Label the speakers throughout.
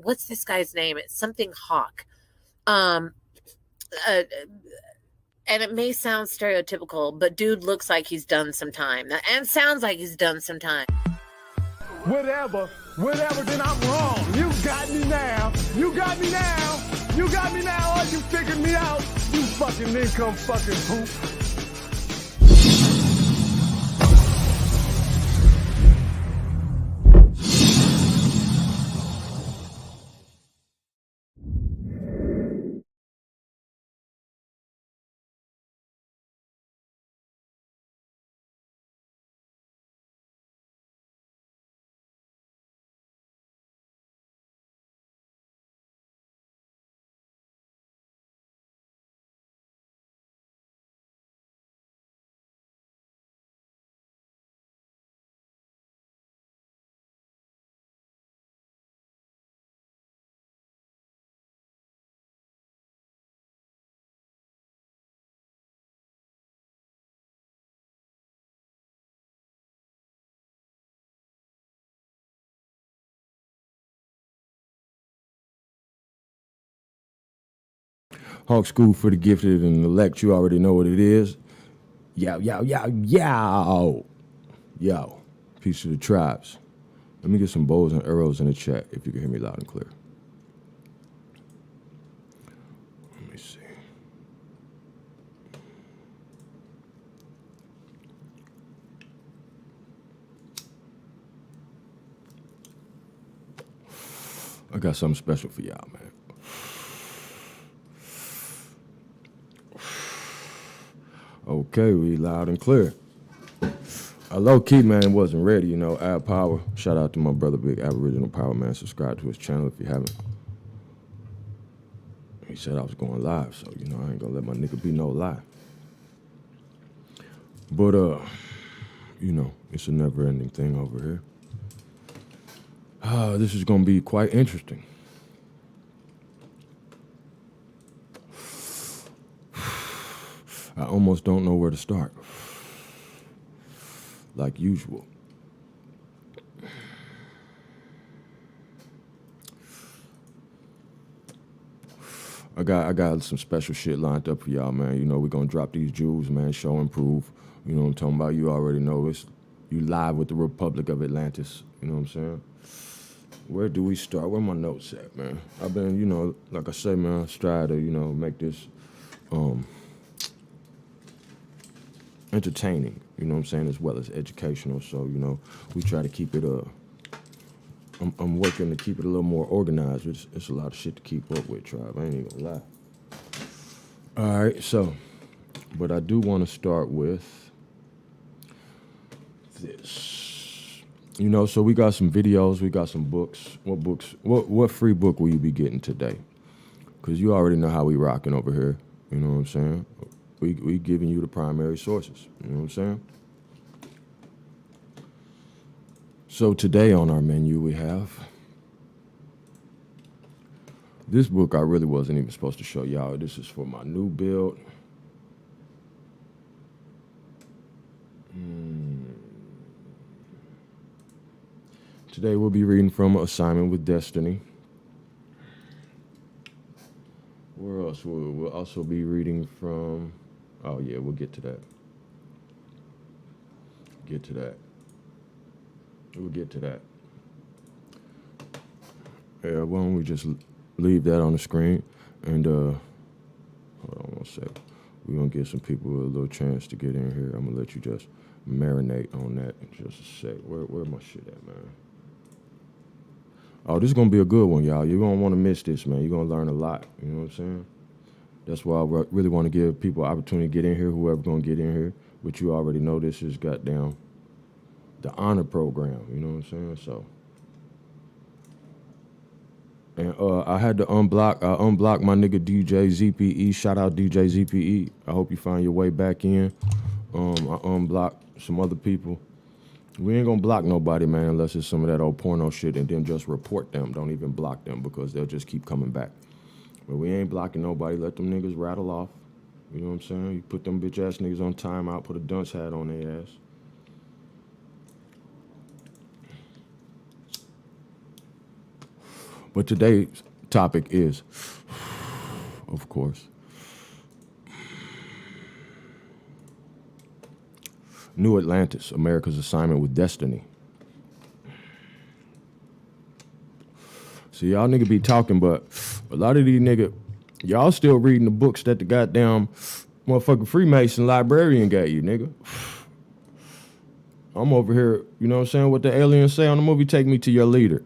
Speaker 1: What's this guy's name? It's something Hawk. And it may sound stereotypical, but dude looks like he's done some time and sounds like he's done some time.
Speaker 2: Whatever, then I'm wrong. You got me now. You got me now. You got me now. Oh, you figured me out. You fucking income fucking poop.
Speaker 3: Hawk School for the Gifted and Elect, you already know what it is. Yow, yow, yow, yow. Yo, peace to the tribes. Let me get some bows and arrows in the chat if you can hear me loud and clear. Let me see. I got something special for y'all, man. Okay, we loud and clear. Low key, man, wasn't ready, you know. Ab Power. Shout out to my brother, Big Aboriginal Power, man. Subscribe to his channel if you haven't. He said I was going live, so, you know, I ain't gonna let my nigga be no lie. But, you know, it's a never-ending thing over here. This is gonna be quite interesting. I almost don't know where to start. Like usual. I got some special shit lined up for y'all, man. You know, we're gonna drop these jewels, man, show and prove. You know what I'm talking about? You already know it's you live with the Republic of Atlantis. You know what I'm saying? Where do we start? Where my notes at, man? I've been, you know, like I say, man, I strive to, you know, make this entertaining, you know what I'm saying, as well as educational. So, you know, we try to keep it I'm working to keep it a little more organized. It's a lot of shit to keep up with, tribe. I ain't even gonna lie. All right, so, but I do want to start with this. You know, so we got some videos, we got some books. What books? What free book will you be getting today? Because you already know how we rocking over here. You know what I'm saying? We giving you the primary sources. You know what I'm saying? So today on our menu we have this book. I really wasn't even supposed to show y'all. This is for my new build. Today we'll be reading from Assignment with Destiny. Where else? We'll also be reading from... Oh, yeah, we'll get to that. We'll get to that. Yeah, why don't we just leave that on the screen? And, hold on one sec. We're going to give some people a little chance to get in here. I'm going to let you just marinate on that in just a sec. Where my shit at, man? Oh, this is going to be a good one, y'all. You're going to want to miss this, man. You're going to learn a lot. You know what I'm saying? That's why I really want to give people an opportunity to get in here, whoever going to get in here. But you already know this is goddamn the honor program. You know what I'm saying? So, and I had to unblock my nigga DJ ZPE. Shout out DJ ZPE. I hope you find your way back in. I unblocked some other people. We ain't gonna block nobody, man, unless it's some of that old porno shit, and then just report them. Don't even block them because they'll just keep coming back. But we ain't blocking nobody. Let them niggas rattle off. You know what I'm saying? You put them bitch ass niggas on timeout, put a dunce hat on their ass. But today's topic is, of course, New Atlantis, America's Assignment with Destiny. See, y'all nigga be talking, but a lot of these nigga, y'all still reading the books that the goddamn motherfucking Freemason librarian got you, nigga. I'm over here, you know what I'm saying, what the aliens say on the movie, Take Me to Your Leader.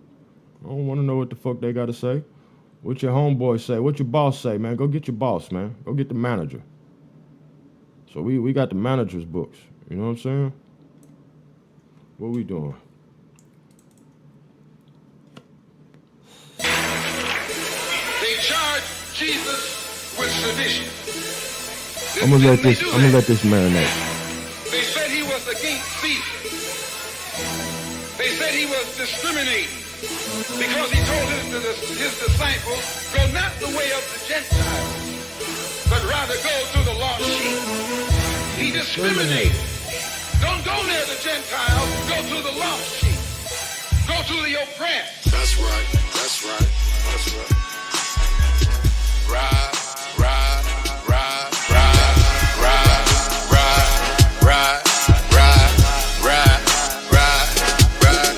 Speaker 3: I don't want to know what the fuck they got to say. What your homeboy say? What your boss say, man? Go get your boss, man. Go get the manager. So we got the manager's books. You know what I'm saying? What we doing?
Speaker 4: They charge Jesus with sedition.
Speaker 3: I'm gonna let this marinate.
Speaker 4: They said he was against Caesar. They said he was discriminating because he told his disciples, go not the way of the Gentiles, but rather go through the lost sheep. He discriminated. Don't go near the Gentiles, go to the lost sheep. Go to the oppressed.
Speaker 5: That's right, that's right, that's right. Ride, ride, ride, ride, ride, ride, ride, ride, ride, ride, ride.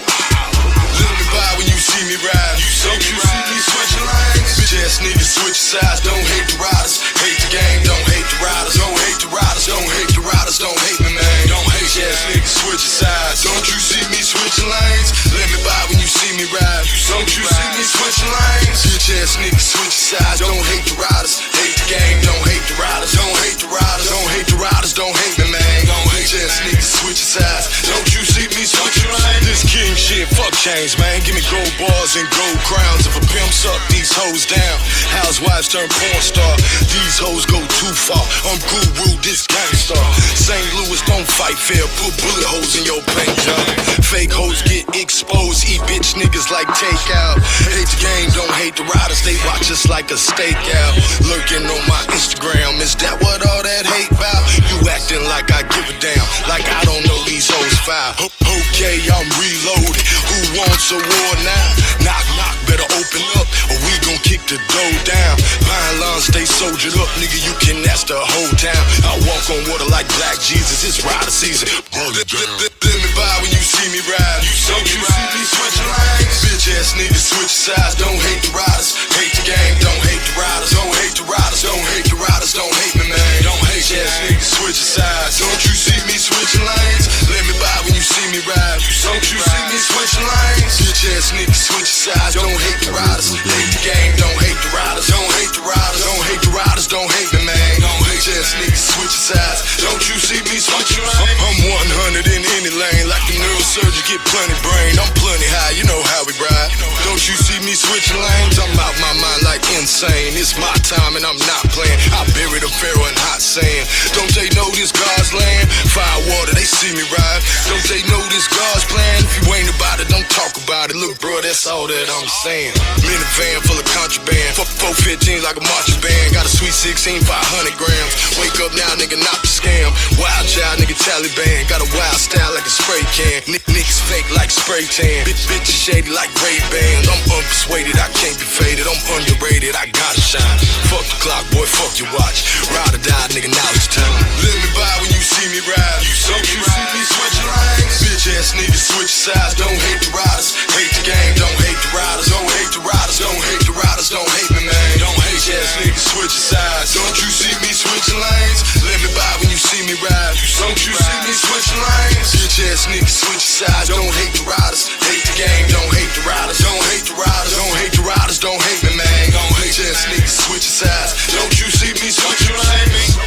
Speaker 5: Look me by when you see me ride. Don't you see me switching lanes? Bitch ass niggas switch sides. Don't hate the riders, hate the game. Don't hate the riders, don't hate the riders, don't hate the riders, don't hate me, man. Don't hate ass niggas switching sides. Don't you see me switching lanes? Let me by when you see me ride. Don't you see me switching lanes? Bitch ass niggas switching sides. Don't hate the riders, hate the game. Don't hate the riders, don't hate the riders, don't hate the riders, don't hate me, man. Don't hate ass niggas switching sides. Don't you see me switching lanes? This king shit, fuck change, man. Give me gold bars and gold crowns. If a pimp suck these hoes down, housewives turn porn star. These hoes go too far. I'm guru, this gangsta. St. Louis don't fight fair. Put bullet holes in your paint job. Fake hoes get exposed. Eat bitch niggas like takeout. Hate the game, don't hate the riders. They watch us like a stakeout. Lurking on my Instagram. Is that what all that hate about? You acting like I give a damn. Like I don't know these hoes foul. Okay, I'm reloaded. Who wants a war now? Knock, knock, better open up or we gon' kick the door down. Pine lines stay soldiered up, nigga, you can ask the whole town. I walk on water like Black Jesus, it's rider season. Let me by when you see me ride. Don't you see me switching lanes? Bitch ass niggas switch sides. Don't hate the riders, hate the game. Don't hate the riders, don't hate the riders, don't hate the riders, don't hate me, man. Don't hate ass niggas switching sides. Don't you see me switching lanes? Let me by when you see me ride. Don't you see me switching lanes? Bitch ass niggas switching sides. Don't hate the riders, hate the game. Don't hate the riders, don't hate the riders, don't hate the riders, don't hate me, man. Don't hate ass niggas switching sides. Don't you see me switching lanes? I'm 100 in any lane, like the neurosurgeon get plenty brain. I'm plenty high, you know how we ride. Don't you see me switching lanes? I'm out my mind like insane. It's my time and I'm not playing. I bury the pharaoh in hot sand. Don't they know this God's land? Fire water, they see me ride. Don't they know this God's plan? If you ain't about it, don't talk about it. Look, bro, that's all that I'm saying. Minivan full of contraband. 415 like a marching band. Got a sweet 16, 500 grams. Wake up now, nigga, not the scam. Wild child, nigga, Taliban. Got a wild style like a spray can. Niggas fake like spray tan. Bitches shady like Ray-Bans. I'm unpersuaded, I can't be faded. I'm underrated, I gotta shine. Fuck the clock, boy, fuck your watch. Ride or die, nigga, now it's time. Let me by when you see me ride. Don't you see me switching lanes? Bitch ass niggas switch sides. Don't hate the riders, hate the game. Don't hate the riders, don't hate the riders, don't hate the riders, don't hate me, man. Don't hate ass niggas switching sides. Don't you see me switching lanes? Let me by when you see me ride. Don't you see me switching lanes? Bitch ass niggas switching sides. Don't hate the riders, hate the game. Don't hate the riders, don't hate the riders, don't hate the riders, don't hate me, man. Don't hate ass niggas switching sides. Don't you see me switching lanes?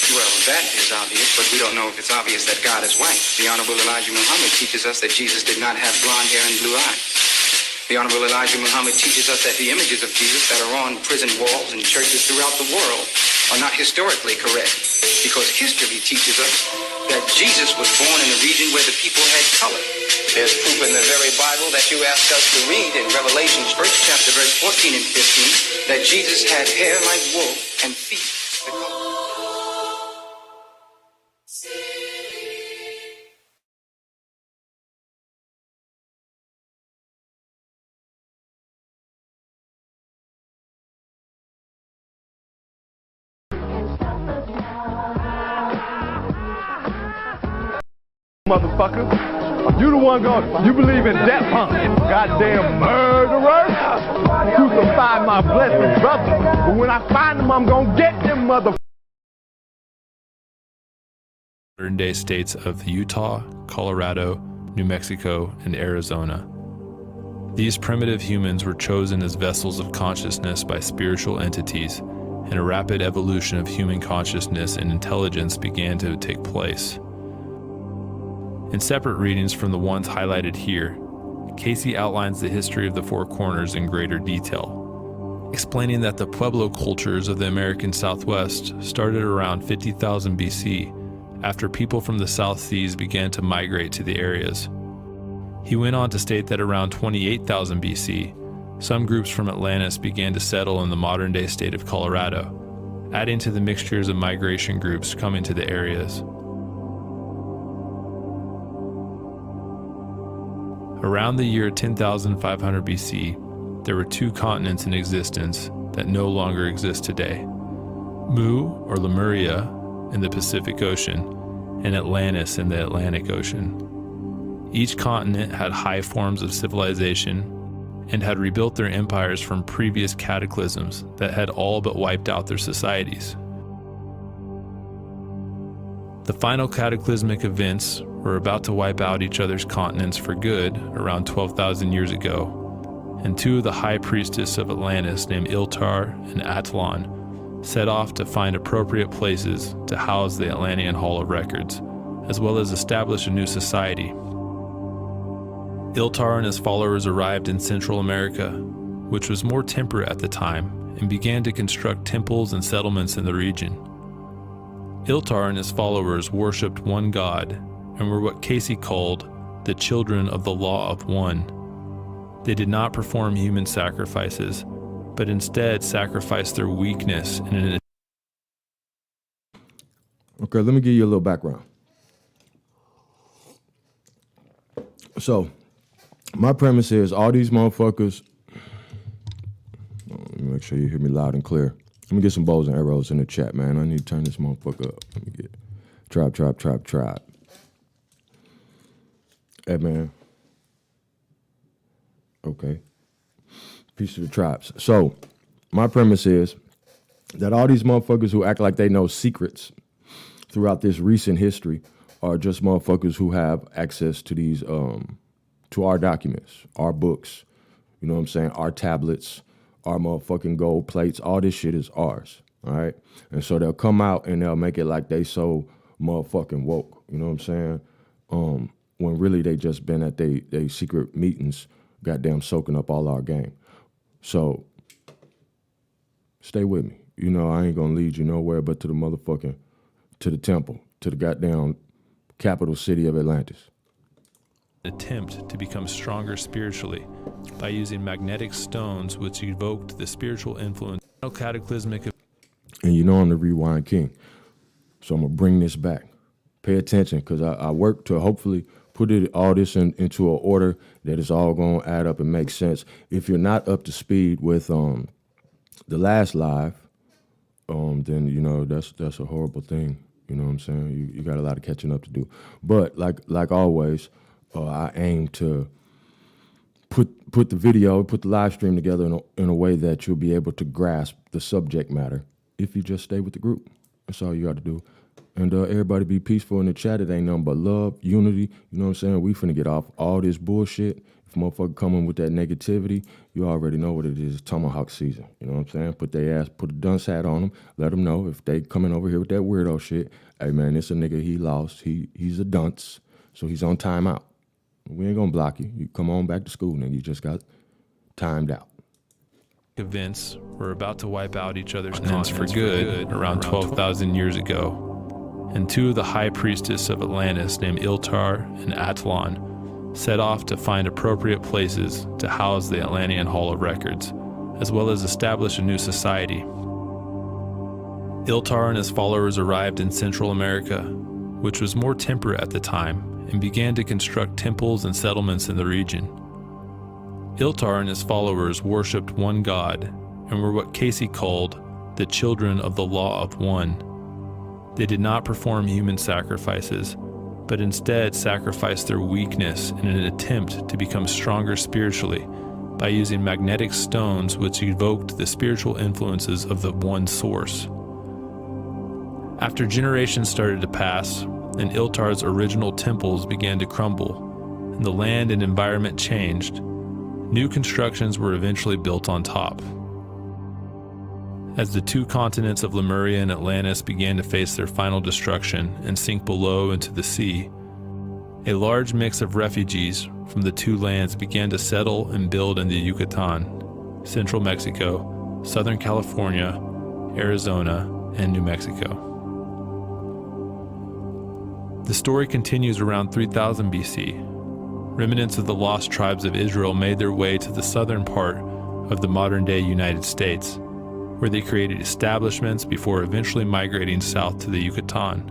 Speaker 6: Well, that is obvious, but we don't know if it's obvious that God is white. The Honorable Elijah Muhammad teaches us that Jesus did not have blonde hair and blue eyes. The Honorable Elijah Muhammad teaches us that the images of Jesus that are on prison walls and churches throughout the world are not historically correct, because history teaches us that Jesus was born in a region where the people had color. There's proof in the very Bible that you asked us to read in Revelations 1st chapter, verse 14 and 15, that Jesus had hair like wool and feet the color.
Speaker 2: Motherfucker, you the one you believe in death, huh? Goddamn murderer! Crucify my blessed brother, but when I find them, I'm gonna get them, motherfucker.
Speaker 7: Modern-day states of Utah, Colorado, New Mexico, and Arizona. These primitive humans were chosen as vessels of consciousness by spiritual entities, and a rapid evolution of human consciousness and intelligence began to take place. In separate readings from the ones highlighted here, Casey outlines the history of the Four Corners in greater detail, explaining that the Pueblo cultures of the American Southwest started around 50,000 BC, after people from the South Seas began to migrate to the areas. He went on to state that around 28,000 BC, some groups from Atlantis began to settle in the modern-day state of Colorado, adding to the mixtures of migration groups coming to the areas. Around the year 10,500 BC, there were two continents in existence that no longer exist today: Mu, or Lemuria, in the Pacific Ocean, and Atlantis in the Atlantic Ocean. Each continent had high forms of civilization and had rebuilt their empires from previous cataclysms that had all but wiped out their societies. The final cataclysmic events were about to wipe out each other's continents for good around 12,000 years ago, and two of the high priestess of Atlantis named Iltar and Atlan set off to find appropriate places to house the Atlantean Hall of Records, as well as establish a new society. Iltar and his followers arrived in Central America, which was more temperate at the time, and began to construct temples and settlements in the region. Iltar and his followers worshipped one god and were what Casey called the children of the law of one. They did not perform human sacrifices, but instead sacrificed their weakness in an...
Speaker 3: Okay, let me give you a little background. So, my premise is all these motherfuckers... Let me make sure you hear me loud and clear. Let me get some bows and arrows in the chat, man. I need to turn this motherfucker up. Let me get... Tribe. Hey, man. Okay. Peace to the tribes. So, my premise is that all these motherfuckers who act like they know secrets throughout this recent history are just motherfuckers who have access to these, to our documents, our books, you know what I'm saying, our tablets, our motherfucking gold plates, all this shit is ours, all right? And so they'll come out and they'll make it like they so motherfucking woke, you know what I'm saying? When really they just been at they secret meetings, goddamn soaking up all our game. So, stay with me. You know, I ain't gonna lead you nowhere but to the motherfucking, to the temple, to the goddamn capital city of Atlantis.
Speaker 7: Attempt to become stronger spiritually by using magnetic stones which evoked the spiritual influence. Cataclysmic.
Speaker 3: And you know I'm the Rewind King. So I'm gonna bring this back. Pay attention, because I work to hopefully put all this into an order that is all gonna add up and make sense. If you're not up to speed with the last live, then you know that's a horrible thing. You know what I'm saying? You got a lot of catching up to do. But like always, I aim to put the video, put the live stream together in a way that you'll be able to grasp the subject matter if you just stay with the group. That's all you got to do. And everybody be peaceful in the chat. It ain't nothing but love, unity. You know what I'm saying? We finna get off all this bullshit. If motherfucker coming with that negativity, you already know what it is. Tomahawk season. You know what I'm saying? Put a dunce hat on them. Let them know if they coming over here with that weirdo shit. Hey man, this a nigga, he lost. He's a dunce. So he's on timeout. We ain't gonna block you. You come on back to school, nigga. You just got timed out.
Speaker 7: Events were about to wipe out each other's continents for good around 12,000 years ago, and two of the high priestess of Atlantis named Iltar and Atlan set off to find appropriate places to house the Atlantean Hall of Records, as well as establish a new society. Iltar and his followers arrived in Central America, which was more temperate at the time, and began to construct temples and settlements in the region. Iltar and his followers worshipped one god and were what Casey called the children of the law of one. They did not perform human sacrifices, but instead sacrificed their weakness in an attempt to become stronger spiritually by using magnetic stones which evoked the spiritual influences of the one source. After generations started to pass, and Iltar's original temples began to crumble, and the land and environment changed, new constructions were eventually built on top. As the two continents of Lemuria and Atlantis began to face their final destruction and sink below into the sea, a large mix of refugees from the two lands began to settle and build in the Yucatán, central Mexico, southern California, Arizona, and New Mexico. The story continues around 3000 BC. Remnants of the lost tribes of Israel made their way to the southern part of the modern-day United States, where they created establishments before eventually migrating south to the Yucatán.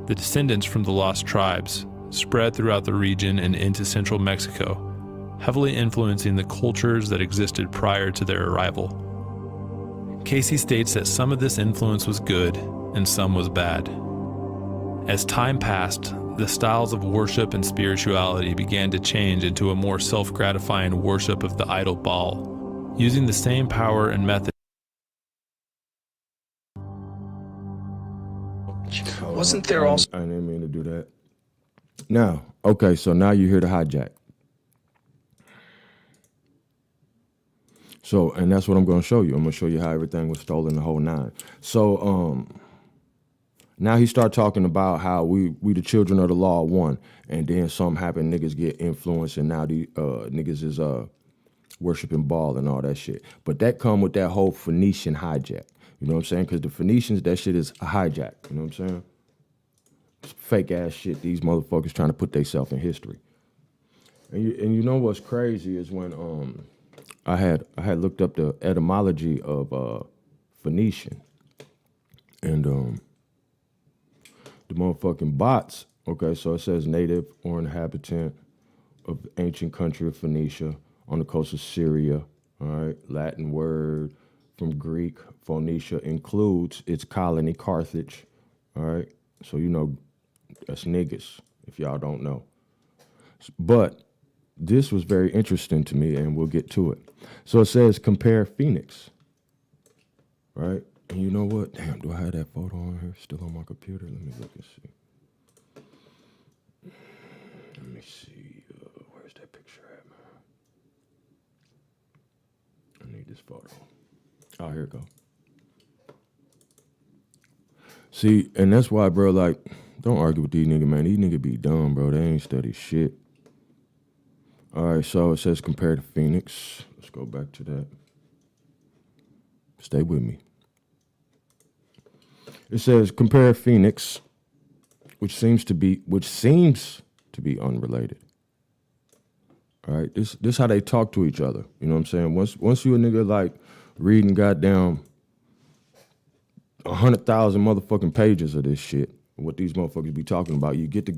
Speaker 7: The descendants from the lost tribes spread throughout the region and into central Mexico, heavily influencing the cultures that existed prior to their arrival. Casey states that some of this influence was good and some was bad. As time passed, the styles of worship and spirituality began to change into a more self-gratifying worship of the idol Baal, using the same power and method.
Speaker 8: Wasn't there also...
Speaker 3: I didn't mean to do that. Now, okay, so now you hear the hijack. So, and that's what I'm going to show you. I'm going to show you how everything was stolen, the whole nine. So, now he start talking about how we the children of the law of one, and then something happened, niggas get influenced, and now the niggas is worshiping Baal and all that shit. But that come with that whole Phoenician hijack. You know what I'm saying? Because the Phoenicians, that shit is a hijack. You know what I'm saying? It's fake ass shit. These motherfuckers trying to put themselves in history. And you know what's crazy is when I had looked up the etymology of Phoenician, and the motherfucking bots. Okay, so it says native or inhabitant of the ancient country of Phoenicia on the coast of Syria. All right, Latin word from Greek. Phoenicia includes its colony Carthage. All right, so you know that's niggas if y'all don't know. But this was very interesting to me, and we'll get to it. So it says compare Phoenix. Right, and you know what? Damn, do I have that photo on here still on my computer? Let me look and see. Let me see. Where's that picture at, man? I need this photo. Oh, here it go. See, and that's why, bro, like, don't argue with these niggas, man. These niggas be dumb, bro. They ain't study shit. All right, so it says compare to Phoenix. Let's go back to that. Stay with me. It says compare Phoenix, which seems to be unrelated. All right, this how they talk to each other. You know what I'm saying? Once you a nigga like reading goddamn 100,000 motherfucking pages of this shit, what these motherfuckers be talking about, you get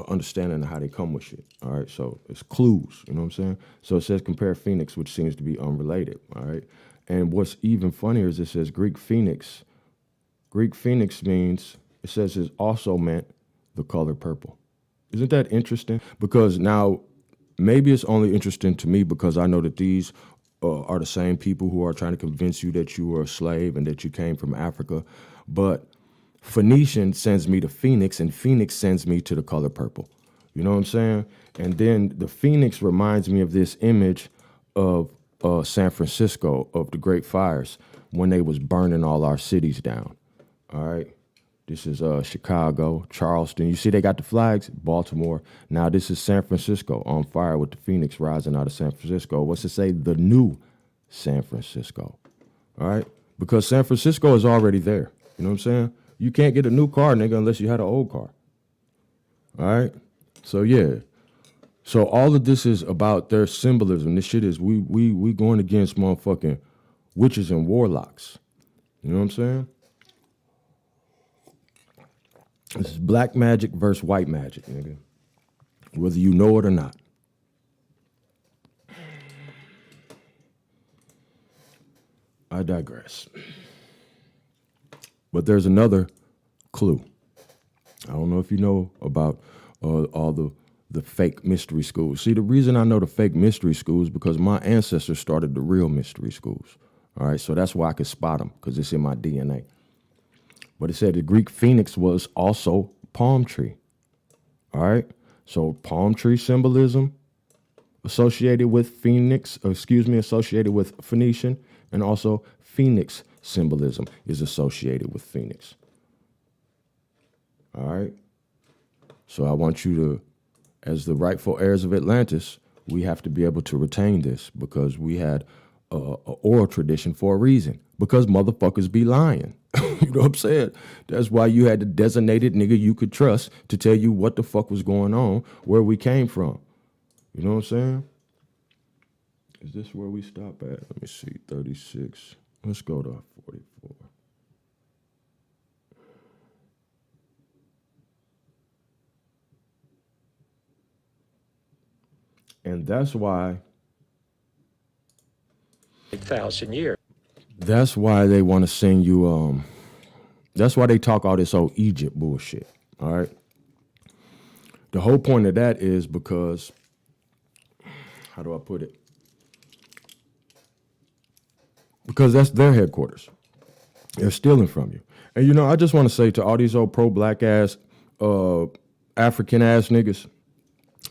Speaker 3: understanding of how they come with shit. All right, so it's clues. You know what I'm saying? So it says compare Phoenix, which seems to be unrelated. All right, and what's even funnier is it says Greek Phoenix. Greek Phoenix means, it says it also meant the color purple. Isn't that interesting? Because now maybe it's only interesting to me because I know that these are the same people who are trying to convince you that you were a slave and that you came from Africa. But Phoenician sends me to Phoenix, and Phoenix sends me to the color purple. You know what I'm saying? And then the Phoenix reminds me of this image of San Francisco, of the Great Fires, when they was burning all our cities down. All right? This is Chicago, Charleston. You see they got the flags? Baltimore. Now this is San Francisco, on fire with the Phoenix rising out of San Francisco. What's it say? The new San Francisco. All right? Because San Francisco is already there. You know what I'm saying? You can't get a new car, nigga, unless you had an old car. All right? So, yeah. So all of this is about their symbolism. This shit is, we going against motherfucking witches and warlocks. You know what I'm saying? This is black magic versus white magic, nigga. Whether you know it or not. I digress. But there's another clue. I don't know if you know about all the fake mystery schools. See, the reason I know the fake mystery schools is because my ancestors started the real mystery schools. All right, so that's why I could spot them, because it's in my DNA. But it said the Greek phoenix was also palm tree. All right, so palm tree symbolism associated with Phoenix, associated with Phoenician, and also Phoenix symbolism is associated with Phoenix. All right, so I want you to, as the rightful heirs of Atlantis, we have to be able to retain this, because we had an oral tradition for a reason, because motherfuckers be lying. You know what I'm saying? That's why you had the designated nigga you could trust to tell you what the fuck was going on, where we came from. You know what I'm saying? Is this where we stop at? Let me see, 36. Let's go to 44. And that's why
Speaker 9: 8,000 years.
Speaker 3: That's why they want to sing you, that's why they talk all this old Egypt bullshit, all right? The whole point of that is because, how do I put it? Because that's their headquarters. They're stealing from you. And, you know, I just want to say to all these old pro-black ass, African ass niggas,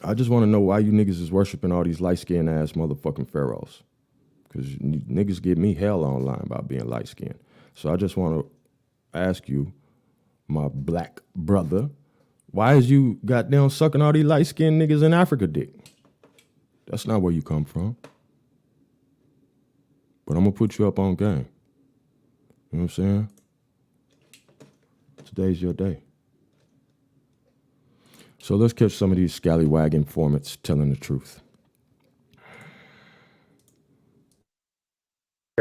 Speaker 3: I just want to know why you niggas is worshiping all these light-skinned ass motherfucking pharaohs. Because niggas give me hell online about being light-skinned. So I just want to ask you, my black brother, why is you goddamn sucking all these light-skinned niggas in Africa dick? That's not where you come from. But I'm going to put you up on game. You know what I'm saying? Today's your day. So let's catch some of these scallywag informants telling the truth.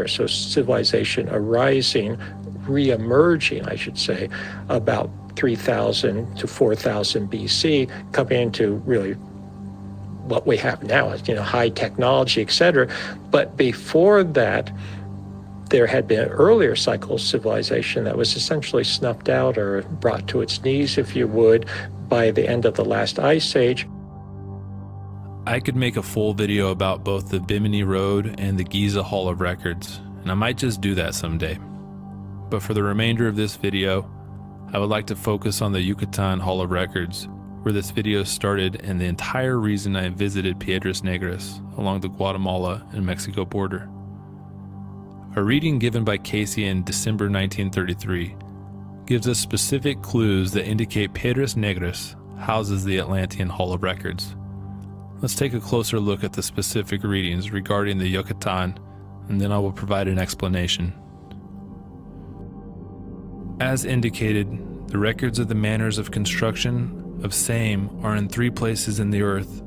Speaker 9: So civilization arising, re-emerging, I should say, about 3,000 to 4,000 BC, coming into really what we have now, is, you know, high technology, et cetera. But before that, there had been an earlier cycle of civilization that was essentially snuffed out or brought to its knees, if you would, by the end of the last ice age.
Speaker 7: I could make a full video about both the Bimini Road and the Giza Hall of Records, and I might just do that someday. But for the remainder of this video, I would like to focus on the Yucatán Hall of Records, where this video started and the entire reason I visited Piedras Negras along the Guatemala and Mexico border. A reading given by Casey in December 1933 gives us specific clues that indicate Piedras Negras houses the Atlantean Hall of Records. Let's take a closer look at the specific readings regarding the Yucatán, and then I will provide an explanation. As indicated, the records of the manners of construction of same are in 3 places in the earth,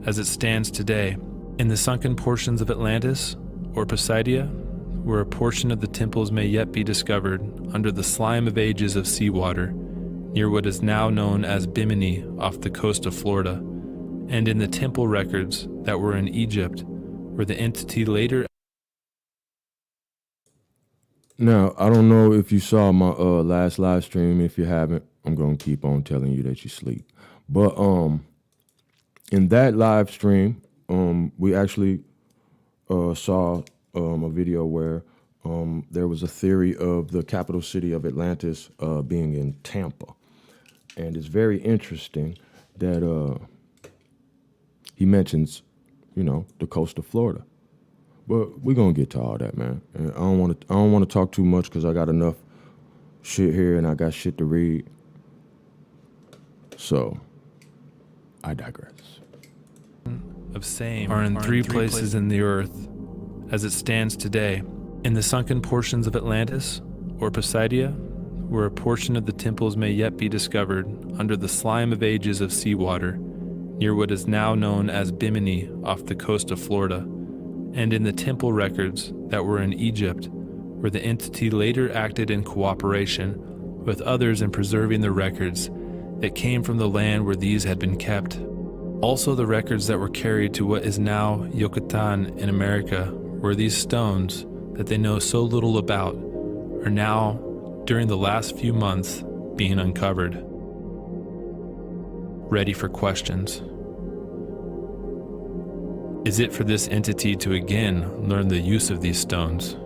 Speaker 7: as it stands today: in the sunken portions of Atlantis, or Poseidia, where a portion of the temples may yet be discovered under the slime of ages of seawater, near what is now known as Bimini off the coast of Florida, and in the temple records that were in Egypt, where the entity later...
Speaker 3: Now, I don't know if you saw my last live stream. If you haven't, I'm going to keep on telling you that you sleep. But in that live stream, we actually saw a video where there was a theory of the capital city of Atlantis being in Tampa. And it's very interesting that he mentions, you know, the coast of Florida. But we're gonna get to all that, man. And I don't want to talk too much because I got enough shit here and I got shit to read. So, I digress.
Speaker 7: Of same are in three places in the earth, as it stands today, in the sunken portions of Atlantis, or Poseidia, where a portion of the temples may yet be discovered under the slime of ages of seawater, near what is now known as Bimini off the coast of Florida, and in the temple records that were in Egypt, where the entity later acted in cooperation with others in preserving the records that came from the land where these had been kept. Also the records that were carried to what is now Yucatán in America, where these stones that they know so little about are now, during the last few months, being uncovered. Ready for questions. Is it for this entity to again learn the use of these stones?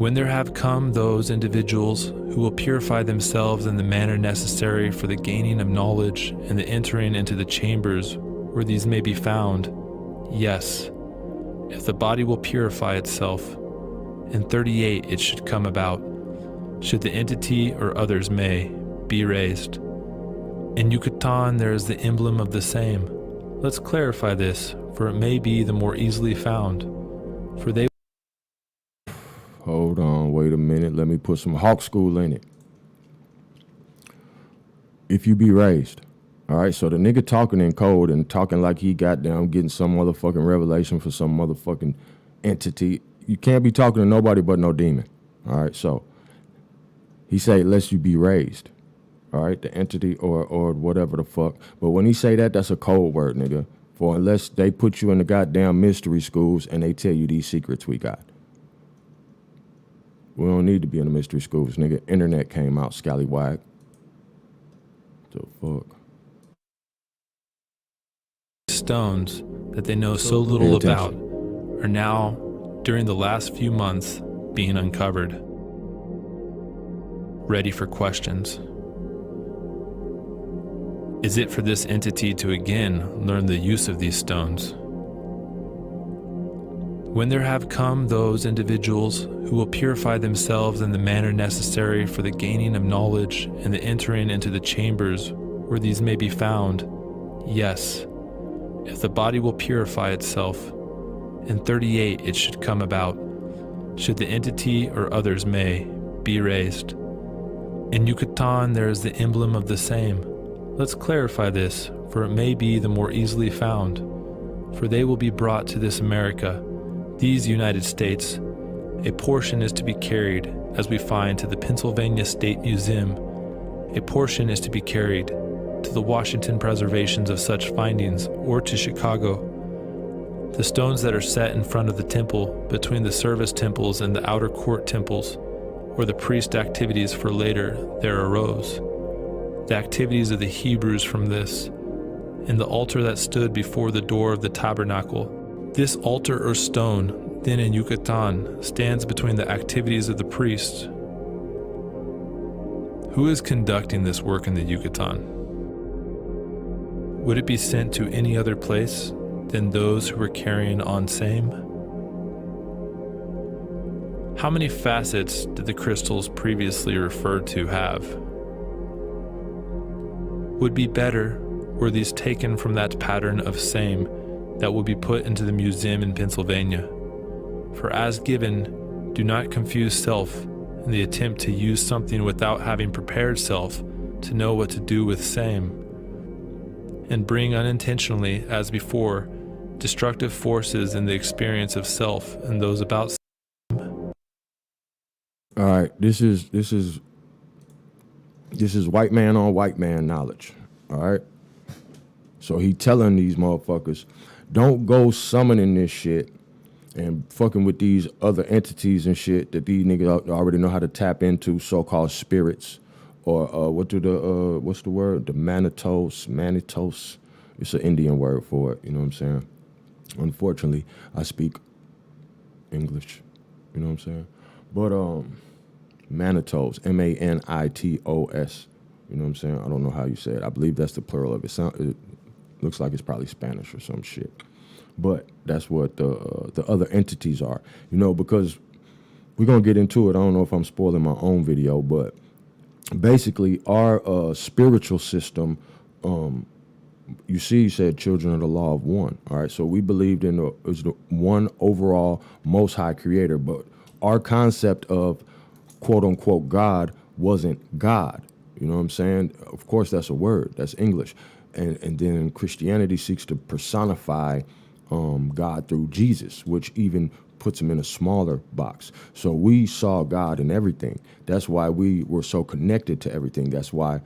Speaker 7: When there have come those individuals who will purify themselves in the manner necessary for the gaining of knowledge and the entering into the chambers where these may be found, yes, if the body will purify itself, in 38 it should come about, should the entity or others may be raised. In Yucatán there is the emblem of the same. Let's clarify this, for it may be the more easily found, for they...
Speaker 3: Hold on, wait a minute. Let me put some Hawk School in it. If you be raised. All right, so the nigga talking in code and talking like he goddamn getting some motherfucking revelation for some motherfucking entity. You can't be talking to nobody but no demon. All right, so he say, lest you be raised. All right, the entity or whatever the fuck. But when he say that, that's a code word, nigga. For unless they put you in the goddamn mystery schools and they tell you these secrets we got. We don't need to be in the mystery schools, nigga. Internet came out, scallywag. The fuck?
Speaker 7: Stones that they know so little about are now, during the last few months, being uncovered. Ready for questions. Is it for this entity to again learn the use of these stones? When there have come those individuals who will purify themselves in the manner necessary for the gaining of knowledge and the entering into the chambers where these may be found, yes, if the body will purify itself, in 38 it should come about, should the entity or others may be raised. In Yucatán there is the emblem of the same. Let's clarify this, for it may be the more easily found, for they will be brought to this America, these United States. A portion is to be carried, as we find, to the Pennsylvania State Museum. A portion is to be carried to the Washington preservations of such findings, or to Chicago. The stones that are set in front of the temple, between the service temples and the outer court temples, where the priest activities for later there arose. The activities of the Hebrews from this, and the altar that stood before the door of the tabernacle. This altar or stone, then in Yucatán, stands between the activities of the priests. Who is conducting this work in the Yucatán? Would it be sent to any other place than those who were carrying on same? How many facets did the crystals previously referred to have? Would be better were these taken from that pattern of same that will be put into the museum in Pennsylvania. For as given, do not confuse self in the attempt to use something without having prepared self to know what to do with same, and bring unintentionally, as before, destructive forces in the experience of self and those about same.
Speaker 3: All right, this is white man on white man knowledge. All right, so he telling these motherfuckers, don't go summoning this shit and fucking with these other entities and shit that these niggas already know how to tap into, so-called spirits, or what's the word? The manitos. It's an Indian word for it. You know what I'm saying? Unfortunately, I speak English. You know what I'm saying? But manitos, manitos. You know what I'm saying? I don't know how you say it. I believe that's the plural of it. It looks like it's probably Spanish or some shit. But that's what the other entities are. You know, because we're gonna get into it. I don't know if I'm spoiling my own video, but basically our spiritual system, you see, you said children of the law of one. All right, so we believed in the one overall most high creator, but our concept of quote unquote God wasn't God. You know what I'm saying? Of course, that's a word. That's English. And then Christianity seeks to personify God through Jesus, which even puts him in a smaller box. So we saw God in everything. That's why we were so connected to everything. That's why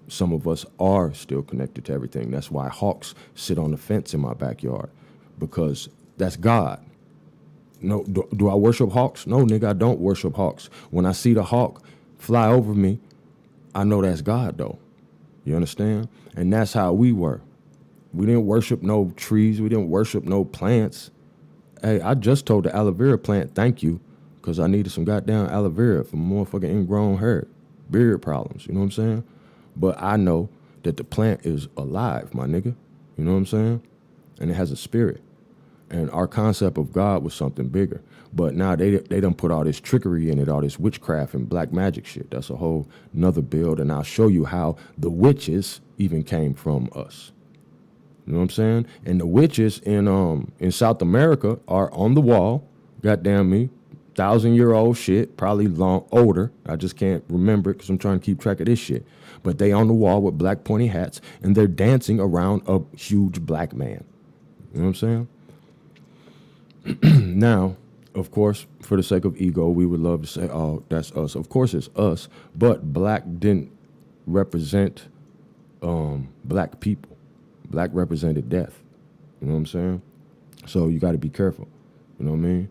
Speaker 3: some of us are still connected to everything. That's why hawks sit on the fence in my backyard, because that's God. No, do I worship hawks? No, nigga, I don't worship hawks. When I see the hawk fly over me, I know that's God, though. You understand? And that's how we were. We didn't worship no trees. We didn't worship no plants. Hey, I just told the aloe vera plant thank you because I needed some goddamn aloe vera for motherfucking ingrown hair, beard problems. You know what I'm saying? But I know that the plant is alive, my nigga. You know what I'm saying? And it has a spirit. And our concept of God was something bigger. But now they done put all this trickery in it, all this witchcraft and black magic shit. That's a whole nother build. And I'll show you how the witches even came from us. You know what I'm saying? And the witches in South America are on the wall. Goddamn me. 1,000-year-old shit, probably older. I just can't remember it because I'm trying to keep track of this shit. But they on the wall with black pointy hats and they're dancing around a huge black man. You know what I'm saying? Now, of course, for the sake of ego, we would love to say, oh, that's us. Of course it's us, but black didn't represent black people. Black represented death. You know what I'm saying? So you got to be careful. You know what I mean?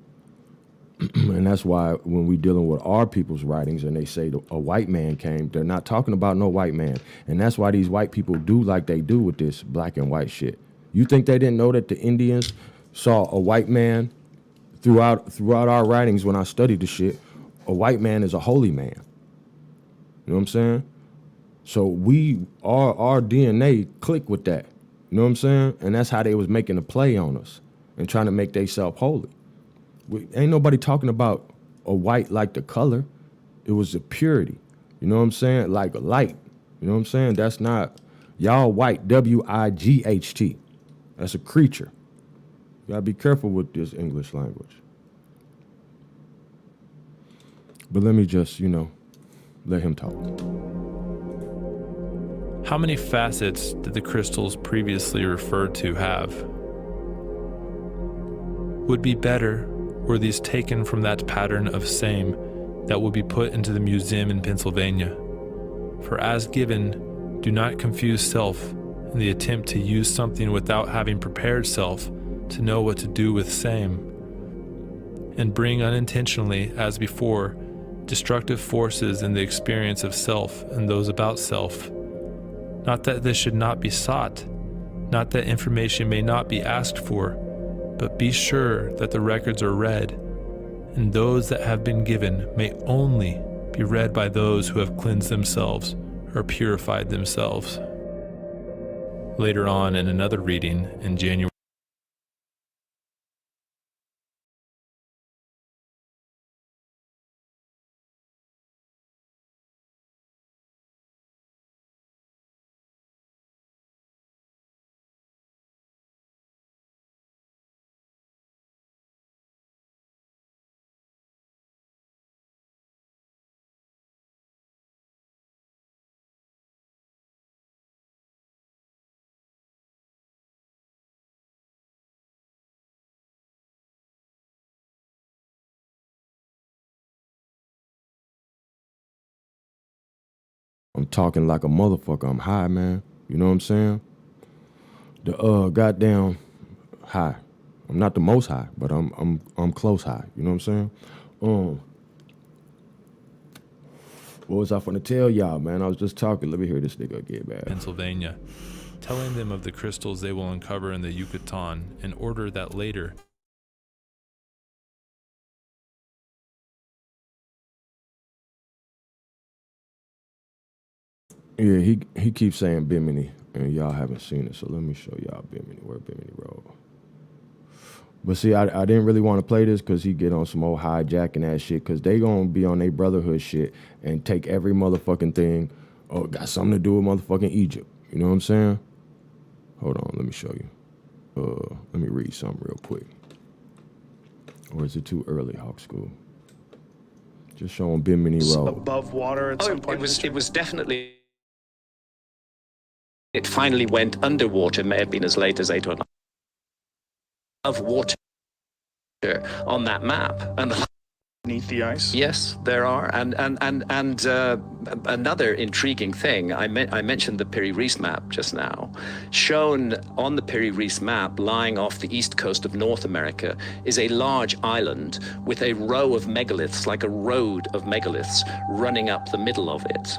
Speaker 3: And that's why when we dealing with our people's writings and they say a white man came, they're not talking about no white man. And that's why these white people do like they do with this black and white shit. You think they didn't know that the Indians saw a white man throughout our writings when I studied the shit? A white man is a holy man. You know what I'm saying? So our DNA click with that. You know what I'm saying? And that's how they was making a play on us and trying to make themselves holy. Ain't nobody talking about a white like the color. It was the purity. You know what I'm saying? Like a light. You know what I'm saying? That's not, y'all white, W-I-G-H-T. That's a creature. You gotta be careful with this English language. But let me just, let him talk.
Speaker 7: How many facets did the crystals previously referred to have? Would be better were these taken from that pattern of same that will be put into the museum in Pennsylvania. For as given, do not confuse self in the attempt to use something without having prepared self to know what to do with same, and bring unintentionally, as before, destructive forces in the experience of self and those about self. Not that this should not be sought, not that information may not be asked for, but be sure that the records are read, and those that have been given may only be read by those who have cleansed themselves or purified themselves. Later on in another reading in January,
Speaker 3: I'm talking like a motherfucker. I'm high, man. You know what I'm saying? The goddamn high. I'm not the most high, but I'm close high. You know what I'm saying? What was I finna tell y'all, man? I was just talking. Let me hear this nigga get bad.
Speaker 7: Pennsylvania, telling them of the crystals they will uncover in the Yucatán in order that later
Speaker 3: Yeah, he keeps saying Bimini, and y'all haven't seen it, so let me show y'all Bimini. Where Bimini Road? But see, I didn't really want to play this because he get on some old hijacking ass shit because they gonna be on their brotherhood shit and take every motherfucking thing. Oh, got something to do with motherfucking Egypt. You know what I'm saying? Hold on, let me show you. Let me read something real quick. Or is it too early, Hawk School? Just showing Bimini Road.
Speaker 8: Above water at some point.
Speaker 9: It was definitely. It finally went underwater. May have been as late as 8 or 9. Of water on that map, and
Speaker 8: Beneath the ice.
Speaker 9: yes, there are, and another intriguing thing. I mentioned the Piri-Reis map just now. Shown on the Piri-Reis map, lying off the east coast of North America, is a large island with a row of megaliths, like a road of megaliths, running up the middle of it.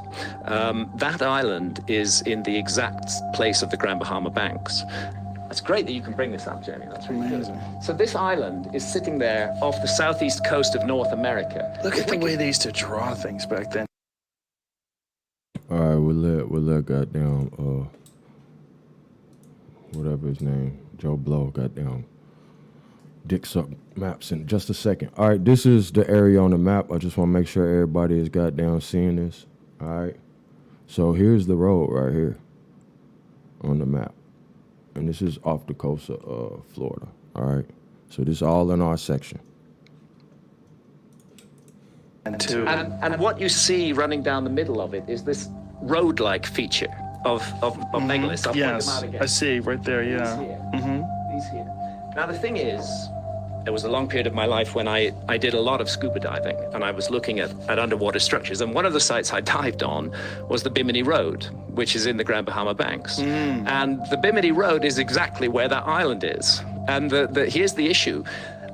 Speaker 9: That island is in the exact place of the Grand Bahama Banks. It's great that you can bring this up, Jamie. That's really
Speaker 8: Amazing.
Speaker 9: good. So this island is sitting there off the southeast coast of North America.
Speaker 8: Look at the way they used to draw things back then.
Speaker 3: All right, we'll let goddamn whatever his name, Joe Blow, goddamn dick suck maps in just a second. All right, this is the area on the map. I just want to make sure everybody is goddamn seeing this. All right, so here's the road right here on the map. And this is off the coast of Florida, all right? So this is all in our section.
Speaker 9: And what you see running down the middle of it is this road-like feature of megaliths. I'll point them
Speaker 8: Yes,
Speaker 9: out again.
Speaker 8: I see right there. Yeah.
Speaker 9: These here. Now the thing is, there was a long period of my life when I did a lot of scuba diving, and I was looking at underwater structures. And one of the sites I dived on was the Bimini Road, which is in the Grand Bahama Banks. And the Bimini Road is exactly where that island is. And here's the issue.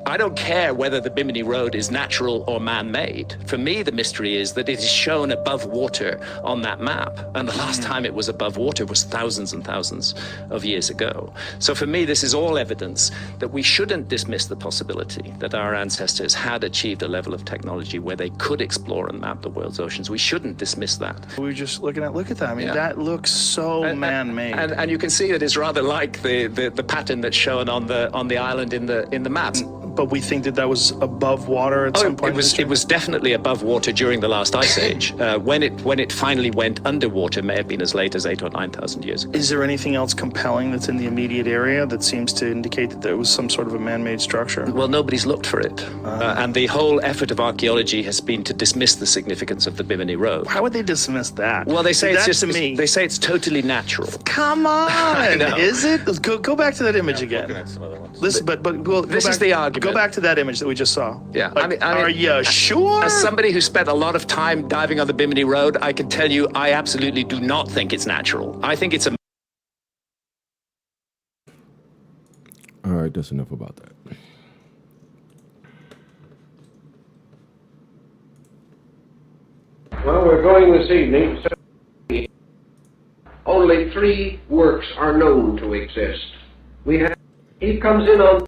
Speaker 9: I don't care whether the Bimini Road is natural or man-made. For me, the mystery is that it is shown above water on that map. And the last time it was above water was thousands and thousands of years ago. So for me, this is all evidence that we shouldn't dismiss the possibility that our ancestors had achieved a level of technology where they could explore and map the world's oceans. We shouldn't dismiss that.
Speaker 8: We were just look at that. I mean,
Speaker 9: Yeah.
Speaker 8: that looks so man-made.
Speaker 9: And you can see that it's rather like the pattern that's shown on the island in the map.
Speaker 8: But we think that was above water at some point.
Speaker 9: It was definitely above water during the last ice age. When it finally went underwater, may have been as late as 8,000 or 9,000 years ago.
Speaker 8: Is there anything else compelling that's in the immediate area that seems to indicate that there was some sort of a man-made structure?
Speaker 9: Well, nobody's looked for it. And the whole effort of archaeology has been to dismiss the significance of the Bimini Road.
Speaker 8: How would they dismiss that?
Speaker 9: Well, they say
Speaker 8: they
Speaker 9: say it's totally natural.
Speaker 8: Come on,
Speaker 9: know.
Speaker 8: is it? Go back to that image again. Listen, but we'll
Speaker 9: This
Speaker 8: go
Speaker 9: is
Speaker 8: back,
Speaker 9: the argument.
Speaker 8: Go back to that image that we just saw.
Speaker 9: Yeah,
Speaker 8: Like, are you sure?
Speaker 9: As somebody who spent a lot of time diving on the Bimini Road, I can tell you I absolutely do not think it's natural. I think it's a...
Speaker 3: All right, that's enough about that.
Speaker 10: Well, we're going this evening. So only 3 works are known to exist. He comes in on...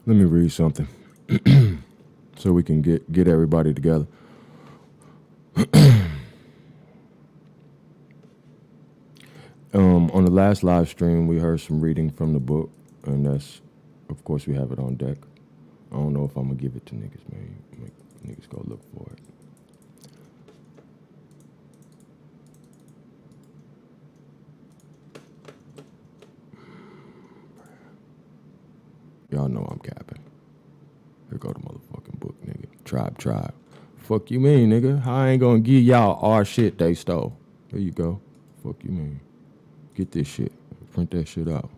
Speaker 3: Let me read something so we can get everybody together. On the last live stream, we heard some reading from the book, and that's, of course, we have it on deck. I don't know if I'm gonna give it to niggas, man. Make niggas go look for it. Y'all know I'm capping. Here go the motherfucking book, nigga. Tribe. Fuck you mean, nigga? I ain't gonna give y'all our shit they stole. Here you go. Fuck you mean. Get this shit. Print that shit out.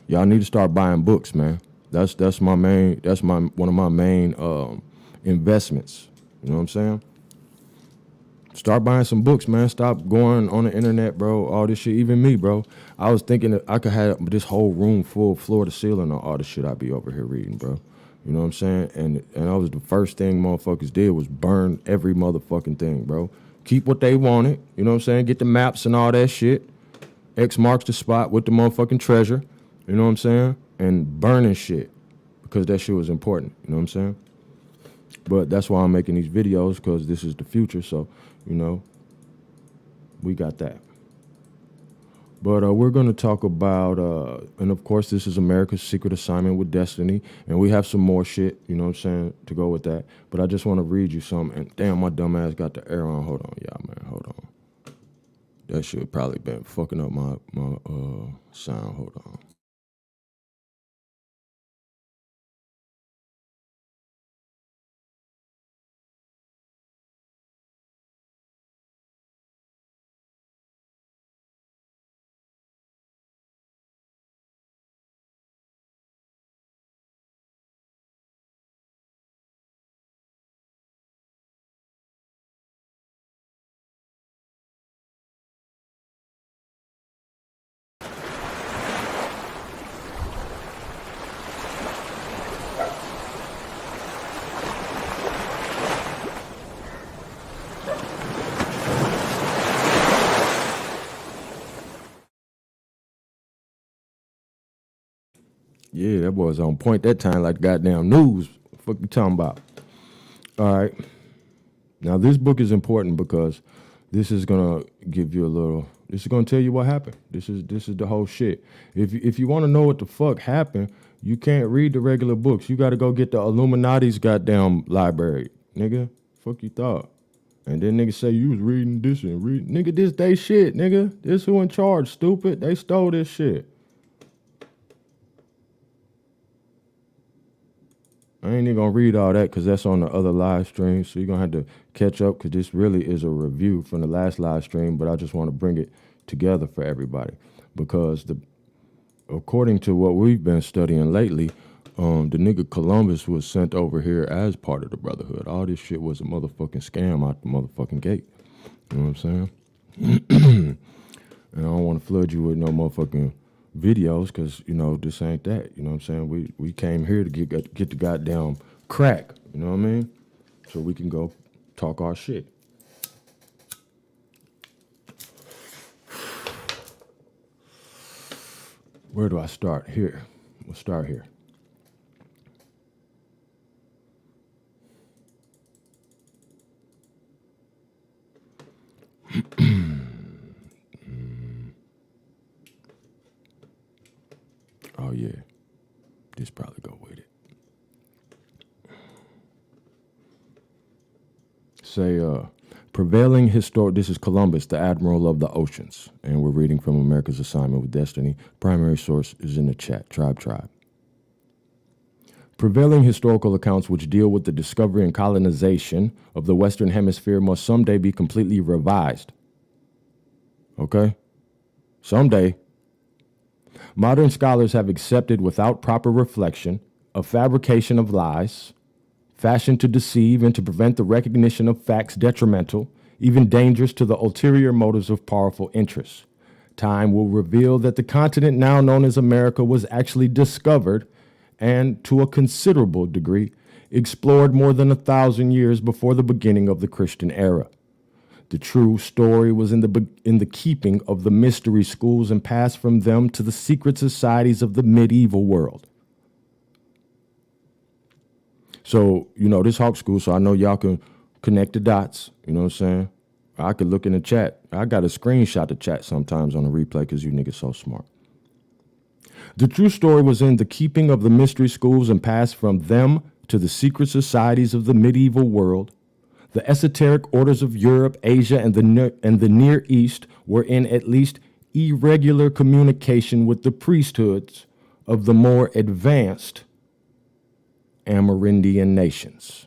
Speaker 3: Y'all need to start buying books, man. That's one of my main investments. You know what I'm saying? Start buying some books, man. Stop going on the internet, bro. All this shit, even me, bro. I was thinking that I could have this whole room full, floor to ceiling on all the shit I be over here reading, bro. You know what I'm saying? And that was the first thing motherfuckers did was burn every motherfucking thing, bro. Keep what they wanted. You know what I'm saying? Get the maps and all that shit. X marks the spot with the motherfucking treasure. You know what I'm saying? And burning shit because that shit was important. You know what I'm saying? But that's why I'm making these videos, because this is the future. So, you know, we got that. But we're going to talk about, and of course, this is America's Secret Assignment with Destiny, and we have some more shit, you know what I'm saying, to go with that. But I just want to read you some, and damn, my dumb ass got the air on. Hold on, y'all, man, hold on. That shit probably been fucking up my sound. Hold on. Yeah, that boy was on point that time like goddamn news. What the fuck you talking about? All right. Now, this book is important because this is going to give you a little, this is going to tell you what happened. This is the whole shit. If you want to know what the fuck happened, you can't read the regular books. You got to go get the Illuminati's goddamn library. Nigga, fuck you thought. And then niggas say you was reading this and reading. Nigga, this they shit, nigga. This who in charge, stupid. They stole this shit. I ain't even gonna read all that because that's on the other live stream. So you're gonna have to catch up because this really is a review from the last live stream, but I just want to bring it together for everybody because according to what we've been studying lately, the nigga Columbus was sent over here as part of the Brotherhood. All this shit was a motherfucking scam out the motherfucking gate. You know what I'm saying? And I don't want to flood you with no motherfucking videos because, you know, this ain't that. You know what I'm saying? We came here to get the goddamn crack. You know what I mean? So we can go talk our shit. Where do I start? Here. We'll start here. Oh, yeah. This probably go with it. Say, prevailing historic, this is Columbus, the Admiral of the Oceans, and we're reading from America's Assignment with Destiny. Primary source is in the chat, Tribe. Prevailing historical accounts which deal with the discovery and colonization of the Western Hemisphere must someday be completely revised. Okay? Someday. Modern scholars have accepted without proper reflection a fabrication of lies, fashioned to deceive and to prevent the recognition of facts detrimental, even dangerous to the ulterior motives of powerful interests. Time will reveal that the continent now known as America was actually discovered and, to a considerable degree, explored more than 1,000 years before the beginning of the Christian era. The true story was in the keeping of the mystery schools and passed from them to the secret societies of the medieval world. So, you know, this Hawk School, so I know y'all can connect the dots. You know what I'm saying? I could look in the chat. I got a screenshot the chat sometimes on the replay because you niggas so smart. The true story was in the keeping of the mystery schools and passed from them to the secret societies of the medieval world. The esoteric orders of Europe, Asia, and the Near East were in at least irregular communication with the priesthoods of the more advanced Amerindian nations.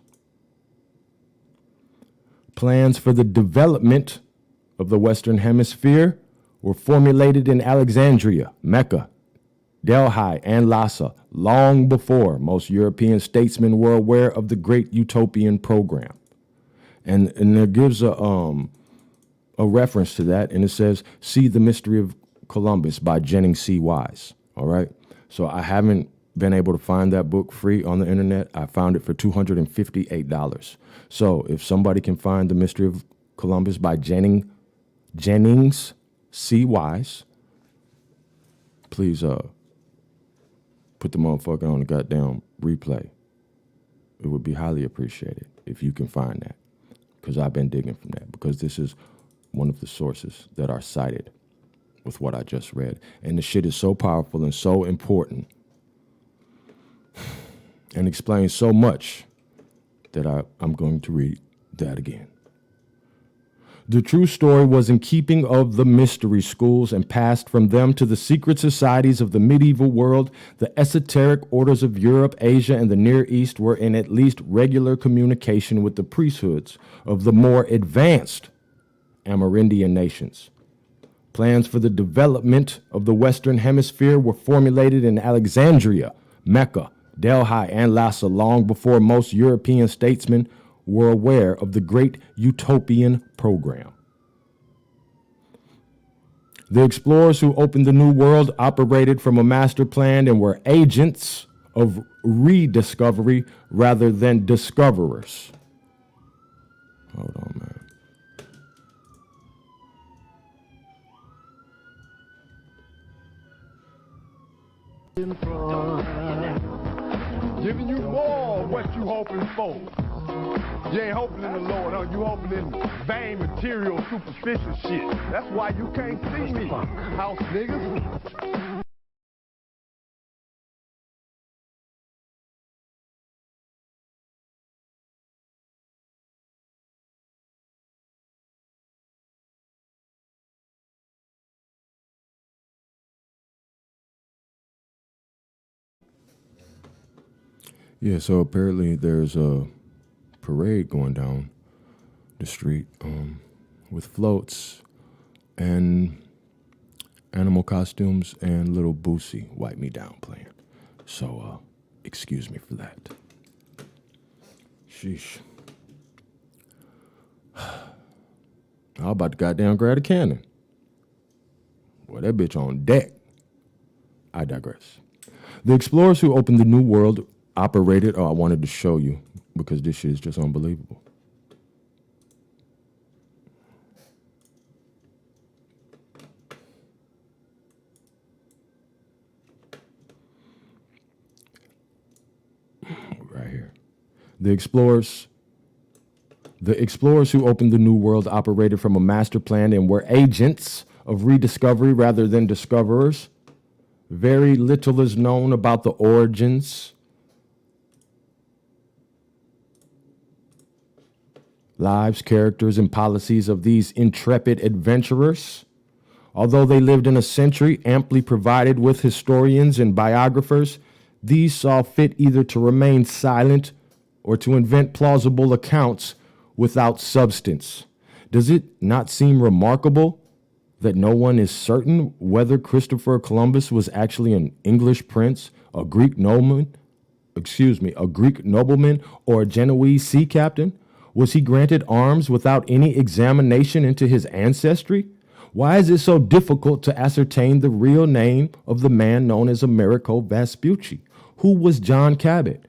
Speaker 3: Plans for the development of the Western Hemisphere were formulated in Alexandria, Mecca, Delhi, and Lhasa long before most European statesmen were aware of the great utopian program. And there gives a reference to that, and it says, "See the Mystery of Columbus" by Jennings C. Wise. All right. So I haven't been able to find that book free on the internet. I found it for $258. So if somebody can find the Mystery of Columbus by Jennings C. Wise, please put the motherfucker on the goddamn replay. It would be highly appreciated if you can find that, because I've been digging from that, because this is one of the sources that are cited with what I just read. And the shit is so powerful and so important and explains so much that I'm going to read that again. The true story was in keeping of the mystery schools and passed from them to the secret societies of the medieval world. The esoteric orders of Europe, Asia, and the Near East were in at least regular communication with the priesthoods of the more advanced Amerindian nations. Plans for the development of the Western Hemisphere were formulated in Alexandria, Mecca, Delhi, and Lhasa long before most European statesmen were aware of the great utopian program. The explorers who opened the New World operated from a master plan and were agents of rediscovery rather than discoverers. Hold on, man.
Speaker 2: Giving you more of what you hoping for. You ain't hoping in the Lord, huh? You hoping in vain, material, superficial shit. That's why you can't see me, house niggas.
Speaker 3: Yeah, so apparently there's a parade going down the street with floats and animal costumes and Little Boosie, Wipe Me Down playing. So excuse me for that. Sheesh. How about to goddamn grab a cannon? Boy, that bitch on deck. I digress. The explorers who opened the New World operated, I wanted to show you because this shit is just unbelievable. Right here. The explorers who opened the New World operated from a master plan and were agents of rediscovery rather than discoverers. Very little is known about the origins, lives, characters, and policies of these intrepid adventurers. Although they lived in a century amply provided with historians and biographers, these saw fit either to remain silent or to invent plausible accounts without substance. Does it not seem remarkable that no one is certain whether Christopher Columbus was actually an English prince, a Greek nobleman, or a Genoese sea captain? Was he granted arms without any examination into his ancestry? Why is it so difficult to ascertain the real name of the man known as Amerigo Vespucci? Who was John Cabot,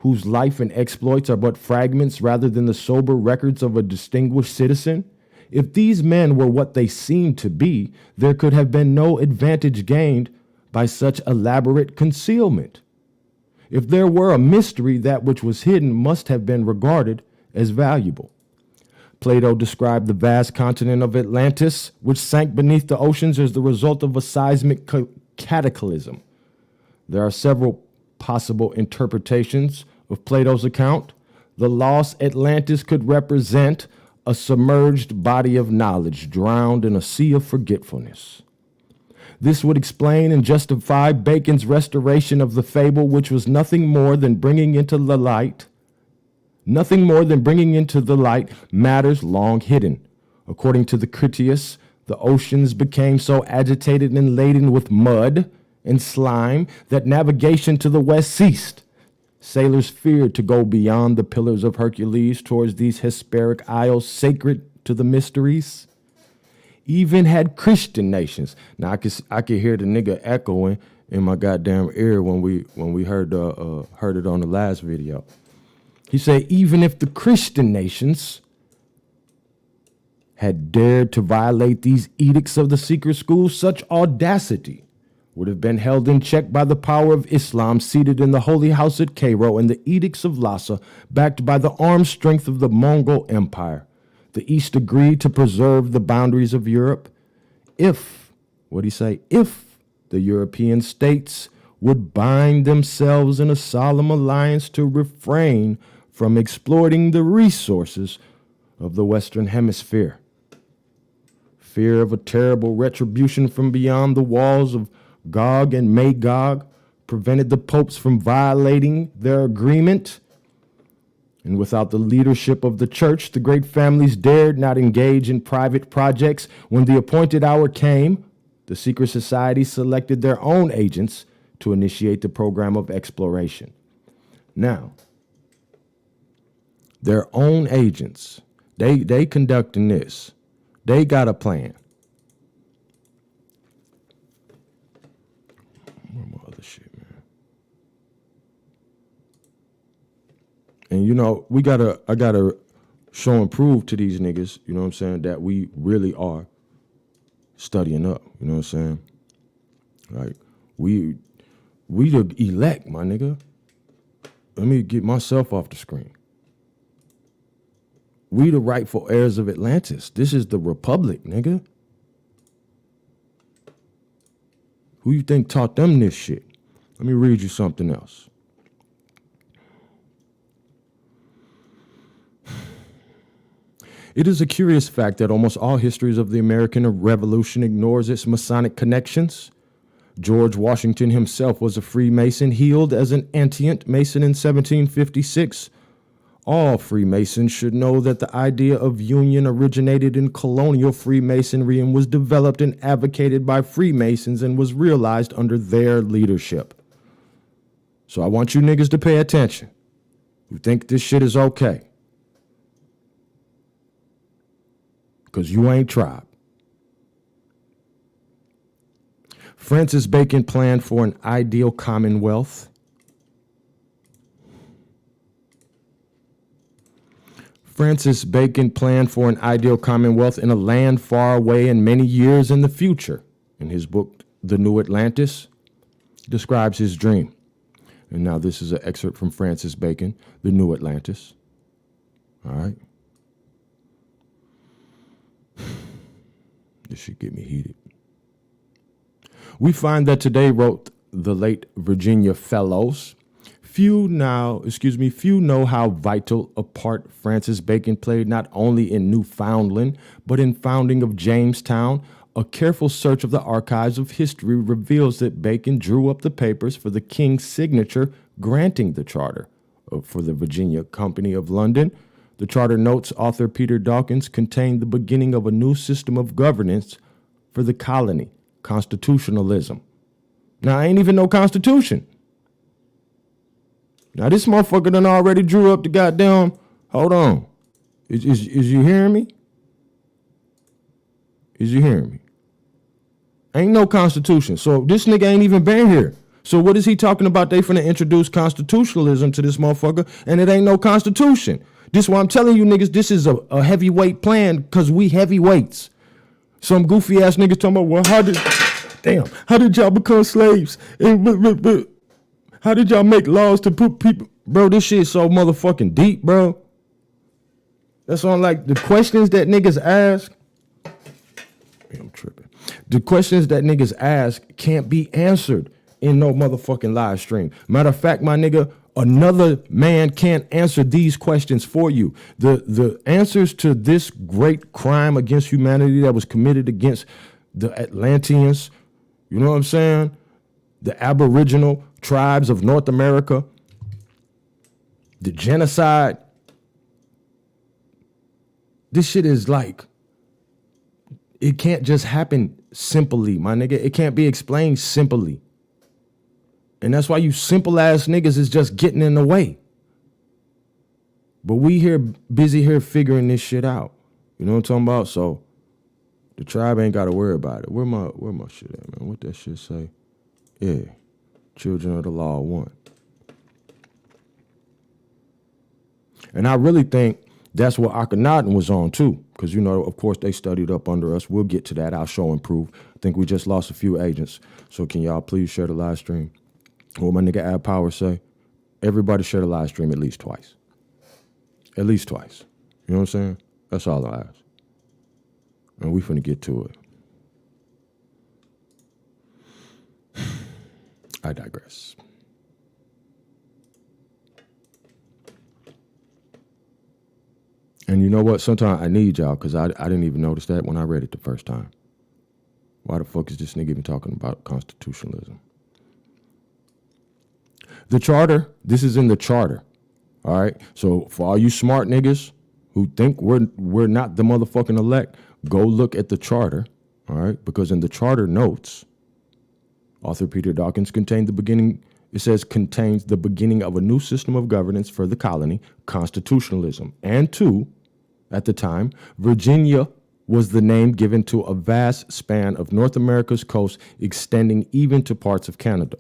Speaker 3: whose life and exploits are but fragments rather than the sober records of a distinguished citizen? If these men were what they seemed to be, there could have been no advantage gained by such elaborate concealment. If there were a mystery, that which was hidden must have been regarded as valuable. Plato described the vast continent of Atlantis, which sank beneath the oceans as the result of a seismic cataclysm. There are several possible interpretations of Plato's account. The lost Atlantis could represent a submerged body of knowledge drowned in a sea of forgetfulness. This would explain and justify Bacon's restoration of the fable, which was nothing more than bringing into the light matters long hidden. According to the Critias, the oceans became so agitated and laden with mud and slime that navigation to the west ceased. Sailors feared to go beyond the Pillars of Hercules towards these Hesperic isles sacred to the mysteries. Even had Christian nations. Now I could hear the nigga echoing in my goddamn ear when we heard it on the last video. He said, even if the Christian nations had dared to violate these edicts of the secret schools, such audacity would have been held in check by the power of Islam seated in the holy house at Cairo and the edicts of Lhasa backed by the armed strength of the Mongol Empire. The East agreed to preserve the boundaries of Europe. If What'd he say? If the European states would bind themselves in a solemn alliance to refrain from exploiting the resources of the Western Hemisphere. Fear of a terrible retribution from beyond the walls of Gog and Magog prevented the popes from violating their agreement. And without the leadership of the church, the great families dared not engage in private projects. When the appointed hour came, the secret society selected their own agents to initiate the program of exploration. Now, their own agents, they conducting this. They got a plan. Where my other shit, man? And you know, I gotta show and prove to these niggas, you know what I'm saying, that we really are studying up, you know what I'm saying? Like, we the elect, my nigga. Let me get myself off the screen. We the rightful heirs of Atlantis. This is the Republic, nigga. Who you think taught them this shit? Let me read you something else. It is a curious fact that almost all histories of the American Revolution ignores its Masonic connections. George Washington himself was a Freemason, healed as an Antient Mason in 1756. All Freemasons should know that the idea of union originated in colonial Freemasonry and was developed and advocated by Freemasons and was realized under their leadership. So I want you niggas to pay attention. You think this shit is okay? Because you ain't tried. Francis Bacon planned for an ideal commonwealth. Francis Bacon planned for an ideal commonwealth in a land far away and many years in the future. In his book, The New Atlantis, describes his dream. And now this is an excerpt from Francis Bacon, The New Atlantis. All right. This should get me heated. We find that today, wrote the late Virginia Fellows, few know how vital a part Francis Bacon played not only in Newfoundland, but in founding of Jamestown. A careful search of the archives of history reveals that Bacon drew up the papers for the king's signature granting the charter for the Virginia Company of London. The charter notes author Peter Dawkins contained the beginning of a new system of governance for the colony. Constitutionalism. Now, I ain't even no constitution. Now, this motherfucker done already drew up the goddamn... Hold on. Is you hearing me? Is you hearing me? Ain't no constitution. So this nigga ain't even been here. So what is he talking about? They finna introduce constitutionalism to this motherfucker, and it ain't no constitution. This why I'm telling you niggas, this is a heavyweight plan, because we heavyweights. Some goofy ass niggas talking about, well, how did y'all become slaves? How did y'all make laws to put people? Bro, this shit is so motherfucking deep, bro. That's on like the questions that niggas ask. I'm tripping. The questions that niggas ask can't be answered in no motherfucking live stream. Matter of fact, my nigga, another man can't answer these questions for you. The answers to this great crime against humanity that was committed against the Atlanteans, you know what I'm saying? The Aboriginal tribes of North America, the genocide. This shit is like, it can't just happen simply, my nigga. It can't be explained simply. And that's why you simple ass niggas is just getting in the way. But we here busy here figuring this shit out. You know what I'm talking about? So the tribe ain't got to worry about it. Where my shit at, man? What that shit say? Yeah. Children of the Law 1. And I really think that's what Akhenaten was on too. Because, you know, of course, they studied up under us. We'll get to that. I'll show and prove. I think we just lost a few agents. So can y'all please share the live stream? What my nigga Ab Power say? Everybody share the live stream at least twice. At least twice. You know what I'm saying? That's all I ask. And we finna get to it. I digress. And you know what? Sometimes I need y'all because I didn't even notice that when I read it the first time. Why the fuck is this nigga even talking about constitutionalism? The charter, this is in the charter. All right. So for all you smart niggas who think we're not the motherfucking elect, go look at the charter. All right. Because in the charter notes, author Peter Dawkins contains the beginning of a new system of governance for the colony, constitutionalism. And two, at the time, Virginia was the name given to a vast span of North America's coast extending even to parts of Canada.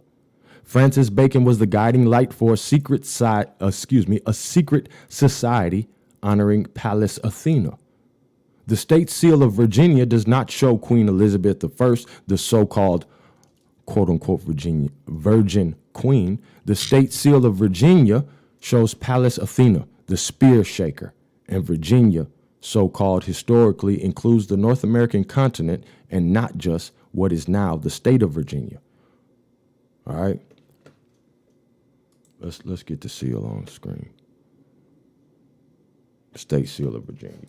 Speaker 3: Francis Bacon was the guiding light for a secret society honoring Pallas Athena. The state seal of Virginia does not show Queen Elizabeth I, the so-called quote-unquote Virgin Queen. The state seal of Virginia shows Pallas Athena, the spear shaker, and Virginia, so-called historically, includes the North American continent and not just what is now the state of Virginia. All right. Let's get the seal on the screen. The state seal of Virginia.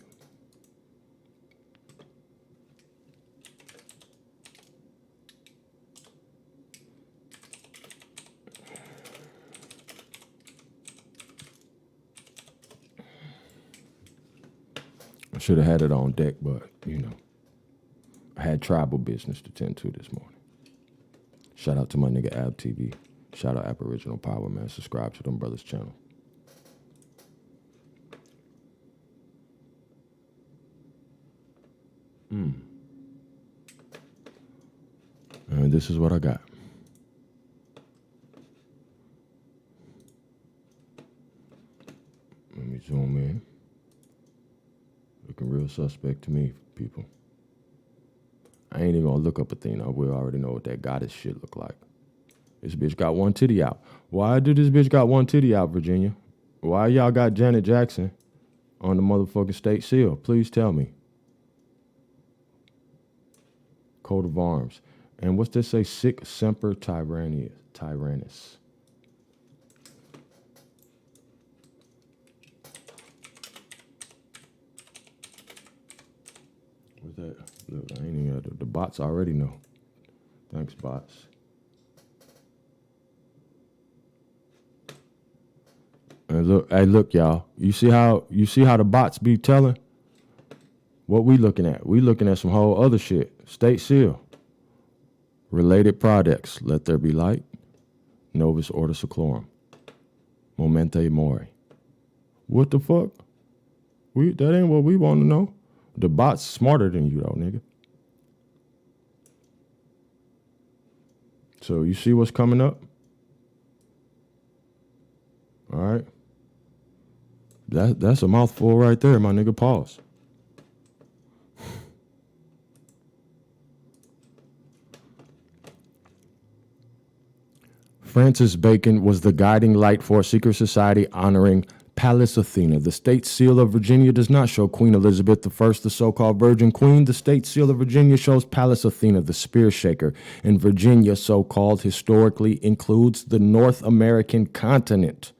Speaker 3: I should have had it on deck, but, you know, I had tribal business to tend to this morning. Shout out to my nigga Ab TV. Shout out Aboriginal Power, man. Subscribe to them brothers' channel. And this is what I got. Let me zoom in. Looking real suspect to me, people. I ain't even gonna look up Athena. We already know what that goddess shit look like. This bitch got one titty out. Why did this bitch got one titty out, Virginia? Why y'all got Janet Jackson on the motherfucking state seal? Please tell me. Coat of arms. And what's this say? Sic semper tyrannis. What's that? Look, I ain't even got the bots already know. Thanks, bots. And look, hey, look, y'all. You see how the bots be telling? What we looking at? We looking at some whole other shit. State seal. Related products. Let there be light. Novus Ordo Seclorum. Momente Mori. What the fuck? That ain't what we want to know. The bot's smarter than you, though, nigga. So you see what's coming up? All right. That's a mouthful right there, my nigga. Pause. Francis Bacon was the guiding light for a secret society honoring Pallas Athena. The state seal of Virginia does not show Queen Elizabeth I, the so-called Virgin Queen. The state seal of Virginia shows Pallas Athena, the spear shaker. And Virginia, so-called historically, includes the North American continent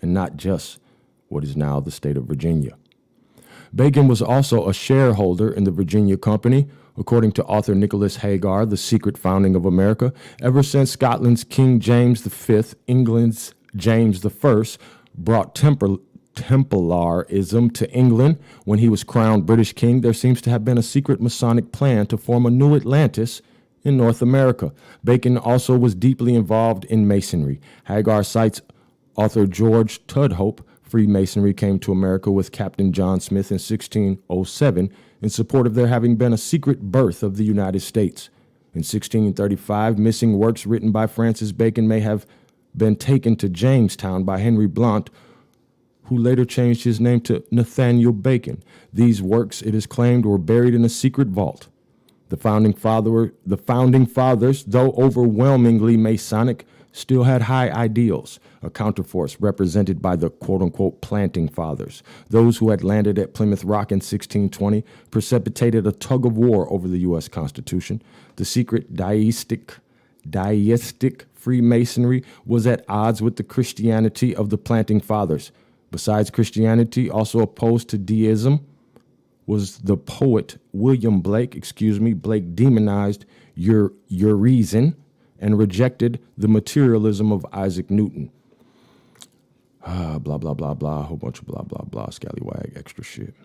Speaker 3: and not just what is now the state of Virginia. Bacon was also a shareholder in the Virginia Company. According to author Nicholas Hagar, The Secret Founding of America, ever since Scotland's King James V, England's James I, brought Templarism to England when he was crowned British king, there seems to have been a secret Masonic plan to form a new Atlantis in North America. Bacon also was deeply involved in Masonry. Hagar cites author George Tudhope. Freemasonry came to America with Captain John Smith in 1607 in support of there having been a secret birth of the United States. In 1635, missing works written by Francis Bacon may have been taken to Jamestown by Henry Blount, who later changed his name to Nathaniel Bacon. These works, it is claimed, were buried in a secret vault. The founding fathers, though overwhelmingly Masonic, still had high ideals, a counterforce represented by the quote-unquote planting fathers. Those who had landed at Plymouth Rock in 1620 precipitated a tug of war over the U.S. Constitution. The secret deistic deistic Freemasonry was at odds with the Christianity of the planting fathers. Besides Christianity, also opposed to deism was the poet William Blake. Blake demonized your reason and rejected the materialism of Isaac Newton. Blah, blah, blah, blah, a whole bunch of blah, blah, blah, scallywag, extra shit.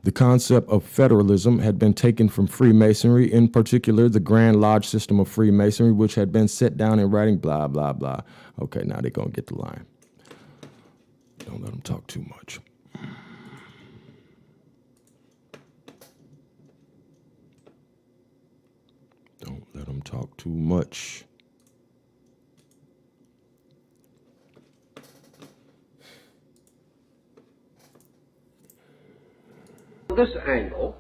Speaker 3: The concept of federalism had been taken from Freemasonry, in particular the Grand Lodge system of Freemasonry, which had been set down in writing, blah, blah, blah. Okay, now they're going to get the line. Don't let them talk too much. Don't let them talk too much.
Speaker 10: This angle,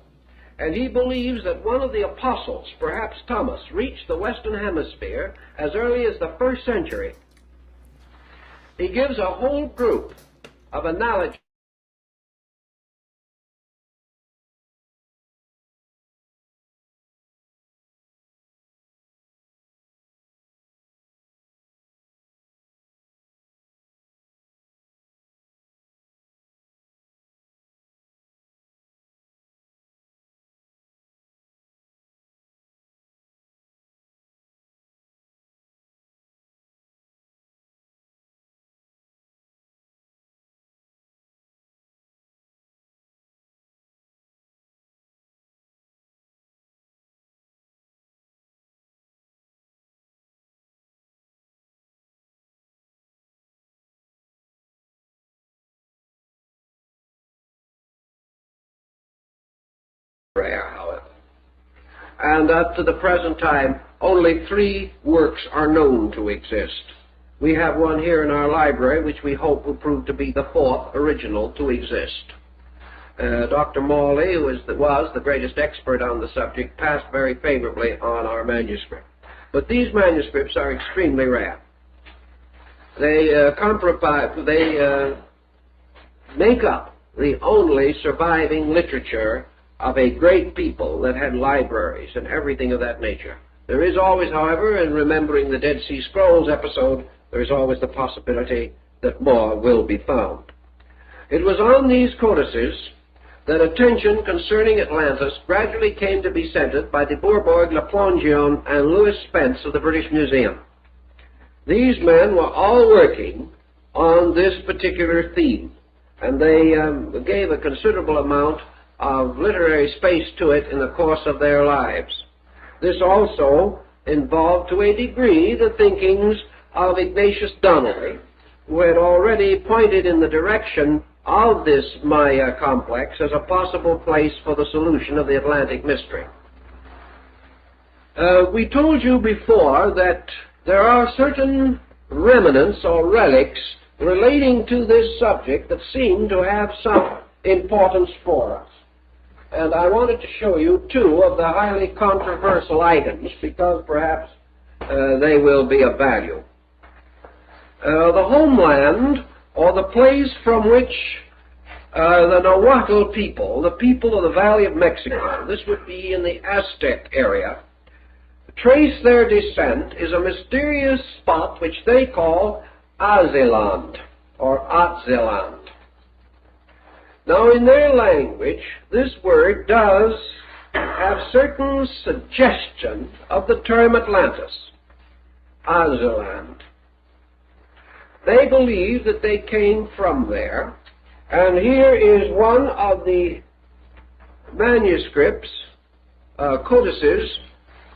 Speaker 10: and he believes that one of the apostles, perhaps Thomas, reached the Western Hemisphere as early as the 1st century. He gives a whole group of analogies. Rare, however. And up to the present time, only 3 works are known to exist. We have one here in our library, which we hope will prove to be the 4th original to exist. Dr. Morley, who was the greatest expert on the subject, passed very favorably on our manuscript. But these manuscripts are extremely rare. They make up the only surviving literature of a great people that had libraries and everything of that nature. There is always, however, in remembering the Dead Sea Scrolls episode, there is always the possibility that more will be found. It was on these codices that attention concerning Atlantis gradually came to be centered by de Bourbourg, Laplongeon, and Louis Spence of the British Museum. These men were all working on this particular theme, and they gave a considerable amount of literary space to it in the course of their lives. This also involved to a degree the thinkings of Ignatius Donnelly, who had already pointed in the direction of this Maya complex as a possible place for the solution of the Atlantic mystery. We told you before that there are certain remnants or relics relating to this subject that seem to have some importance for us. And I wanted to show you 2 of the highly controversial items because perhaps they will be of value. The homeland, or the place from which the Nahuatl people, the people of the Valley of Mexico, this would be in the Aztec area, trace their descent, is a mysterious spot which they call Azeland, or Atzeland. Now, in their language, this word does have certain suggestion of the term Atlantis, Azeland. They believe that they came from there, and here is one of the manuscripts, codices,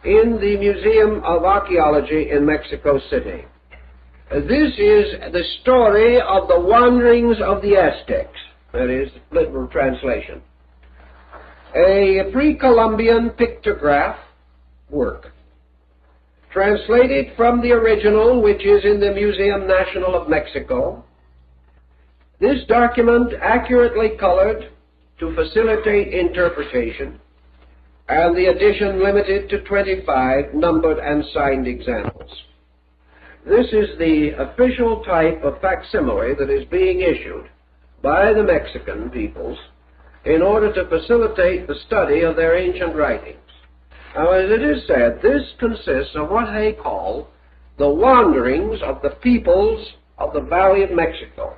Speaker 10: in the Museum of Archaeology in Mexico City. This is the story of the wanderings of the Aztecs. That is literal translation. A pre-Columbian pictograph work, translated from the original, which is in the Museum National of Mexico. This document accurately colored to facilitate interpretation, and the edition limited to 25 numbered and signed examples. This is the official type of facsimile that is being issued by the Mexican peoples in order to facilitate the study of their ancient writings. Now, as it is said, this consists of what they call the wanderings of the peoples of the Valley of Mexico.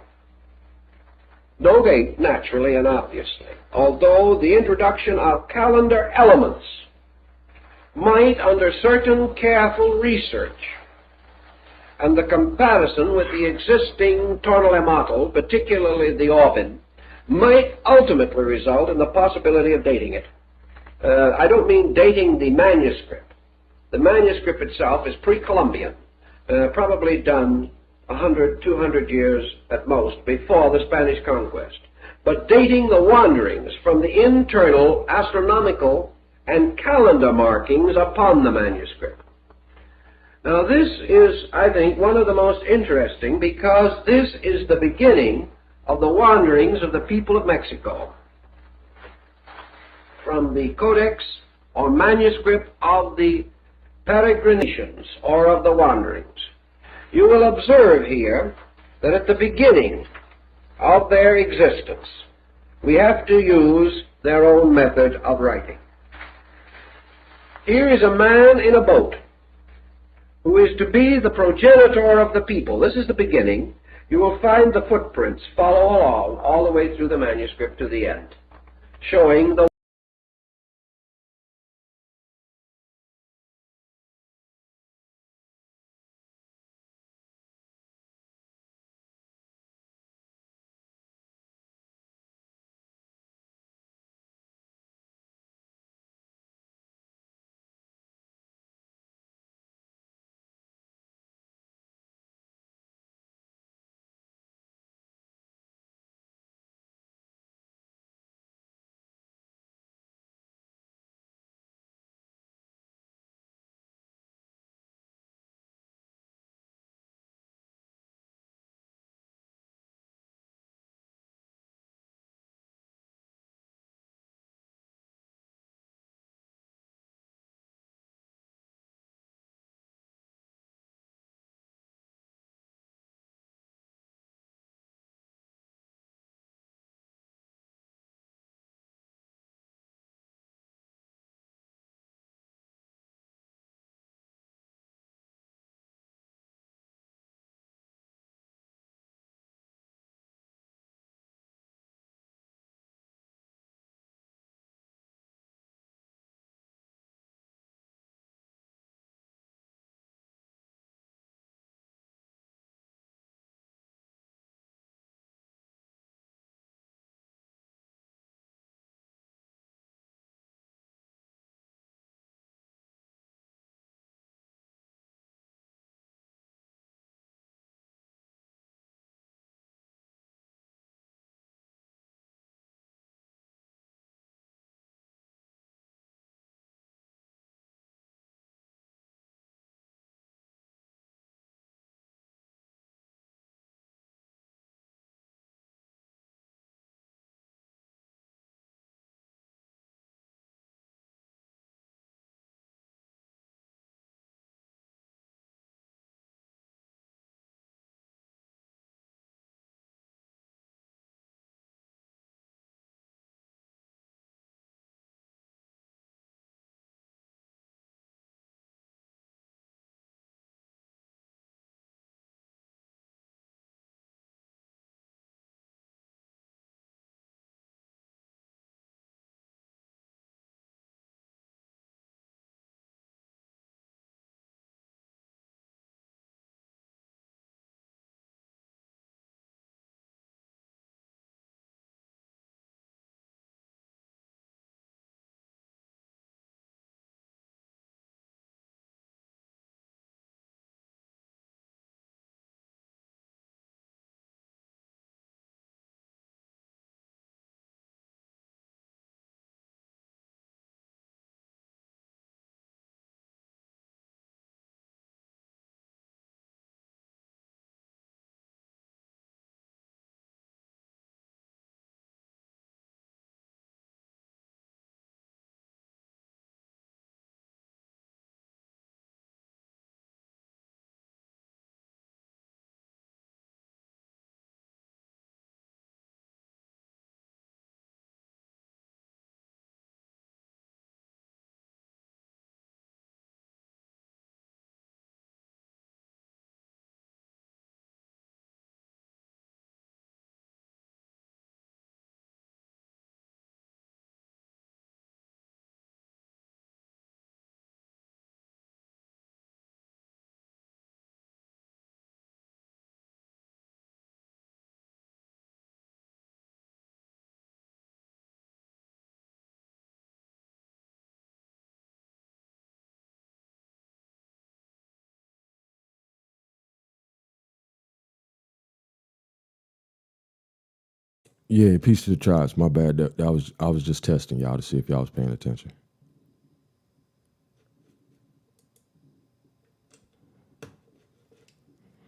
Speaker 10: No date, naturally and obviously, although the introduction of calendar elements might, under certain careful research and the comparison with the existing tonal, particularly the Ovid, might ultimately result in the possibility of dating it. I don't mean dating the manuscript. The manuscript itself is pre-Columbian, probably done 100, 200 years at most before the Spanish conquest. But dating the wanderings from the internal astronomical and calendar markings upon the manuscript. Now this is, I think, one of the most interesting, because this is the beginning of the wanderings of the people of Mexico from the Codex or manuscript of the peregrinations or of the wanderings. You will observe here that at the beginning of their existence, we have to use their own method of writing. Here is a man in a boat who is to be the progenitor of the people. This is the beginning. You will find the footprints follow along all the way through the manuscript to the end, showing the
Speaker 3: Yeah, peace to the tribes. My bad. I was just testing y'all to see if y'all was paying attention.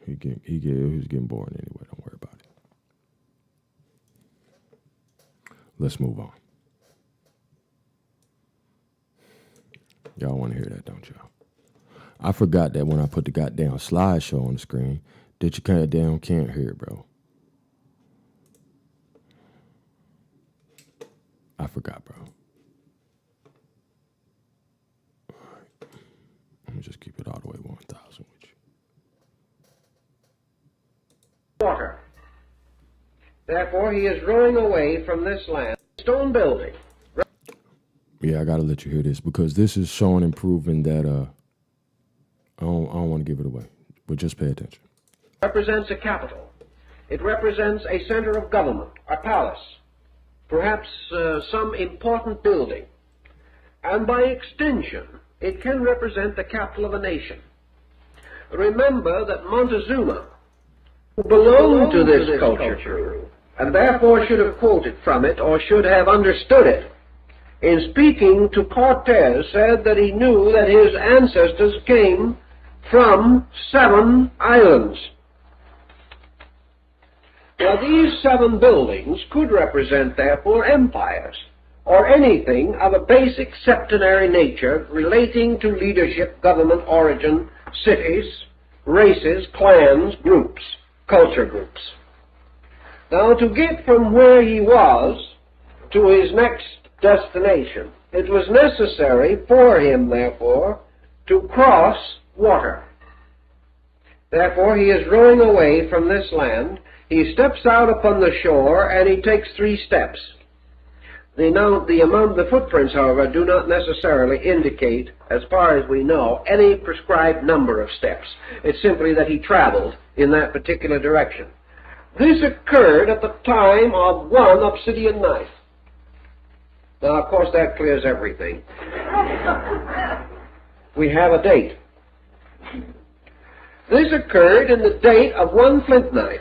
Speaker 3: He was getting bored anyway. Don't worry about it. Let's move on. Y'all want to hear that, don't y'all? I forgot that when I put the goddamn slideshow on the screen, that you can't hear it, bro. I forgot, bro. All right. Let me just keep it all the way 1,000 with you.
Speaker 10: Water. Therefore, he is rowing away from this land. Stone building.
Speaker 3: Yeah, I gotta let you hear this because this is showing and proving that I don't want to give it away, but just pay attention.
Speaker 10: Represents a capital. It represents a center of government, a palace, perhaps some important building. And by extension, it can represent the capital of a nation. Remember that Montezuma, who belonged to this culture group, and therefore should have quoted from it or should have understood it, in speaking to Cortez, said that he knew that his ancestors came from 7 islands. Now, these 7 buildings could represent, therefore, empires, or anything of a basic septenary nature relating to leadership, government, origin, cities, races, clans, groups, culture groups. Now, to get from where he was to his next destination, it was necessary for him, therefore, to cross water. Therefore, he is rowing away from this land. He steps out upon the shore, and he takes 3 steps. The footprints, however, do not necessarily indicate, as far as we know, any prescribed number of steps. It's simply that he traveled in that particular direction. This occurred at the time of 1 obsidian knife. Now, of course, that clears everything. We have a date. This occurred in the date of 1 flint knife,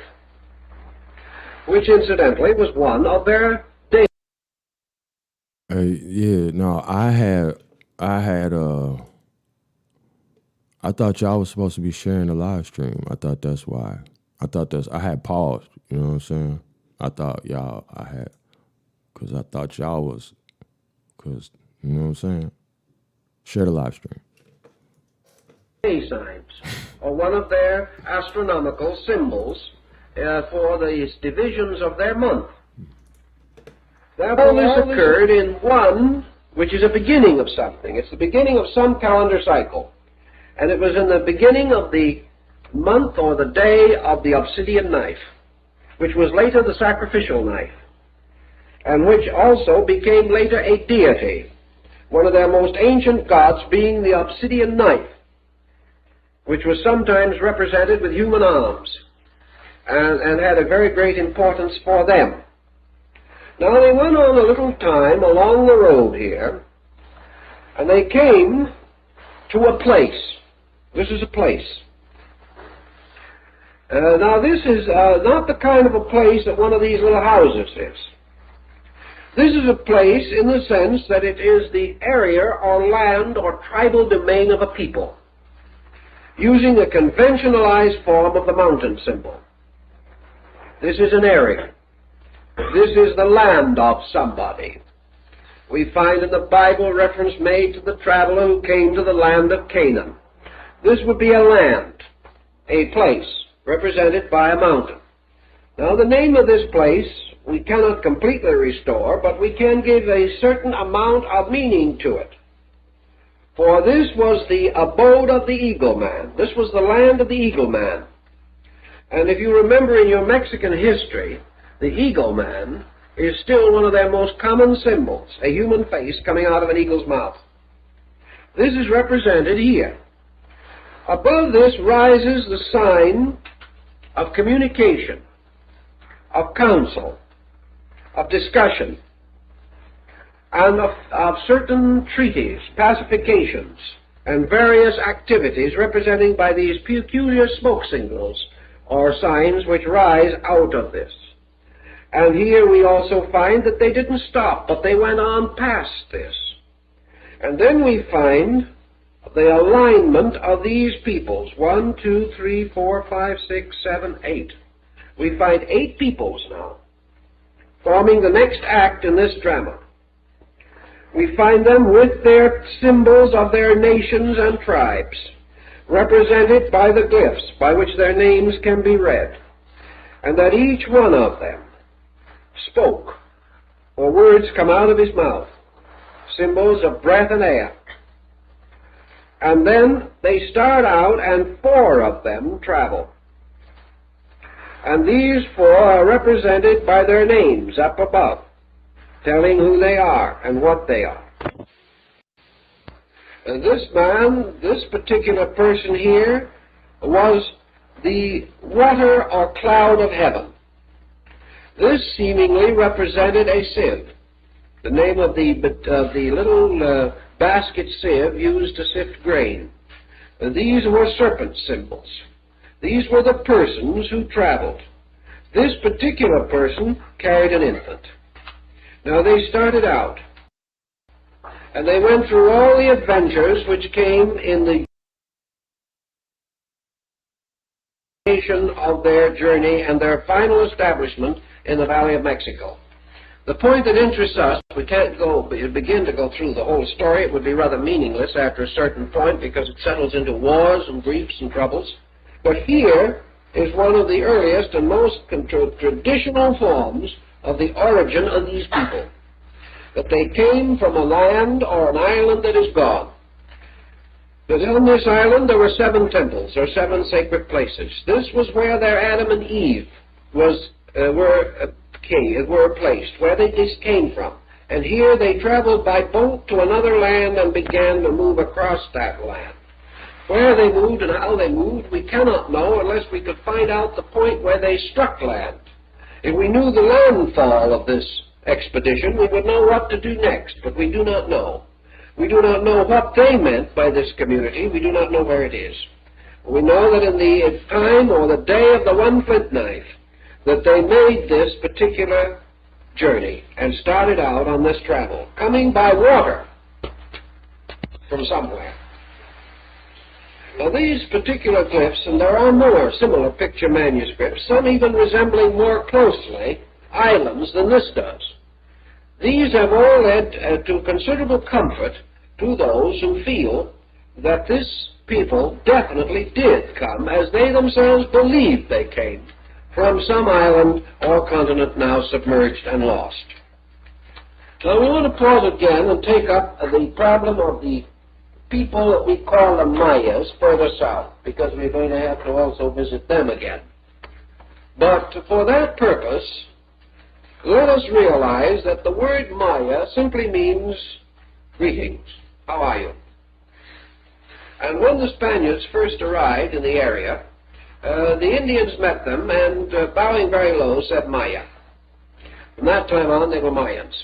Speaker 10: which incidentally was one of their days.
Speaker 3: Yeah, no, I thought y'all was supposed to be sharing the live stream. I thought that's why. I had paused, you know what I'm saying? I thought y'all was, because, you know what I'm saying? Share the live stream.
Speaker 10: Day signs, or one of their astronomical symbols for the divisions of their month. Therefore, this occurred in 1, which is a beginning of something. It's the beginning of some calendar cycle. And it was in the beginning of the month or the day of the obsidian knife, which was later the sacrificial knife, and which also became later a deity, one of their most ancient gods being the obsidian knife, which was sometimes represented with human arms and had a very great importance for them. Now, they went on a little time along the road here, and they came to a place. This is a place. Now, this is not the kind of a place that one of these little houses is. This is a place in the sense that it is the area or land or tribal domain of a people, using a conventionalized form of the mountain symbol. This is an area. This is the land of somebody. We find in the Bible reference made to the traveler who came to the land of Canaan. This would be a land, a place, represented by a mountain. Now, the name of this place we cannot completely restore, but we can give a certain amount of meaning to it. For this was the abode of the eagle man. This was the land of the eagle man. And if you remember in your Mexican history, the eagle man is still one of their most common symbols, a human face coming out of an eagle's mouth. This is represented here. Above this rises the sign of communication, of counsel, of discussion, and of certain treaties, pacifications, and various activities representing by these peculiar smoke signals or signs which rise out of this. And here we also find that they didn't stop, but they went on past this. And then we find the alignment of these peoples. 1, 2, 3, 4, 5, 6, 7, 8. We find 8 peoples now, forming the next act in this drama. We find them with their symbols of their nations and tribes, represented by the glyphs by which their names can be read, and that each one of them spoke, or words come out of his mouth, symbols of breath and air. And then they start out, and 4 of them travel. And these 4 are represented by their names up above, telling who they are and what they are. And this man, this particular person here, was the water or cloud of heaven. This seemingly represented a sieve, the name of the little basket sieve used to sift grain. These were serpent symbols. These were the persons who traveled. This particular person carried an infant. Now they started out, and they went through all the adventures which came in the of their journey and their final establishment in the Valley of Mexico. The point that interests us, we can't begin to go through the whole story. It would be rather meaningless after a certain point because it settles into wars and griefs and troubles. But here is one of the earliest and most traditional forms of the origin of these people. That they came from a land or an island that is gone. That on this island there were 7 temples, or 7 sacred places. This was where their Adam and Eve were placed, where they just came from. And here they traveled by boat to another land and began to move across that land. Where they moved and how they moved, we cannot know unless we could find out the point where they struck land. If we knew the landfall of this expedition, we would know what to do next, but we do not know. We do not know what they meant by this community. We do not know where it is. We know that in the time or the day of the one flint knife, that they made this particular journey and started out on this travel, coming by water from somewhere. Now these particular glyphs, and there are more similar picture manuscripts, some even resembling more closely islands than this does. These have all led to considerable comfort to those who feel that this people definitely did come, as they themselves believed they came, from some island or continent now submerged and lost. Now we want to pause again and take up the problem of the people that we call the Mayas further south, because we're going to have to also visit them again. But for that purpose, let us realize that the word Maya simply means greetings. How are you? And when the Spaniards first arrived in the area, the Indians met them and, bowing very low, said Maya. From that time on, they were Mayans.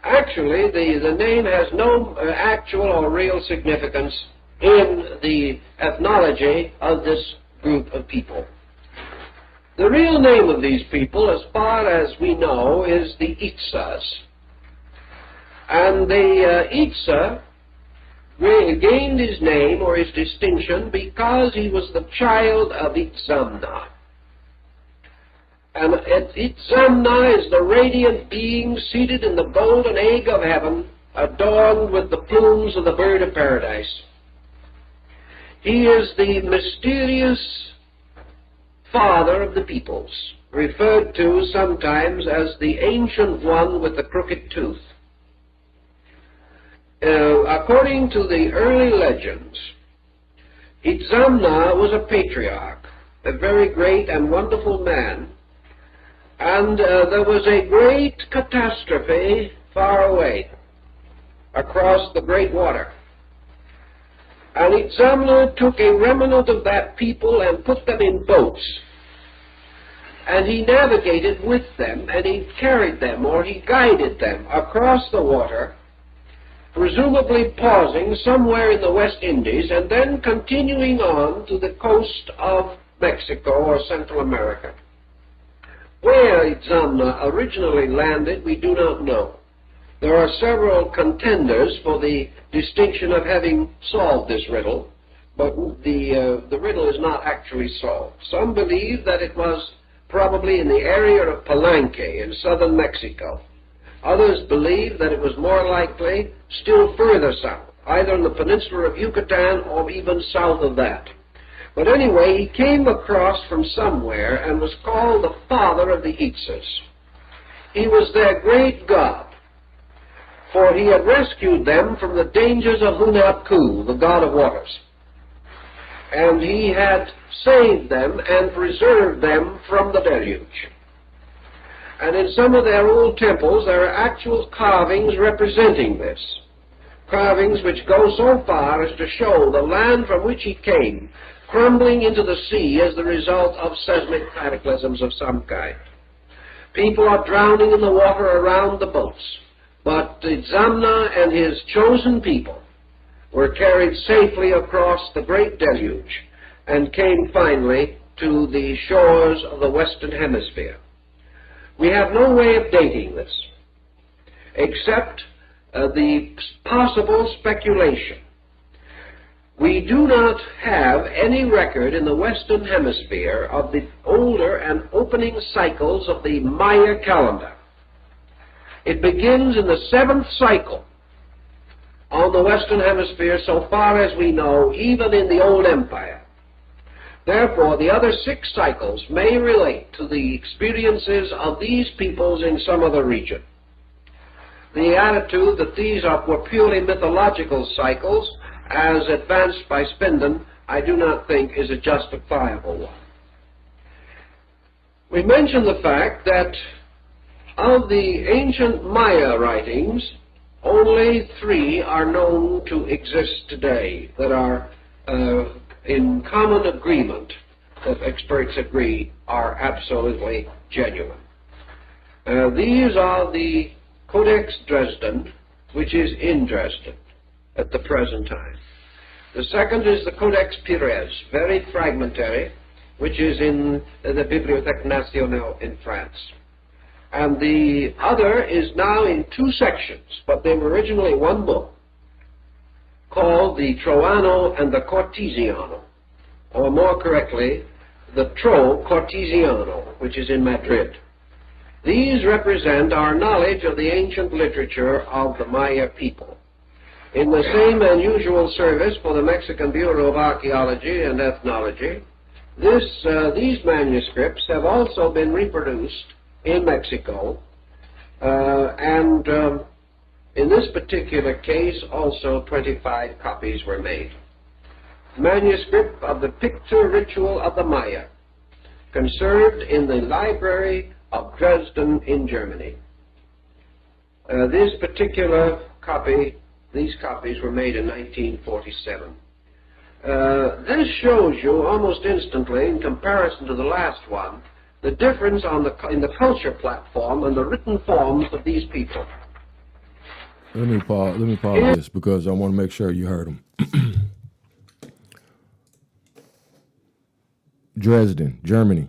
Speaker 10: Actually, the name has no actual or real significance in the ethnology of this group of people. The real name of these people, as far as we know, is the Itzas. And the Itza gained his name or his distinction because he was the child of Itzamna. And Itzamna is the radiant being seated in the golden egg of heaven, adorned with the plumes of the bird of paradise. He is the mysterious father of the peoples, referred to sometimes as the ancient one with the crooked tooth. According to the early legends, Itzamna was a patriarch, a very great and wonderful man, and there was a great catastrophe far away across the great water. And Itzamna took a remnant of that people and put them in boats. And he navigated with them, and he carried them, or he guided them across the water, presumably pausing somewhere in the West Indies, and then continuing on to the coast of Mexico or Central America. Where Itzamna originally landed, we do not know. There are several contenders for the distinction of having solved this riddle, but the riddle is not actually solved. Some believe that it was probably in the area of Palenque in southern Mexico. Others believe that it was more likely still further south, either in the peninsula of Yucatan or even south of that. But anyway, he came across from somewhere and was called the father of the Itzes. He was their great god, for he had rescued them from the dangers of Hunapku, the god of waters. And he had saved them and preserved them from the deluge. And in some of their old temples there are actual carvings representing this. Carvings which go so far as to show the land from which he came crumbling into the sea as the result of seismic cataclysms of some kind. People are drowning in the water around the boats, but Itzamna and his chosen people were carried safely across the great deluge and came finally to the shores of the Western Hemisphere. We have no way of dating this, except the possible speculation. We do not have any record in the Western Hemisphere of the older and opening cycles of the Maya calendar. It begins in the 7th cycle on the Western Hemisphere, so far as we know, even in the Old Empire. Therefore, the other 6 cycles may relate to the experiences of these peoples in some other region. The attitude that these were purely mythological cycles, as advanced by Spindon, I do not think is a justifiable one. We mention the fact that of the ancient Maya writings, only 3 are known to exist today that are in common agreement, that experts agree are absolutely genuine. These are the Codex Dresden, which is in Dresden at the present time. The second is the Codex Pires, very fragmentary, which is in the Bibliothèque Nationale in France. And the other is now in 2 sections, but they were originally one book, called the Troano and the Cortesiano, or more correctly, the Tro Cortesiano, which is in Madrid. These represent our knowledge of the ancient literature of the Maya people. In the same unusual service for the Mexican Bureau of Archaeology and Ethnology, these manuscripts have also been reproduced in Mexico, and in this particular case also 25 copies were made. Manuscript of the picture ritual of the Maya, conserved in the Library of Dresden in Germany. This particular copy, these copies were made in 1947. This shows you almost instantly, in comparison to the last one, the difference in the culture platform and the written forms of these people.
Speaker 3: Let me pause this because I want to make sure you heard him. Dresden, Germany.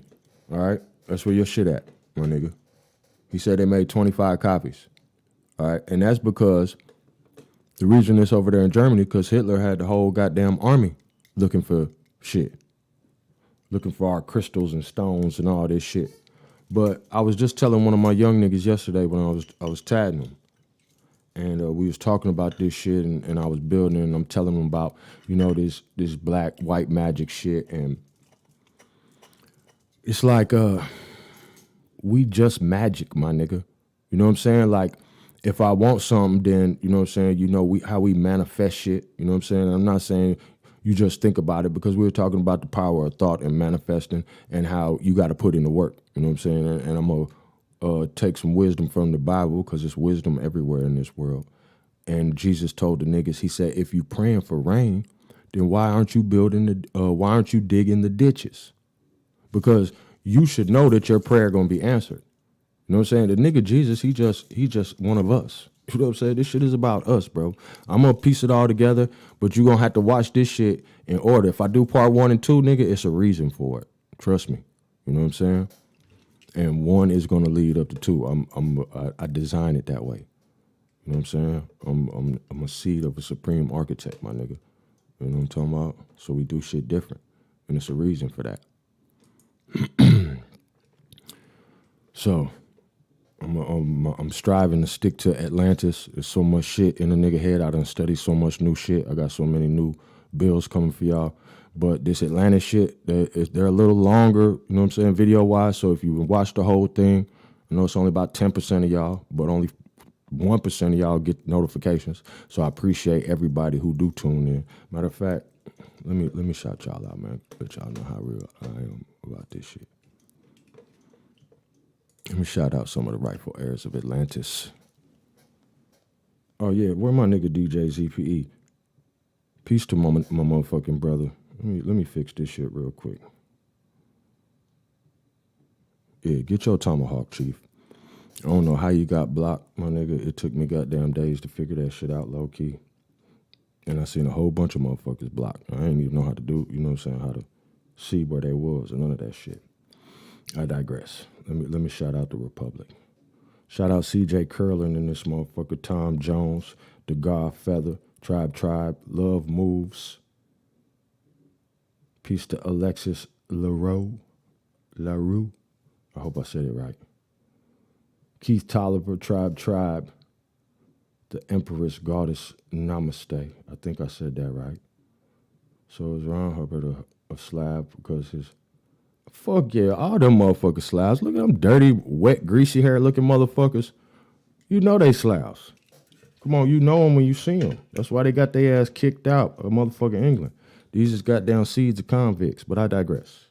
Speaker 3: All right, that's where your shit at, my nigga. He said they made 25 copies. All right, and that's because the reason it's over there in Germany because Hitler had the whole goddamn army looking for shit, looking for our crystals and stones and all this shit. But I was just telling one of my young niggas yesterday when I was tatting him, and we was talking about this shit, and I was building, and I'm telling him about, you know, this black white magic shit, and it's like we just magic, my nigga. You know what I'm saying? Like, if I want something, then, you know what I'm saying, you know how we manifest shit. You know what I'm saying? I'm not saying you just think about it, because we were talking about the power of thought and manifesting and how you got to put in the work. You know what I'm saying? And I'm going to take some wisdom from the Bible, because there's wisdom everywhere in this world. And Jesus told the niggas, he said, if you praying for rain, then why aren't you why aren't you digging the ditches? Because you should know that your prayer going to be answered. You know what I'm saying? The nigga Jesus, he just one of us. You know what I'm saying? This shit is about us, bro. I'm going to piece it all together, but you're going to have to watch this shit in order. If I do part 1 and 2, nigga, it's a reason for it. Trust me. You know what I'm saying? and one is going to lead up to two. I design it that way. You know what I'm saying? I'm a seed of a supreme architect, my nigga. You know what I'm talking about? So we do shit different, and it's a reason for that. So I'm striving to stick to Atlantis. There's so much shit in the nigga head. I done studied so much new shit. I got so many new bills coming for y'all. But this Atlantis shit, they're a little longer, you know what I'm saying, video-wise. So if you watch the whole thing, I know it's only about 10% of y'all, but only 1% of y'all get notifications. So I appreciate everybody who do tune in. Matter of fact, let me shout y'all out, man. Let y'all know how real I am about this shit. Let me shout out some of the rightful heirs of Atlantis. Oh yeah, where my nigga DJ ZPE? Peace to my motherfucking brother. Let me fix this shit real quick. Yeah, get your tomahawk, chief. I don't know how you got blocked, my nigga. It took me goddamn days to figure that shit out low key. And I seen a whole bunch of motherfuckers blocked. I didn't even know how to do, you know what I'm saying, how to see where they was and none of that shit. I digress. Let me shout out the Republic. Shout out CJ Curlin and this motherfucker, Tom Jones, the God Feather, Tribe, Love Moves. Peace to Alexis LaRue. I hope I said it right. Keith Tolliver, Tribe. The Empress Goddess Namaste. I think I said that right. So is Ron Hubbard a slab because his... Fuck yeah, all them motherfuckers slabs. Look at them dirty, wet, greasy hair looking motherfuckers. You know they slabs. Come on, you know them when you see them. That's why they got their ass kicked out of motherfucking England. These just goddamn seeds of convicts, but I digress.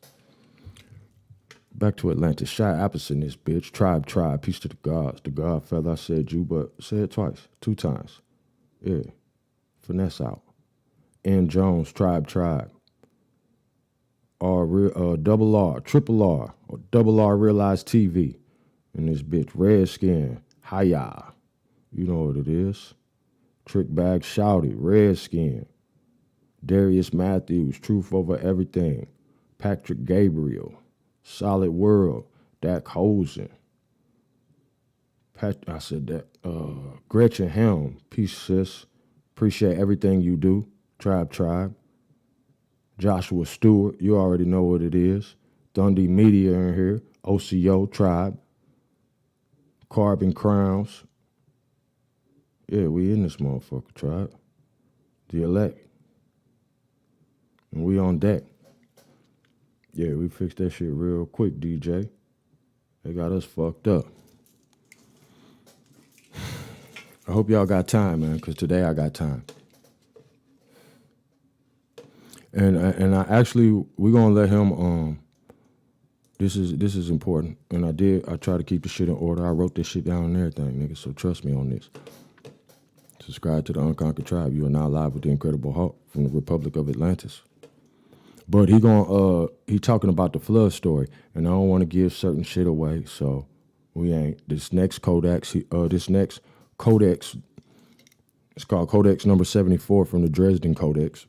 Speaker 3: Back to Atlantis. Shy Apperson, this bitch. Tribe. Peace to the gods. The God Feather, I said you, but say it twice. 2 times. Yeah. Finesse out. N. Jones, Tribe. Double R, Triple R, or Double R Realized TV. And this bitch, Redskin, Hiya. You know what it is. Trick Bag Shouty, Redskin. Darius Matthews, Truth Over Everything. Patrick Gabriel, Solid World, Dak Hosen. I said that. Gretchen Helm, peace sis. Appreciate everything you do. Tribe. Joshua Stewart, you already know what it is. Dundee Media in here. OCO, Tribe. Carbon Crowns. Yeah, we in this motherfucker, Tribe. The Elect. And we on deck. Yeah, we fixed that shit real quick, DJ. They got us fucked up. I hope y'all got time, man, because today I got time. And I actually, we're gonna let him, this is important. And I try to keep the shit in order. I wrote this shit down and everything, nigga, so trust me on this. Subscribe to the Unconquered Tribe. You are now live with the Incredible Hulk from the Republic of Atlantis. But he talking about the flood story, and I don't want to give certain shit away, so we ain't. This next Codex, it's called Codex number 74 from the Dresden Codex.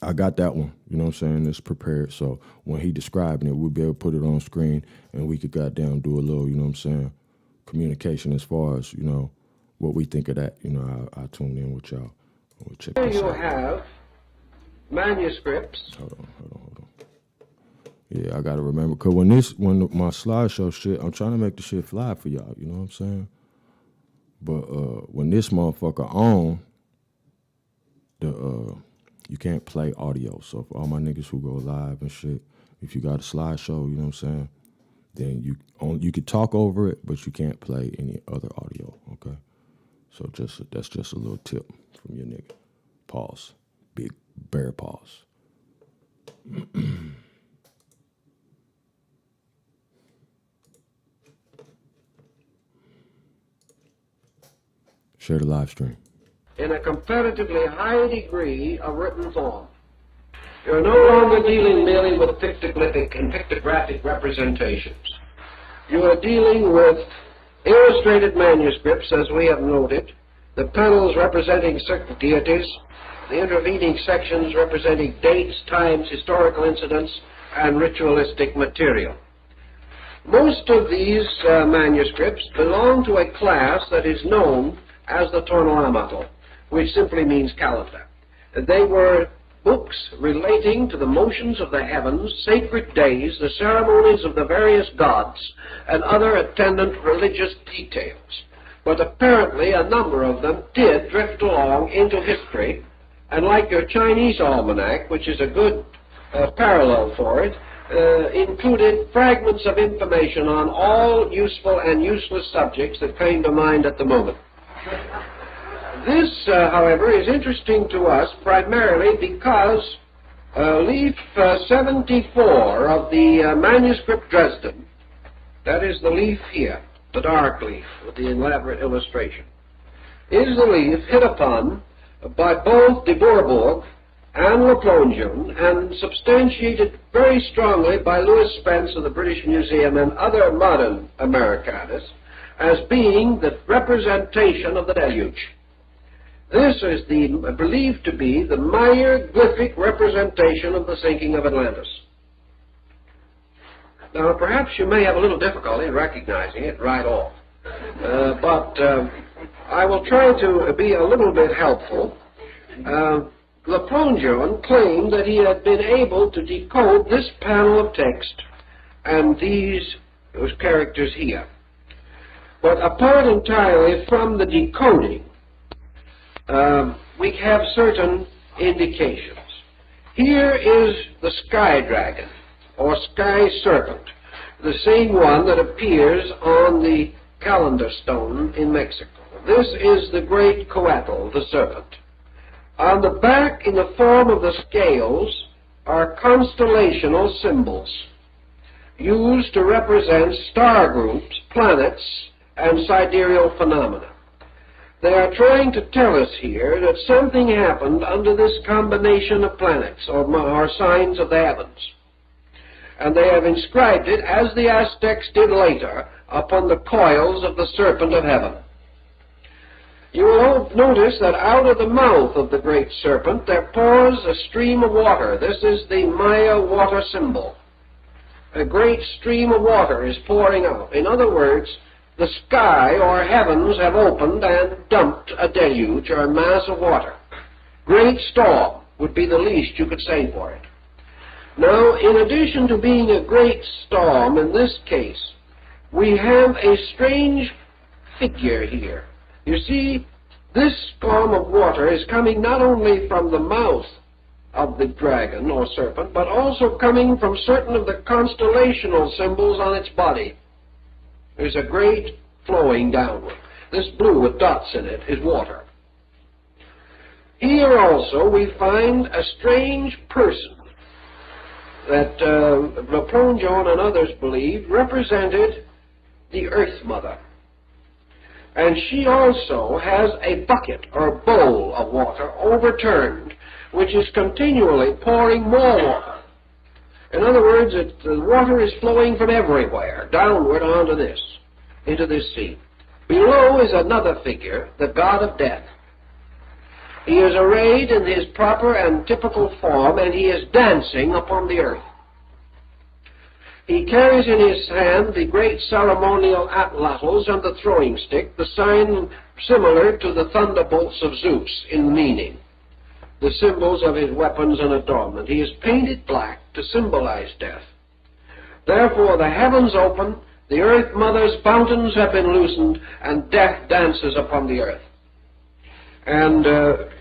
Speaker 3: I got that one, you know what I'm saying? It's prepared, so when he describing it, we'll be able to put it on screen, and we could goddamn do a little, you know what I'm saying, communication as far as, you know, what we think of that. You know, I'll tune in with y'all. We'll check this out.
Speaker 10: You have manuscripts.
Speaker 3: Hold on. Yeah, I gotta remember, cause when my slideshow shit, I'm trying to make the shit fly for y'all, you know what I'm saying? But when this motherfucker on, you can't play audio. So for all my niggas who go live and shit, if you got a slideshow, you know what I'm saying, then you could talk over it, but you can't play any other audio, okay? So that's just a little tip from your nigga. Pause. Big bear pause. Share the live stream.
Speaker 10: In a comparatively high degree of written form. You're no longer dealing merely with pictoglyphic and pictographic representations. You are dealing with illustrated manuscripts, as we have noted, the panels representing certain deities, the intervening sections representing dates, times, historical incidents, and ritualistic material. Most of these manuscripts belong to a class that is known as the Tornoamato, which simply means calendar. They were books relating to the motions of the heavens, sacred days, the ceremonies of the various gods, and other attendant religious details. But apparently a number of them did drift along into history, and like your Chinese almanac, which is a good parallel for it, included fragments of information on all useful and useless subjects that came to mind at the moment. This, however, is interesting to us primarily because leaf 74 of the manuscript Dresden, that is the leaf here, the dark leaf with the elaborate illustration, is the leaf hit upon by both de Bourbourg and Le Plongeon and substantiated very strongly by Louis Spence of the British Museum and other modern Americanists as being the representation of the deluge. This is believed to be the Megalithic representation of the sinking of Atlantis. Now, perhaps you may have a little difficulty in recognizing it right off, but I will try to be a little bit helpful. Le Plongeon claimed that he had been able to decode this panel of text and these characters here. But apart entirely from the decoding, we have certain indications. Here is the sky dragon, or sky serpent, the same one that appears on the calendar stone in Mexico. This is the great coatl, the serpent. On the back, in the form of the scales, are constellational symbols used to represent star groups, planets, and sidereal phenomena. They are trying to tell us here that something happened under this combination of planets, or signs of the heavens. And they have inscribed it, as the Aztecs did later, upon the coils of the serpent of heaven. You will notice that out of the mouth of the great serpent there pours a stream of water. This is the Maya water symbol. A great stream of water is pouring out. In other words, the sky or heavens have opened and dumped a deluge or a mass of water. Great storm would be the least you could say for it. Now, in addition to being a great storm in this case, we have a strange figure here. You see, this storm of water is coming not only from the mouth of the dragon or serpent, but also coming from certain of the constellational symbols on its body. There's a great flowing downward. This blue with dots in it is water. Here also we find a strange person that Le Plongeon and others believe represented the Earth Mother. And she also has a bucket or bowl of water overturned, which is continually pouring more water. In other words, the water is flowing from everywhere downward onto this, into this sea. Below is another figure, the god of death. He is arrayed in his proper and typical form, and he is dancing upon the earth. He carries in his hand the great ceremonial atlatls and the throwing stick, the sign similar to the thunderbolts of Zeus in meaning, the symbols of his weapons and adornment. He is painted black to symbolize death. Therefore the heavens open, the earth mother's fountains have been loosened, and death dances upon the earth. And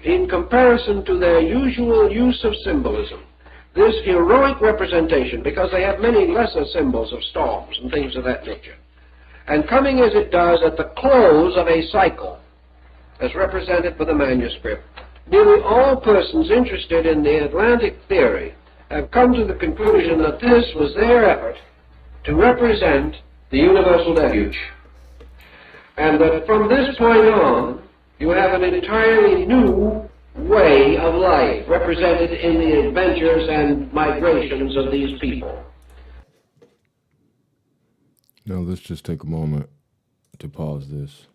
Speaker 10: in comparison to their usual use of symbolism, this heroic representation, because they have many lesser symbols of storms and things of that nature, and coming as it does at the close of a cycle, as represented by the manuscript, nearly all persons interested in the Atlantic theory have come to the conclusion that this was their effort to represent the universal deluge, and that from this point on, you have an entirely new way of life represented in the adventures and migrations of these people.
Speaker 3: Now let's just take a moment to pause this.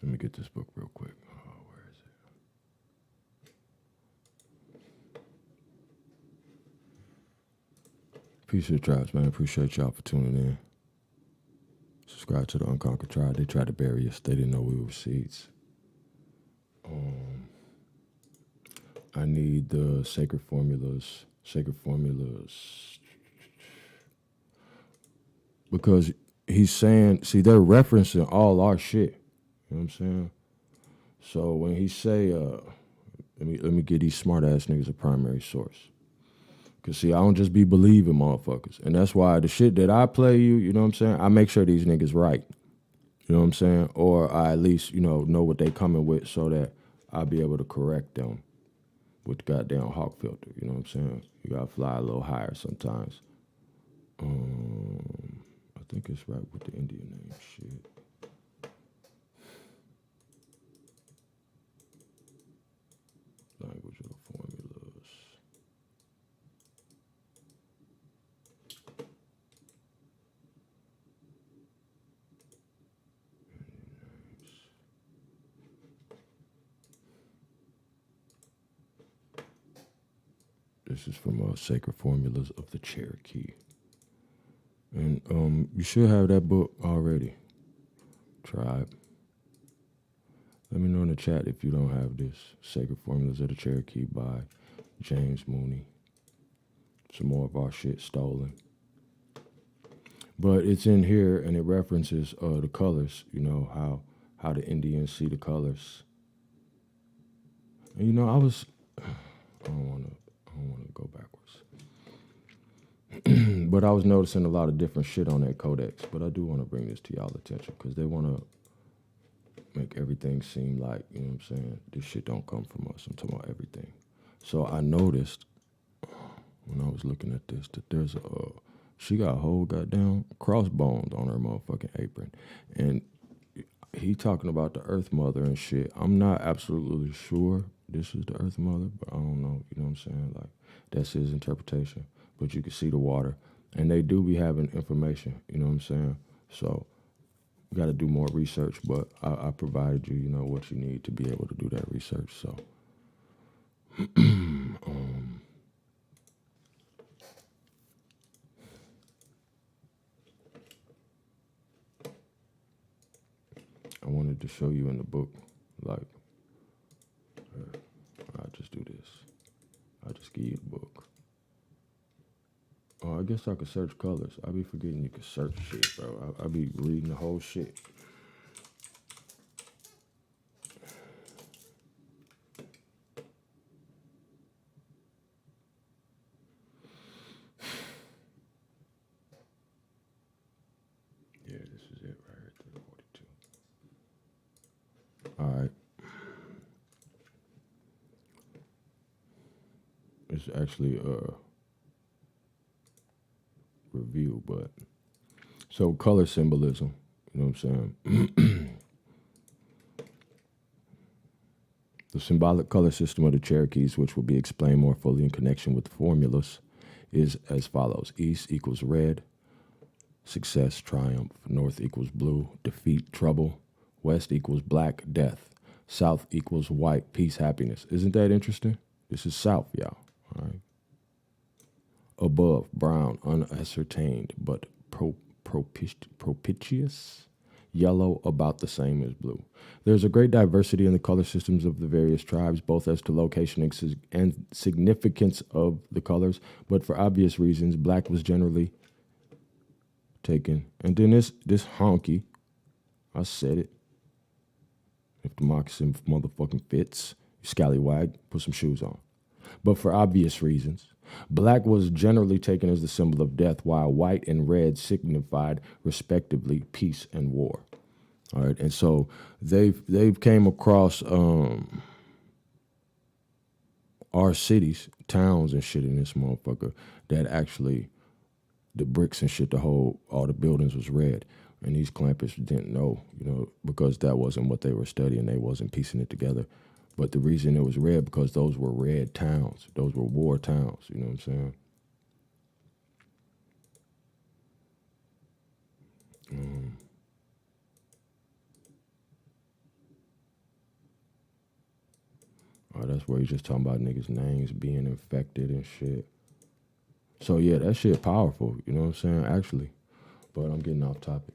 Speaker 3: Let me get this book real quick. Oh, where is it? Peace to the tribes, man. Appreciate y'all for tuning in. Subscribe to the Unconquered Tribe. They tried to bury us. They didn't know we were seeds. I need the sacred formulas. Because he's saying, see, they're referencing all our shit. You know what I'm saying? So when he say, let me give these smart ass niggas a primary source. Cause see, I don't just be believing motherfuckers. And that's why the shit that I play you know what I'm saying? I make sure these niggas right. You know what I'm saying? Or I at least, know what they coming with so that I'll be able to correct them with the goddamn hawk filter. You know what I'm saying? You gotta fly a little higher sometimes. I think it's right with the Indian name shit. Language of the formulas. This is from Sacred Formulas of the Cherokee. And you should have that book already, tribe. Let me know in the chat if you don't have this. Sacred Formulas of the Cherokee by James Mooney. Some more of our shit stolen. But it's in here and it references the colors, how the Indians see the colors. And I don't want to go backwards. But I was noticing a lot of different shit on that Codex. But I do want to bring this to y'all attention because they want to make everything seem like, you know what I'm saying, this shit don't come from us. I'm talking about everything. So I noticed when I was looking at this that there's she got a whole goddamn crossbones on her motherfucking apron. And he talking about the Earth Mother and shit. I'm not absolutely sure this is the Earth Mother, but I don't know, you know what I'm saying? Like, that's his interpretation. But you can see the water. And they do be having information, you know what I'm saying? So you got to do more research, but I provided you, what you need to be able to do that research. So, I wanted to show you in the book, like, I'll just do this. I'll just give you the book. Oh, I guess I could search colors. I be forgetting you could search shit, bro. I be reading the whole shit. Yeah, this is it right here, 342. All right. It's actually review, but so color symbolism, you know what I'm saying? The symbolic color system of the Cherokees, which will be explained more fully in connection with the formulas, is as follows. East equals red, success, triumph. North equals blue, defeat, trouble. West equals black, death. South equals white, peace, happiness. Isn't that interesting? This is South, y'all. All right. Above, brown, unascertained, but propitious. Yellow, about the same as blue. There's a great diversity in the color systems of the various tribes, both as to location and significance of the colors, but for obvious reasons, black was generally taken. And then this honky, I said it. If the moccasin motherfucking fits, you scallywag, put some shoes on. But for obvious reasons, black was generally taken as the symbol of death, while white and red signified, respectively, peace and war. All right, and so they've came across our cities, towns and shit in this motherfucker that actually the bricks and shit, all the buildings was red. And these clampers didn't know, because that wasn't what they were studying. They wasn't piecing it together. But the reason it was red, because those were red towns. Those were war towns, you know what I'm saying? Oh, that's where he's just talking about niggas' names being infected and shit. So yeah, that shit powerful, you know what I'm saying, actually. But I'm getting off topic.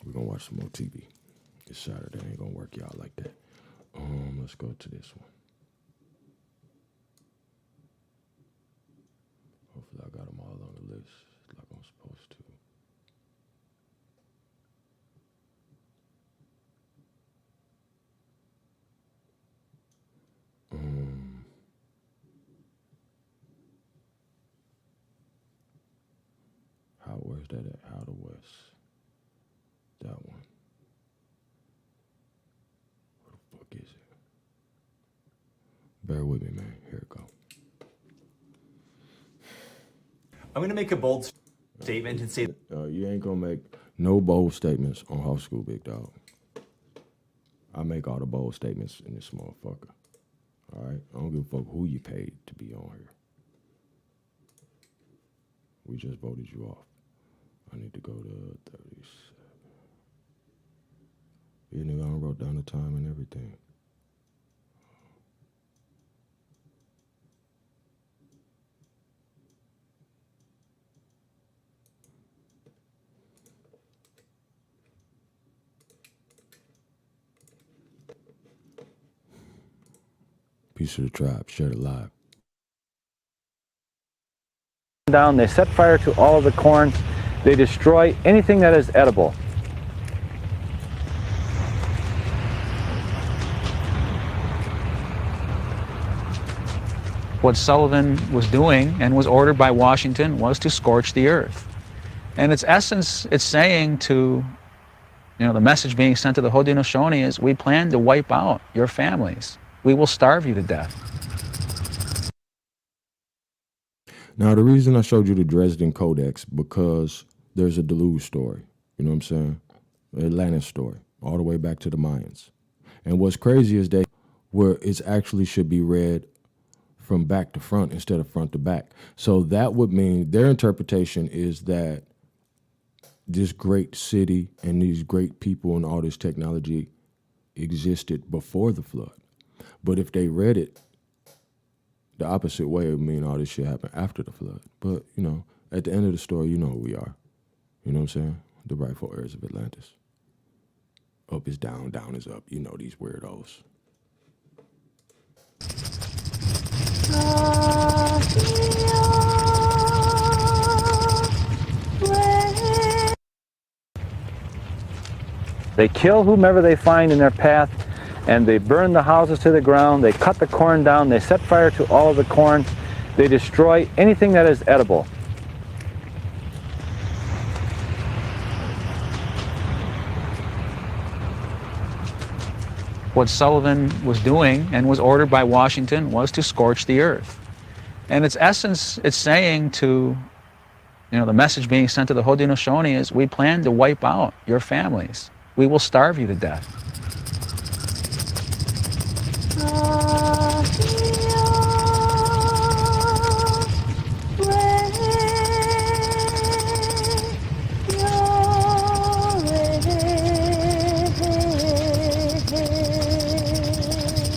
Speaker 3: We're gonna watch some more TV. It's Saturday, ain't gonna work y'all like that. Let's go to this one. Hopefully I got them all on the list like I'm supposed to. Where's that at? How to West. That one. What the fuck is it? Bear with me, man. Here it go.
Speaker 11: I'm going to make a bold statement and say...
Speaker 3: You ain't going to make no bold statements on Hawk School, big dog. I make all the bold statements in this motherfucker. All right? I don't give a fuck who you paid to be on here. We just voted you off. I need to go to 37. Yeah, nigga, I wrote down the time and everything. Piece of the tribe, shared it live.
Speaker 12: Down, they set fire to all of the corn. They destroy anything that is edible. What Sullivan was doing and was ordered by Washington was to scorch the earth. And its essence, it's saying to, the message being sent to the Haudenosaunee is, we plan to wipe out your families. We will starve you to death.
Speaker 3: Now, the reason I showed you the Dresden Codex, because there's a deluge story, you know what I'm saying? Atlantis story, all the way back to the Mayans. And what's crazy is where it actually should be read from back to front instead of front to back. So that would mean their interpretation is that this great city and these great people and all this technology existed before the flood. But if they read it the opposite way, it would mean all this shit happened after the flood. But, at the end of the story, you know who we are. You know what I'm saying? The rightful heirs of Atlantis. Up is down, down is up. You know these weirdos.
Speaker 12: They kill whomever they find in their path, and they burn the houses to the ground. They cut the corn down. They set fire to all of the corn. They destroy anything that is edible. What Sullivan was doing and was ordered by Washington was to scorch the earth. And its essence, it's saying to, the message being sent to the Haudenosaunee is, we plan to wipe out your families. We will starve you to death.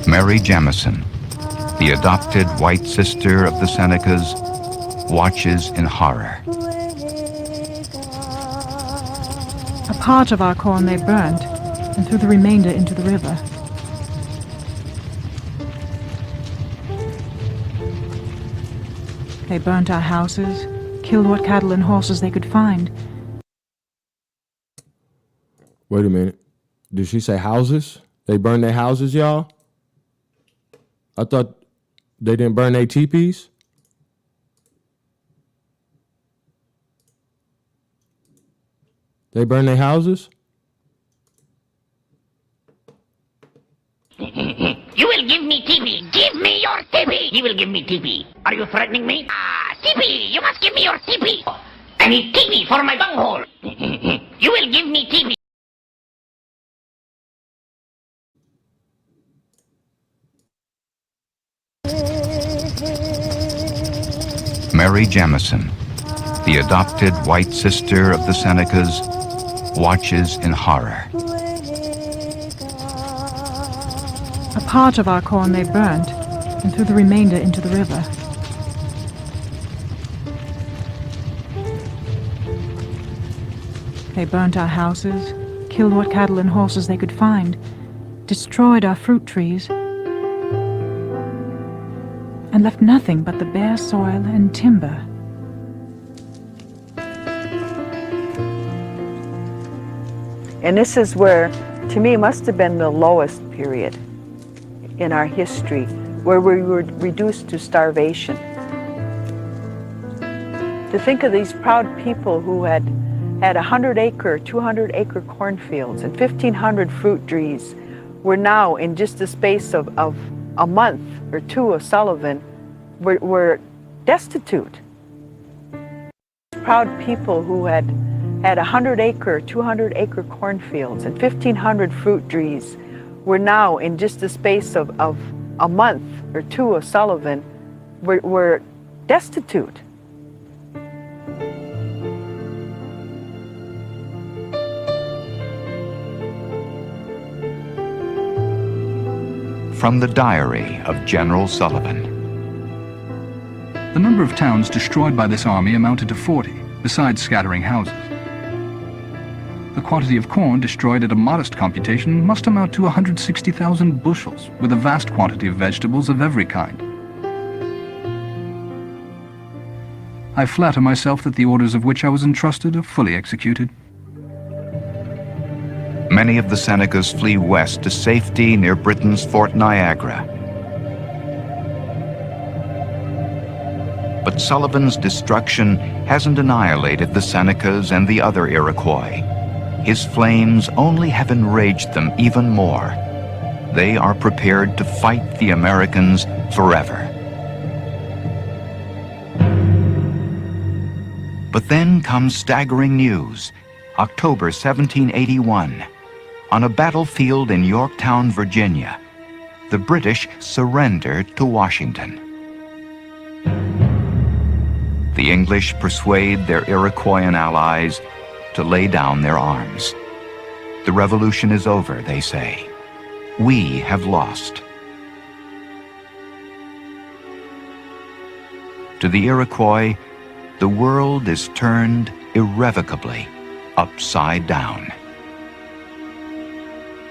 Speaker 13: Mary Jamison, the adopted white sister of the Senecas, watches in horror.
Speaker 14: A part of our corn they burnt and threw the remainder into the river. They burnt our houses, killed what cattle and horses they could find.
Speaker 3: Wait a minute. Did she say houses? They burned their houses, y'all? I thought they didn't burn their teepees. They burned their houses?
Speaker 15: You will give me TP. Give me your TP. You will give me TP. Are you threatening me? TP. You must give me your TP. I need TP for my bunghole. You will give me TP.
Speaker 13: Mary Jamison, The adopted white sister of the Senecas watches in horror.
Speaker 14: A part of our corn they burnt and threw the remainder into the river. They burnt our houses, killed what cattle and horses they could find, destroyed our fruit trees, and left nothing but the bare soil and timber.
Speaker 16: And this is where, to me, must have been the lowest period in our history, where we were reduced to starvation. To think of these proud people who had 100-acre, 200-acre cornfields and 1,500 fruit trees were now, in just the space of a month or two of Sullivan, were destitute. Proud people who had 100-acre, 200-acre cornfields and 1,500 fruit trees were now, in just the space of a month or two of Sullivan, were destitute.
Speaker 13: From the diary of General Sullivan.
Speaker 17: The number of towns destroyed by this army amounted to 40, besides scattering houses. The quantity of corn destroyed at a modest computation must amount to 160,000 bushels, with a vast quantity of vegetables of every kind. I flatter myself that the orders of which I was entrusted are fully executed.
Speaker 13: Many of the Senecas flee west to safety near Britain's Fort Niagara. But Sullivan's destruction hasn't annihilated the Senecas and the other Iroquois. His flames only have enraged them even more. They are prepared to fight the Americans forever. But then comes staggering news. October 1781. On a battlefield in Yorktown, Virginia, the British surrender to Washington. The English persuade their Iroquoian allies to lay down their arms. The revolution is over, they say. We have lost. To the Iroquois, the world is turned irrevocably upside down.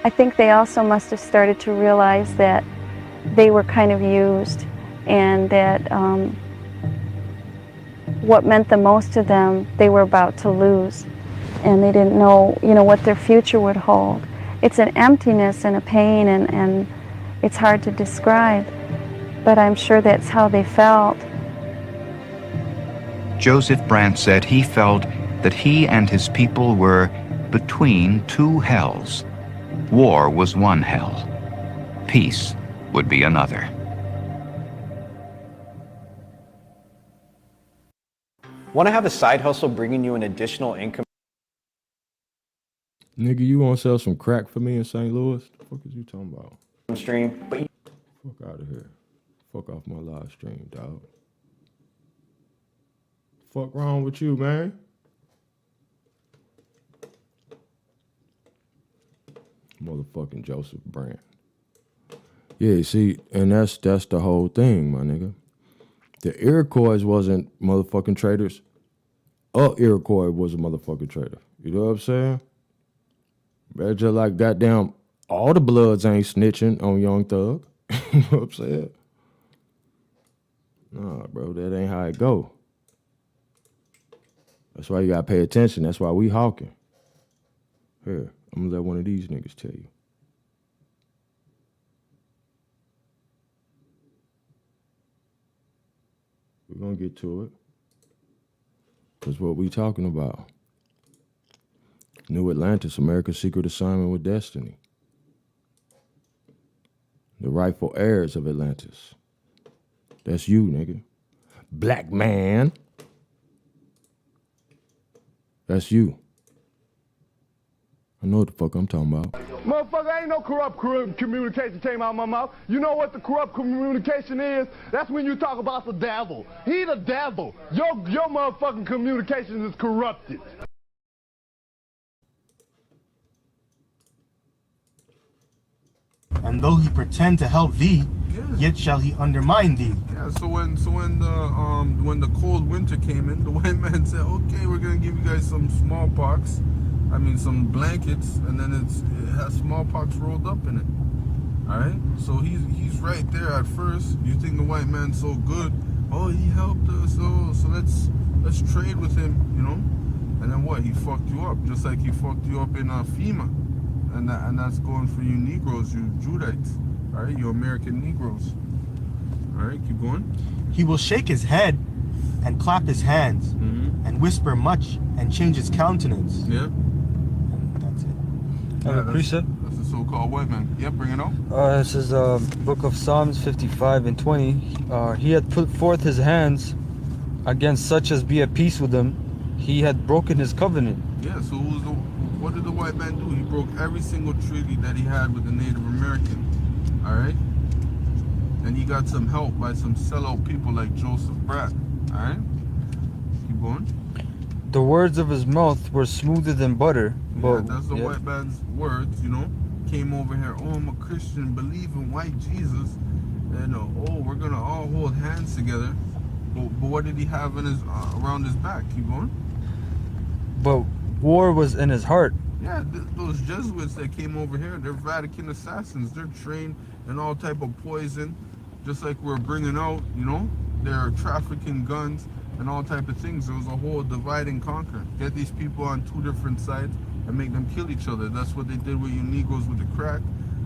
Speaker 18: I think they also must have started to realize that they were kind of used, and that what meant the most to them, they were about to lose. And they didn't know, what their future would hold. It's an emptiness and a pain, and it's hard to describe, but I'm sure that's how they felt.
Speaker 13: Joseph Brant said he felt that he and his people were between two hells. War was one hell. Peace would be another.
Speaker 11: Want to have a side hustle bringing you an additional income?
Speaker 3: Nigga, you want to sell some crack for me in St. Louis? The fuck is you talking about?
Speaker 11: Stream, but
Speaker 3: fuck out of here. Fuck off my live stream, dog. Fuck wrong with you, man? Motherfucking Joseph Brant. Yeah, see, and that's the whole thing, my nigga. The Iroquois wasn't motherfucking traitors. Iroquois was a motherfucking traitor. You know what I'm saying? That's just like goddamn all the Bloods ain't snitching on Young Thug. You know what I'm saying? Nah, bro, that ain't how it go. That's why you gotta pay attention. That's why we hawking. Here, I'm gonna let one of these niggas tell you. We're gonna get to it. Because what we talking about. New Atlantis, America's Secret Assignment with Destiny. The rightful heirs of Atlantis. That's you, nigga. Black man. That's you. I know what the fuck I'm talking about.
Speaker 2: Motherfucker, ain't no corrupt communication came out of my mouth. You know what the corrupt communication is? That's when you talk about the devil. He the devil. Your motherfucking communication is corrupted.
Speaker 19: And though he pretend to help thee, yet shall he undermine thee.
Speaker 20: Yeah, so when the cold winter came in, the white man said, okay, we're gonna give you guys some smallpox. I mean some blankets, and then it has smallpox rolled up in it. Alright? So he's right there at first. You think the white man's so good. Oh, he helped us, so let's trade with him, you know? And then what? He fucked you up, just like he fucked you up in FEMA. And that's going for you Negroes, you Judites, all right, you American Negroes. All right, keep going.
Speaker 19: He will shake his head and clap his hands and whisper much and change his countenance.
Speaker 20: Yeah.
Speaker 19: And that's it.
Speaker 21: I have a precept.
Speaker 20: That's the so-called white man. Yeah, bring it on.
Speaker 21: This is book of Psalms 55 and 20. He had put forth his hands against such as be at peace with them. He had broken his covenant.
Speaker 20: Yeah, so what did the white man do? He broke every single treaty that he had with the Native American. All right? And he got some help by some sellout people like Joseph Bratt. All right? Keep going.
Speaker 21: The words of his mouth were smoother than butter.
Speaker 20: Yeah, that's the white man's words, you know. Came over here, oh, I'm a Christian, believe in white Jesus. And oh, we're going to all hold hands together. But what did he have in his around his back? Keep going.
Speaker 21: But war was in his heart.
Speaker 20: Yeah, those Jesuits that came over here, they're Vatican assassins. They're trained in all type of poison, just like we're bringing out, you know. They're trafficking guns and all type of things. There was a whole divide and conquer. Get these people on two different sides and make them kill each other. That's what they did with you Negroes with the crack.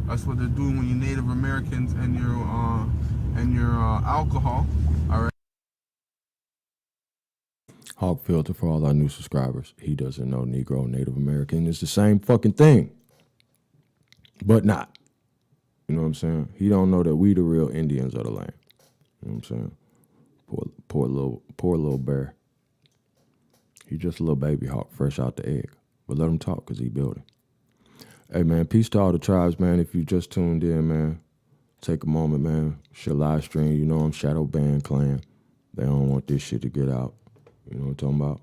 Speaker 20: That's what they're doing with you Native Americans and your alcohol. All right.
Speaker 3: Hawk Filter for all our new subscribers. He doesn't know Negro and Native American is the same fucking thing. But not. You know what I'm saying? He don't know that we the real Indians of the land. You know what I'm saying? Poor little bear. He just a little baby hawk fresh out the egg. But let him talk because he building. Hey man, peace to all the tribes, man. If you just tuned in, man, take a moment, man. Share live stream. You know I'm Shadow Band Clan. They don't want this shit to get out. You know what I'm talking about?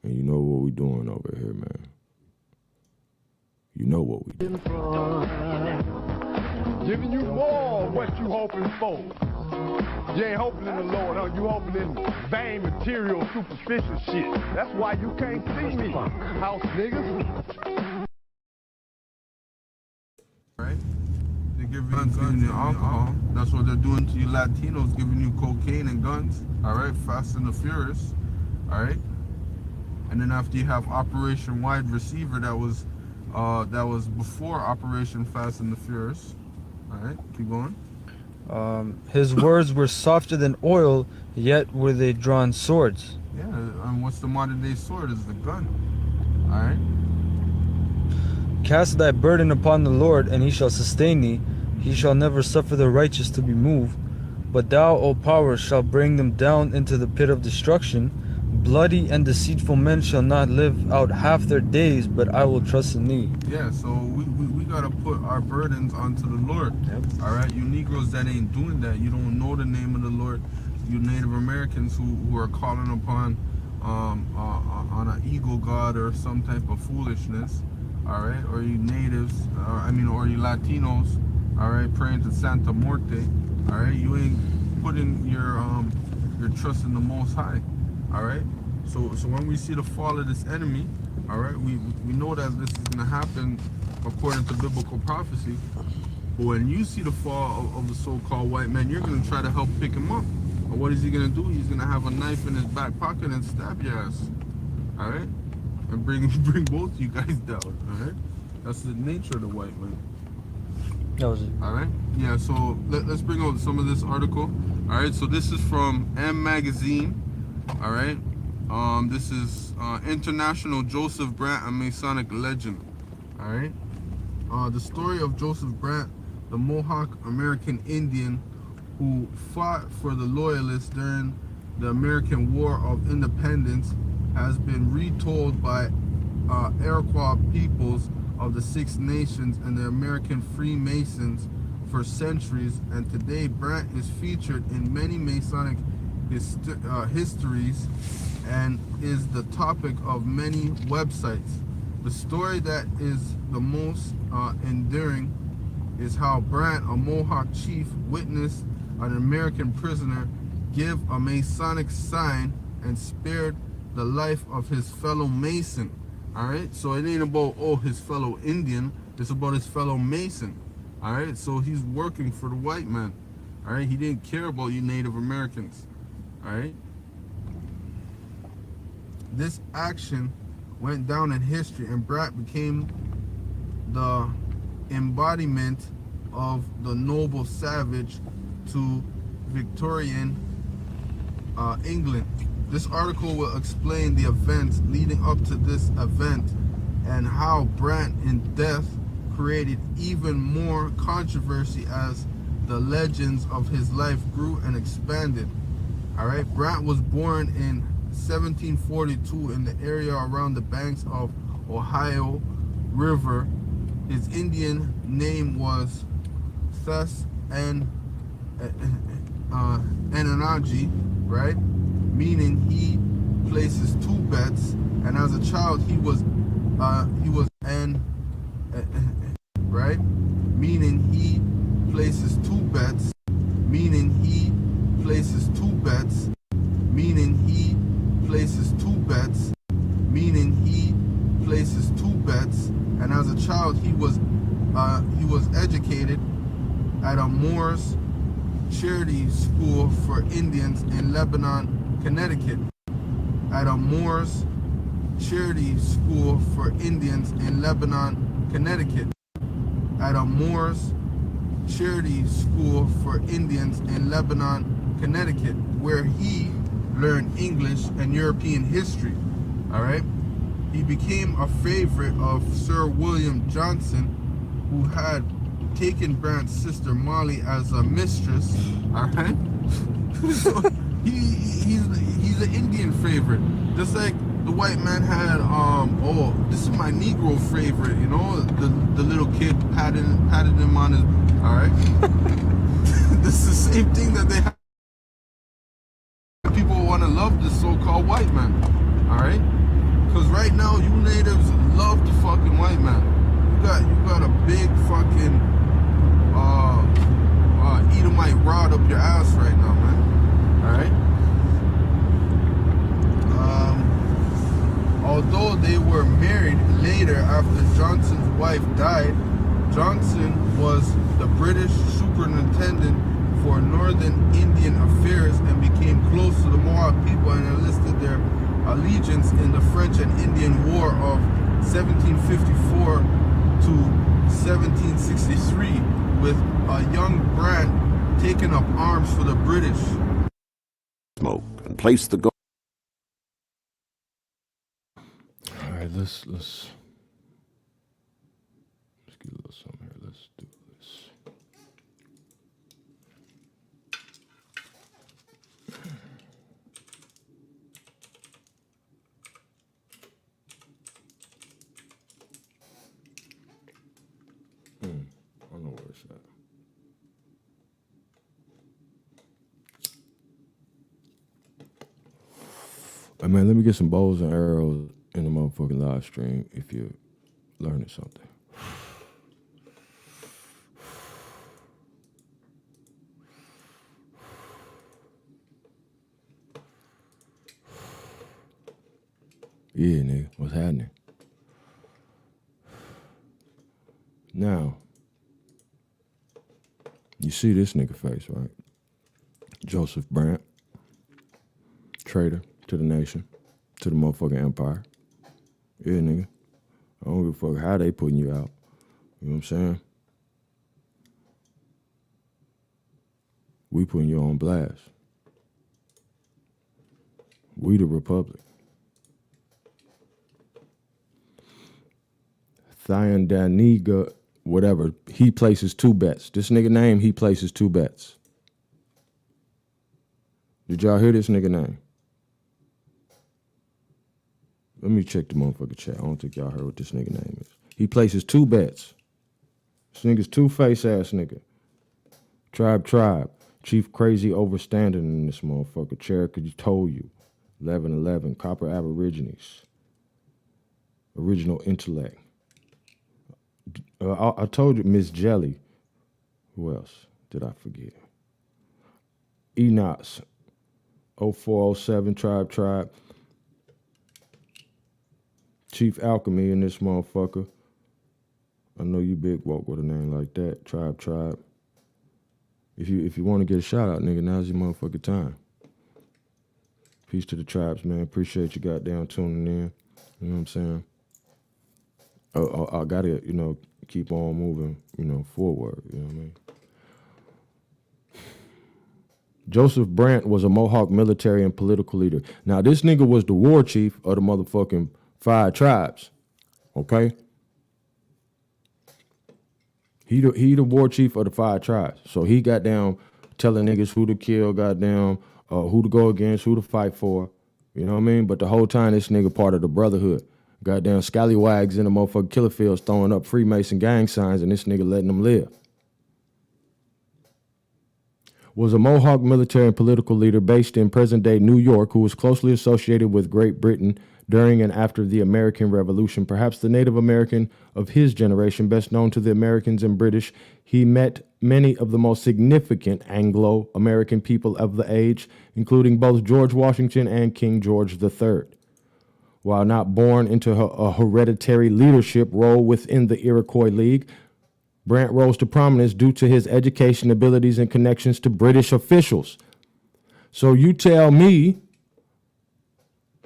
Speaker 3: And you know what we doing over here, man. You know what we doing.
Speaker 2: Giving you more of what you hoping for. You ain't hoping in the Lord, huh? You hoping in vain, material, superficial shit. That's why you can't see me, house niggas.
Speaker 20: Right? They give you guns and alcohol. That's what they're doing to you Latinos, giving you cocaine and guns. All right, Fast and the Furious. All right, and then after you have Operation Wide Receiver, that was before Operation Fast and the Furious. All right, keep going.
Speaker 21: His words were softer than oil, yet were they drawn swords.
Speaker 20: Yeah, and what's the modern day sword? Is the gun. All right.
Speaker 21: Cast thy burden upon the Lord, and he shall sustain thee. He shall never suffer the righteous to be moved. But thou, O power, shalt bring them down into the pit of destruction. Bloody and deceitful men shall not live out half their days, but I will trust in thee.
Speaker 20: Yeah, so we gotta put our burdens onto the Lord. Yep. All right, you Negroes that ain't doing that, you don't know the name of the Lord. You Native Americans who are calling upon on an eagle god or some type of foolishness. All right, or you natives, or you Latinos. All right, praying to Santa Muerte. All right, you ain't putting your trust in the Most High. All right, so when we see the fall of this enemy, all right, we know that this is gonna happen according to biblical prophecy. But when you see the fall of the so-called white man, you're gonna try to help pick him up. But what is he gonna do? He's gonna have a knife in his back pocket and stab your ass. All right, and bring both you guys down. All right, that's the nature of the white man.
Speaker 21: That was it.
Speaker 20: All right. Yeah. So let's bring out some of this article. All right. So this is from M Magazine. All right. This is International Joseph Brant, a Masonic legend. All right. The story of Joseph Brant, the Mohawk American Indian who fought for the Loyalists during the American War of Independence, has been retold by Iroquois peoples of the Six Nations and the American Freemasons for centuries, and today Brant is featured in many Masonic histories and is the topic of many websites. The story that is the most enduring is how Brant, a Mohawk chief, witnessed an American prisoner give a Masonic sign and spared the life of his fellow Mason. All right, so it ain't about, oh, his fellow Indian, it's about his fellow Mason. All right, so he's working for the white man. All right, he didn't care about you Native Americans. All right, this action went down in history, and Brant became the embodiment of the noble savage to Victorian England. This article will explain the events leading up to this event and how Brant in death created even more controversy as the legends of his life grew and expanded. All right, Brant was born in 1742 in the area around the banks of Ohio River. His Indian name was Thus and Enanaji, right? Meaning he places two bets, and as a child he was right? Meaning he places two bets, meaning he places two bets, meaning he places two bets, meaning he places two bets, and as a child he was educated at a Moors charity school for Indians in Lebanon, Connecticut. At a Moors charity school for Indians in Lebanon, Connecticut. At a Moors charity school for Indians in Lebanon, Connecticut, where he learned English and European history. All right. He became a favorite of Sir William Johnson, who had taken Brant's sister Molly as a mistress. All right. So he's an Indian favorite, just like the white man had. Oh, this is my Negro favorite. You know, the little kid patted him on his. All right. This is the same thing that they have. People want to love this so-called white man. All right. Because right now, you natives love the fucking white man. You got a big fucking Edomite rod up your ass right now, man. All right. Although they were married later after Johnson's wife died, Johnson was the British superintendent for Northern Indian Affairs and became close to the Mohawk people and enlisted their allegiance in the French and Indian War of 1754 to 1763, with a young Brant taking up arms for the British.
Speaker 1: Smoke and place the gold.
Speaker 3: All right, let's get a little something here. Let's do this. I don't know where it's at. Hey man, let me get some bows and arrows in the motherfucking live stream if you're learning something. Yeah, nigga, what's happening? Now, you see this nigga face, right? Joseph Brant, traitor to the nation, to the motherfucking empire. Yeah, nigga. I don't give a fuck how they putting you out. You know what I'm saying? We putting you on blast. We the Republic. Thyandaniga, whatever, he places two bets. This nigga name, he places two bets. Did y'all hear this nigga name? Let me check the motherfucking chat. I don't think y'all heard what this nigga name is. He places 2 bets. This nigga's two-face ass nigga. Tribe. Chief crazy overstanding in this motherfucker. Cherokee told you. 1111. Copper Aborigines. Original intellect. I told you, Miss Jelly. Who else did I forget? Enox. 0407 Tribe. Chief Alchemy in this motherfucker. I know you big woke with a name like that. Tribe. If you want to get a shout out, nigga, now's your motherfucking time. Peace to the tribes, man. Appreciate you goddamn tuning in. You know what I'm saying? I gotta, keep on moving, forward. You know what I mean? Joseph Brant was a Mohawk military and political leader. Now, this nigga was the war chief of the motherfucking 5 tribes. Okay? He the war chief of the 5 tribes. So he got down telling niggas who to kill, goddamn, who to go against, who to fight for. You know what I mean? But the whole time, this nigga part of the brotherhood. Goddamn scallywags in the motherfucking killer fields throwing up Freemason gang signs, and this nigga letting them live. Was a Mohawk military and political leader based in present-day New York who was closely associated with Great Britain during and after the American Revolution. Perhaps the Native American of his generation, best known to the Americans and British, he met many of the most significant Anglo-American people of the age, including both George Washington and King George III. While not born into a hereditary leadership role within the Iroquois League, Brant rose to prominence due to his education, abilities, and connections to British officials. So you tell me,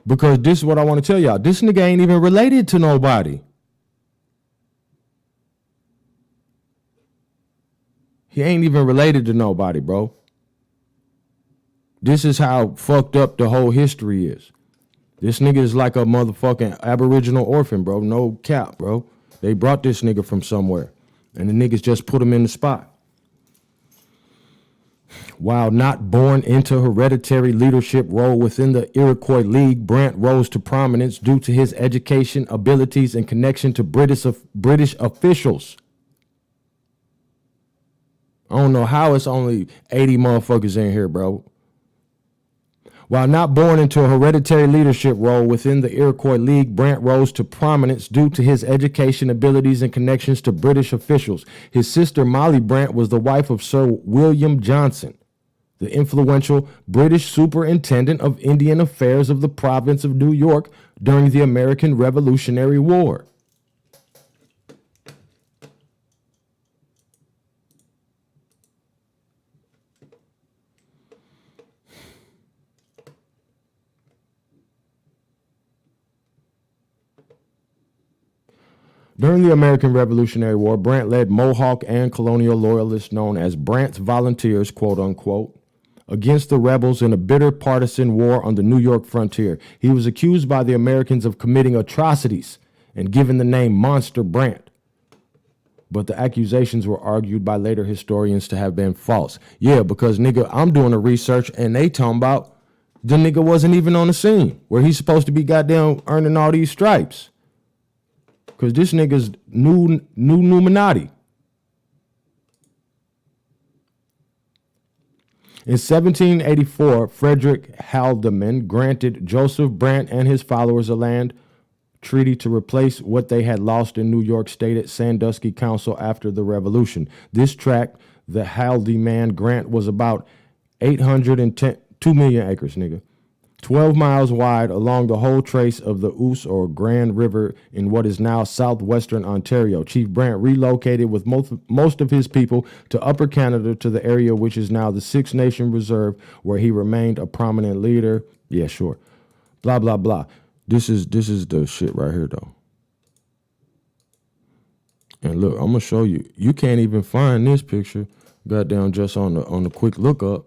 Speaker 3: because this is what I want to tell y'all, this nigga ain't even related to nobody. He ain't even related to nobody, bro. This is how fucked up the whole history is. This nigga is like a motherfucking Aboriginal orphan, bro. No cap, bro. They brought this nigga from somewhere, and the niggas just put him in the spot. While not born into hereditary leadership role within the Iroquois League, Brant rose to prominence due to his education, abilities, and connection to British officials. I don't know how it's only 80 motherfuckers in here, bro. While not born into a hereditary leadership role within the Iroquois League, Brant rose to prominence due to his education, abilities, and connections to British officials. His sister, Molly Brant, was the wife of Sir William Johnson, the influential British superintendent of Indian affairs of the province of New York during the American Revolutionary War. During the American Revolutionary War, Brant led Mohawk and colonial loyalists known as Brant's Volunteers, quote unquote, against the rebels in a bitter partisan war on the New York frontier. He was accused by the Americans of committing atrocities and given the name Monster Brant. But the accusations were argued by later historians to have been false. Yeah, because nigga, I'm doing the research and they talking about the nigga wasn't even on the scene where he's supposed to be goddamn earning all these stripes. Because this nigga's new Illuminati. In 1784, Frederick Haldeman granted Joseph Brant and his followers a land treaty to replace what they had lost in New York State at Sandusky Council after the Revolution. This tract, the Haldeman grant, was about 2 million acres, nigga. 12 miles wide along the whole trace of the Ouse or Grand River in what is now southwestern Ontario. Chief Brant relocated with most of his people to Upper Canada to the area which is now the Six Nation Reserve, where he remained a prominent leader. Yeah, sure. Blah, blah, blah. This is the shit right here, though. And look, I'm going to show you. You can't even find this picture, goddamn, just on the quick lookup.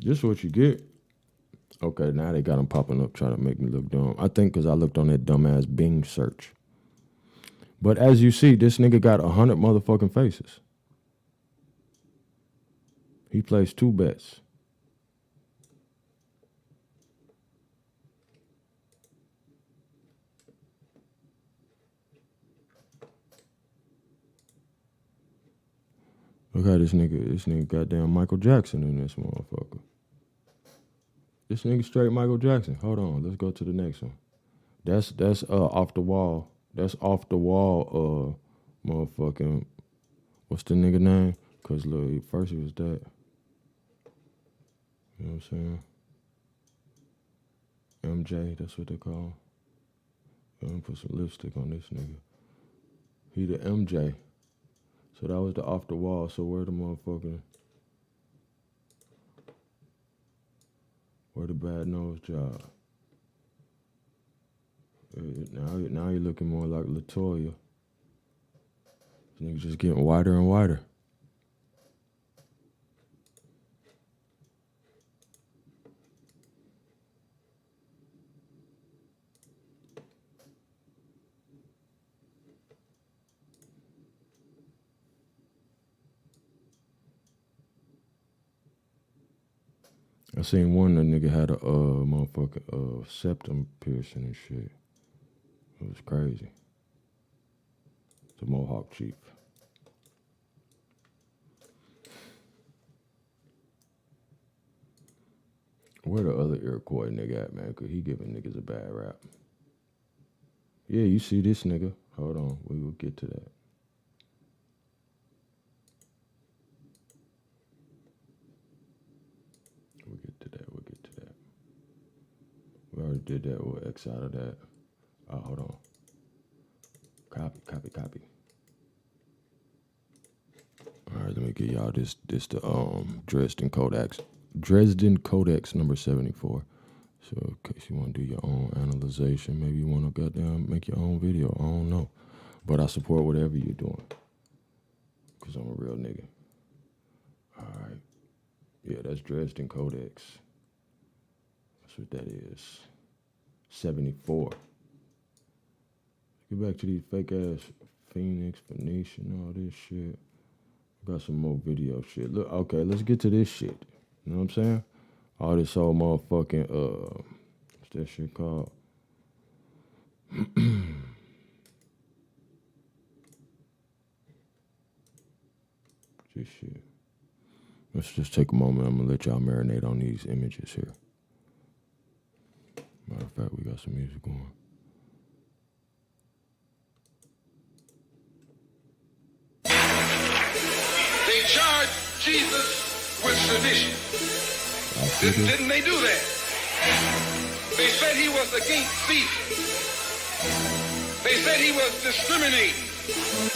Speaker 3: Just what you get. Okay, now they got them popping up trying to make me look dumb. I think because I looked on that dumbass Bing search. But as you see, this nigga got 100 motherfucking faces. He placed 2 bets. Look how this nigga goddamn Michael Jackson in this motherfucker. This nigga straight Michael Jackson. Hold on, let's go to the next one. That's off the wall. That's off the wall, motherfucking, what's the nigga name? Cause look, first he was that. You know what I'm saying? MJ, that's what they call him. I'm gonna put some lipstick on this nigga. He the MJ. So that was the off the wall. So where the motherfucking, where the bad nose job? Now you're looking more like LaToya. This nigga just getting wider and wider. I seen one that nigga had a motherfucking septum piercing and shit. It was crazy. It's a Mohawk chief. Where the other Iroquois nigga at, man? Cause he giving niggas a bad rap. Yeah, you see this nigga. Hold on, we will get to that. We'll get to that. We already did that. We'll X out of that. Oh, hold on. Copy. All right, let me get y'all this the Dresden Codex. Dresden Codex number 74. So in case you want to do your own analyzation, maybe you want to goddamn make your own video. I don't know. But I support whatever you're doing. Because I'm a real nigga. All right. Yeah, that's Dresden Codex. That's what that is. 74. Get back to these fake ass Phoenix, Phoenician, all this shit. Got some more video shit. Look, okay, let's get to this shit. You know what I'm saying? All this whole motherfucking, what's that shit called? This shit. Let's just take a moment. I'm gonna let y'all marinate on these images here. Matter of fact, we got some music going.
Speaker 5: They charged Jesus with sedition. Didn't they do that? They said he was against Caesar. They said he was discriminating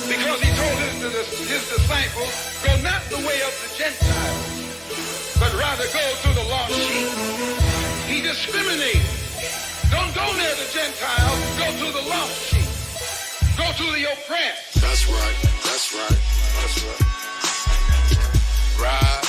Speaker 5: because he told his disciples, go not the way of the Gentiles, but rather go to the lost sheep. He discriminated. Don't go near the Gentiles, go to the lost sheep. Go to the oppressed. That's right. Ride.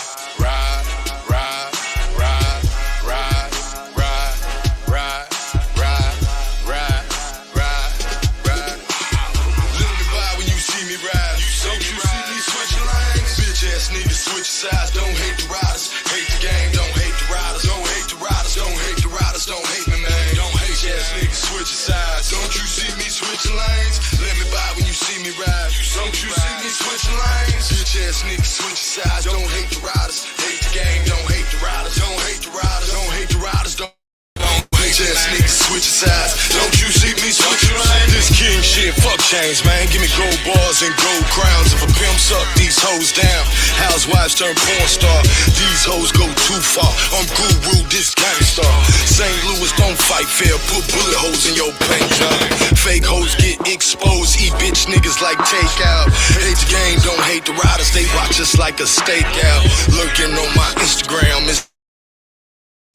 Speaker 5: Size, don't hate the riders, hate the game, don't hate the riders, don't hate the riders, don't hate the riders, don't hate me, man. Don't hate ass niggas switching sides. Don't you see me switching lanes? Let me buy when you see me ride. Don't you see me switching lanes? Bitch ass niggas switching sides. Don't hate the riders, hate the game, don't hate the riders, don't hate the riders, don't hate the riders, don't hate ass niggas switching sides. Don't you see me switching lanes? This king shit, fuck change, man. Give me gold bars and gold crowns. If a pimp suck these hoes down, housewives turn porn star. These hoes go too far. I'm guru, this gangsta. St. Louis don't fight fair. Put bullet holes in your paint job. Fake hoes get exposed. Eat bitch niggas like takeout. Hate the game, don't hate the riders. They watch us like a stakeout. Lurking on my Instagram. Is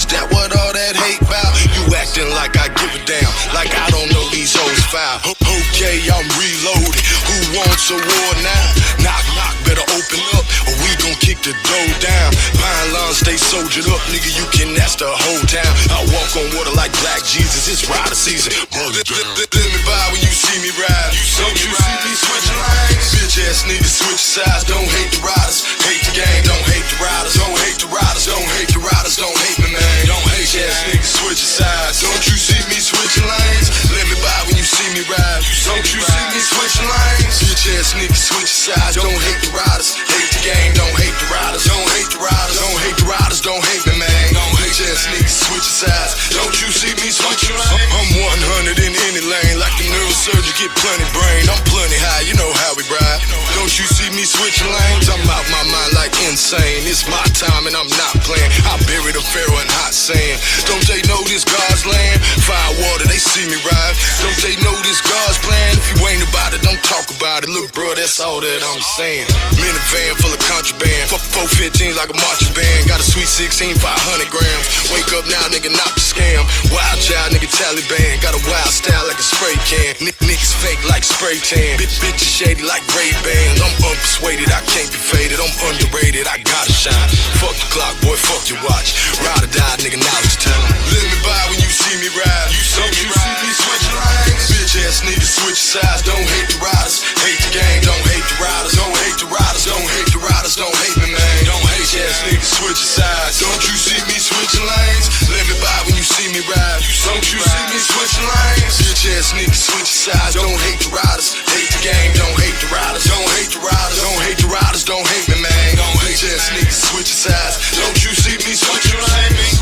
Speaker 5: that what all that hate about? You acting like I give a damn. Like I don't know these hoes foul. Okay, I'm reloaded. Who wants a war now? Knock, knock, better open up or we gon' kick the door down. Pine lawns stay Soldiered up, nigga, you can ask the whole town. I walk on water like Black Jesus, it's rider season. Let me buy when you see me ride. Don't you see me switching lanes? Bitch ass niggas switch sides, don't hate the riders. Hate the gang, don't hate the riders. Don't hate the riders, don't hate the riders. Don't hate me, man. Don't hate ass niggas switching sides. Don't you see me switching lanes? Let me buy when you see me ride. Don't you see me switching lanes? Bitch ass niggas switching sides, don't hate the riders. Hate the gang, don't hate the riders. Don't hate the riders, don't hate the riders. Don't hate me, man. Don't hate ass niggas switching sides. Don't you see me switching lanes? I'm 100 in any lane, like a neurosurgeon, get plenty brain. I'm plenty high, you know how we ride. Don't you see me switching lanes? I'm out my mind like insane. It's my time and I'm not playing. I bury the pharaoh in hot sand. Don't they know this God's land? Fire water, they see me ride. Don't they know this God's plan? If you ain't about it, don't talk about it. Look, bro, that's all that I'm saying. Minivan full of contraband. 415 like a marching band. Got a sweet 16, 500 grams. Wake up now, nigga, not the scam. Wild child, nigga, Taliban. Got a wild style like a spray can. Niggas fake like spray tan. Bitches shady like Ray-Bans. I'm unpersuaded, I can't be faded. I'm underrated, I gotta shine. Fuck the clock, boy, fuck your watch. Ride or die, nigga, now it's time. Let me buy when you see me ride. Don't you see me switching lanes? Bitch ass niggas switch sides. Don't hate the riders. Hate the gang, don't hate the riders. Don't hate the riders. Don't hate the riders. Don't hate me, man. Don't hate ass niggas switching sides. Don't you see me switching lanes? Let me buy when you see me ride. Don't you see me switching lanes? Bitch ass niggas switching sides. Don't hate the riders. Hate the gang, don't hate the riders. Don't hate the riders. Don't hate the riders. Don't hate me, man. Don't hate ass niggas switching sides. Don't you see me switching lanes?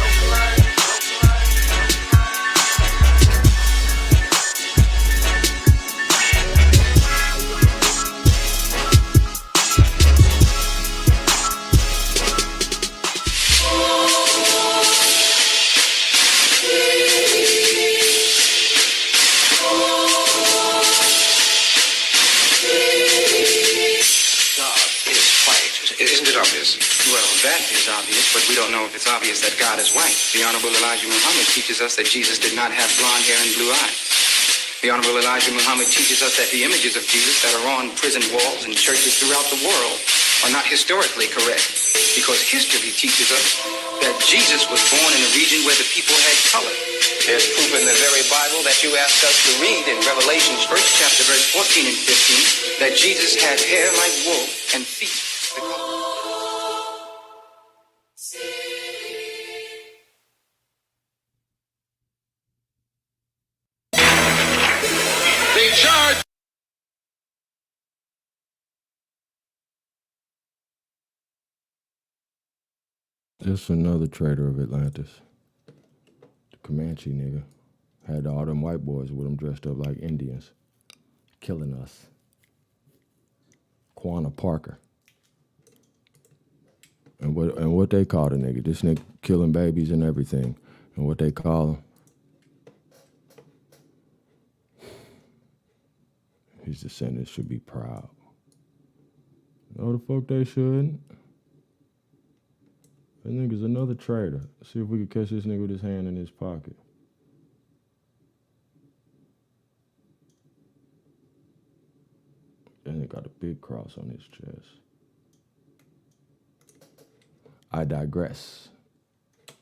Speaker 6: Well, that is obvious, but we don't know if it's obvious that God is white. The Honorable Elijah Muhammad teaches us that Jesus did not have blonde hair and blue eyes. The Honorable Elijah Muhammad teaches us that the images of Jesus that are on prison walls and churches throughout the world are not historically correct, because history teaches us that Jesus was born in a region where the people had color. There's proof in the very Bible that you asked us to read in Revelations 1st chapter, verse 14 and 15, that Jesus had hair like wool and feet the color.
Speaker 5: They charge.
Speaker 3: This another traitor of Atlantis. The Comanche nigga. Had all them white boys with them dressed up like Indians. Killing us. Quanah Parker. And what they call the nigga? This nigga killing babies and everything. And what they call him? His descendants should be proud. No, the fuck they shouldn't. That nigga's another traitor. See if we can catch this nigga with his hand in his pocket. That nigga got a big cross on his chest. I digress.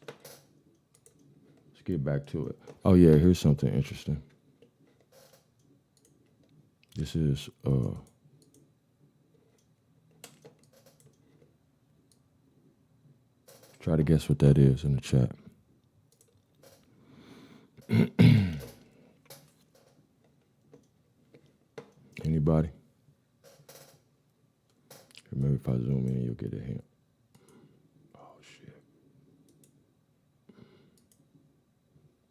Speaker 3: Let's get back to it. Oh yeah, here's something interesting. This is try to guess what that is in the chat. Anybody? Maybe if I zoom in, you'll get a hint. Oh shit!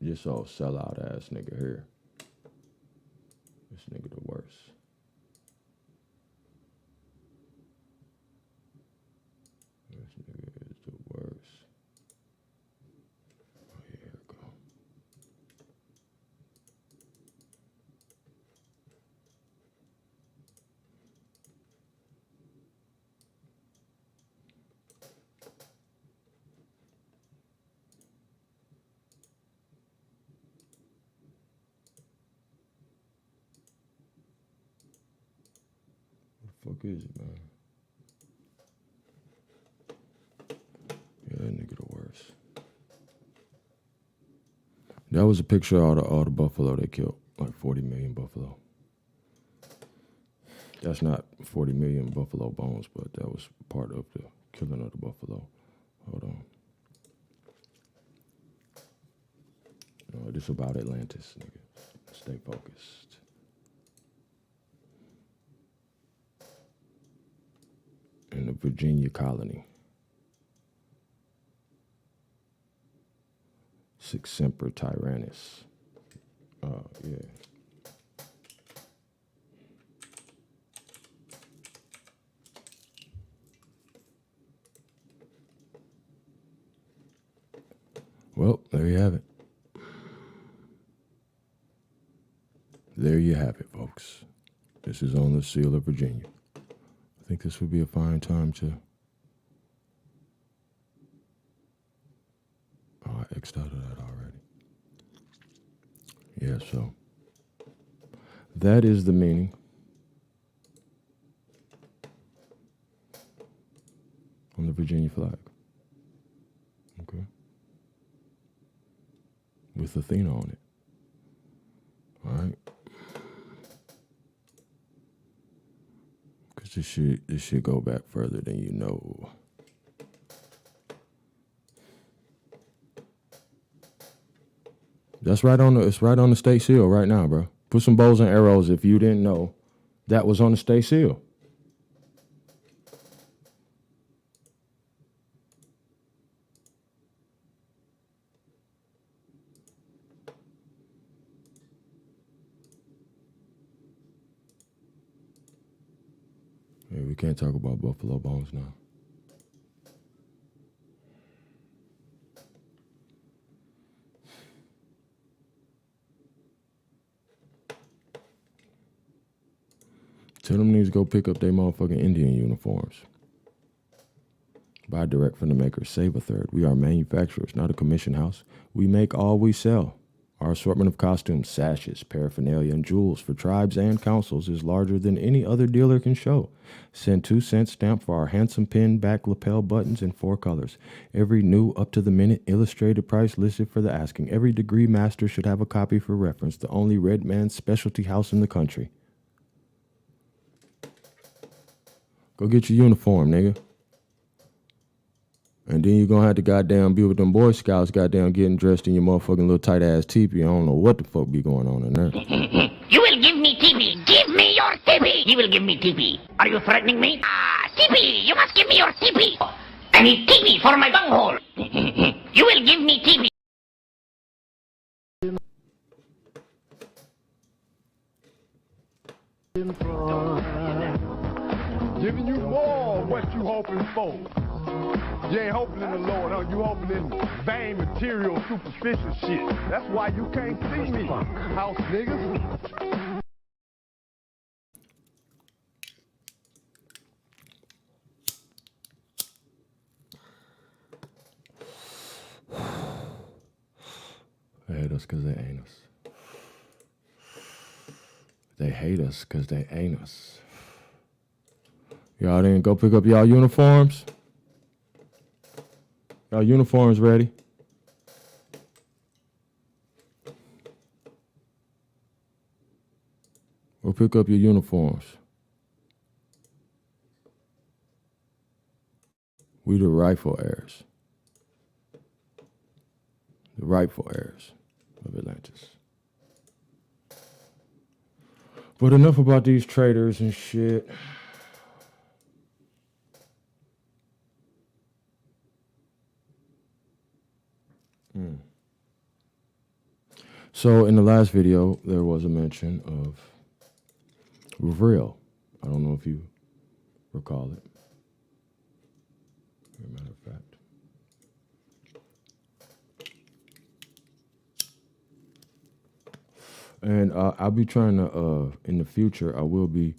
Speaker 3: This old sellout ass nigga here. This nigga the worst. This nigga is the worst. Oh, yeah, here we go. Fuck is it, man? Yeah, that nigga the That was a picture of all the buffalo they killed, like 40 million buffalo. That's not 40 million buffalo bones, but that was part of the killing of the buffalo. Hold on. No, this is about Atlantis, nigga. Stay focused. In the Virginia colony. Six Semper Tyrannis. Yeah. Well, there you have it. There you have it, folks. This is on the Seal of Virginia. I think this would be a fine time to... Oh, I X'd out of that already. Yeah, so that is the meaning. On the Virginia flag. Okay. With Athena on it. All right. Because this should go back further than you know. It's right on the state seal right now, bro. Put some bows and arrows if you didn't know that was on the state seal. Hey, we can't talk about buffalo bones now. Tell them niggas to go pick up their motherfucking Indian uniforms. Buy direct from the makers. Save a third. We are manufacturers, not a commission house. We make all we sell. Our assortment of costumes, sashes, paraphernalia, and jewels for tribes and councils is larger than any other dealer can show. Send 2-cent stamp for our handsome pin back lapel buttons in 4 colors. Every new up-to-the-minute illustrated price listed for the asking. Every degree master should have a copy for reference. The only red man's specialty house in the country. Go get your uniform, nigga. And then you're gonna have to goddamn be with them Boy Scouts goddamn getting dressed in your motherfucking little tight ass teepee. I don't know what the fuck be going on in there.
Speaker 15: You will give me teepee. Give me your teepee. You will give me teepee. Are you threatening me? Teepee. You must give me your teepee. I need teepee for my bunghole. You will give me teepee.
Speaker 2: Giving you more of what you hoping for. You ain't hoping in the Lord, huh? You hoping in vain, material, superficial shit. That's why you can't see me, house niggas.
Speaker 3: They hate us because they ain't us. They hate us because they ain't us. Y'all didn't go pick up y'all uniforms? Y'all uniforms ready? Go pick up your uniforms. We the rightful heirs. The rightful heirs of Atlantis. But enough about these traitors and shit. So in the last video, there was a mention of real. I don't know if you recall it. As a matter of fact. And I'll be trying to, in the future, I will be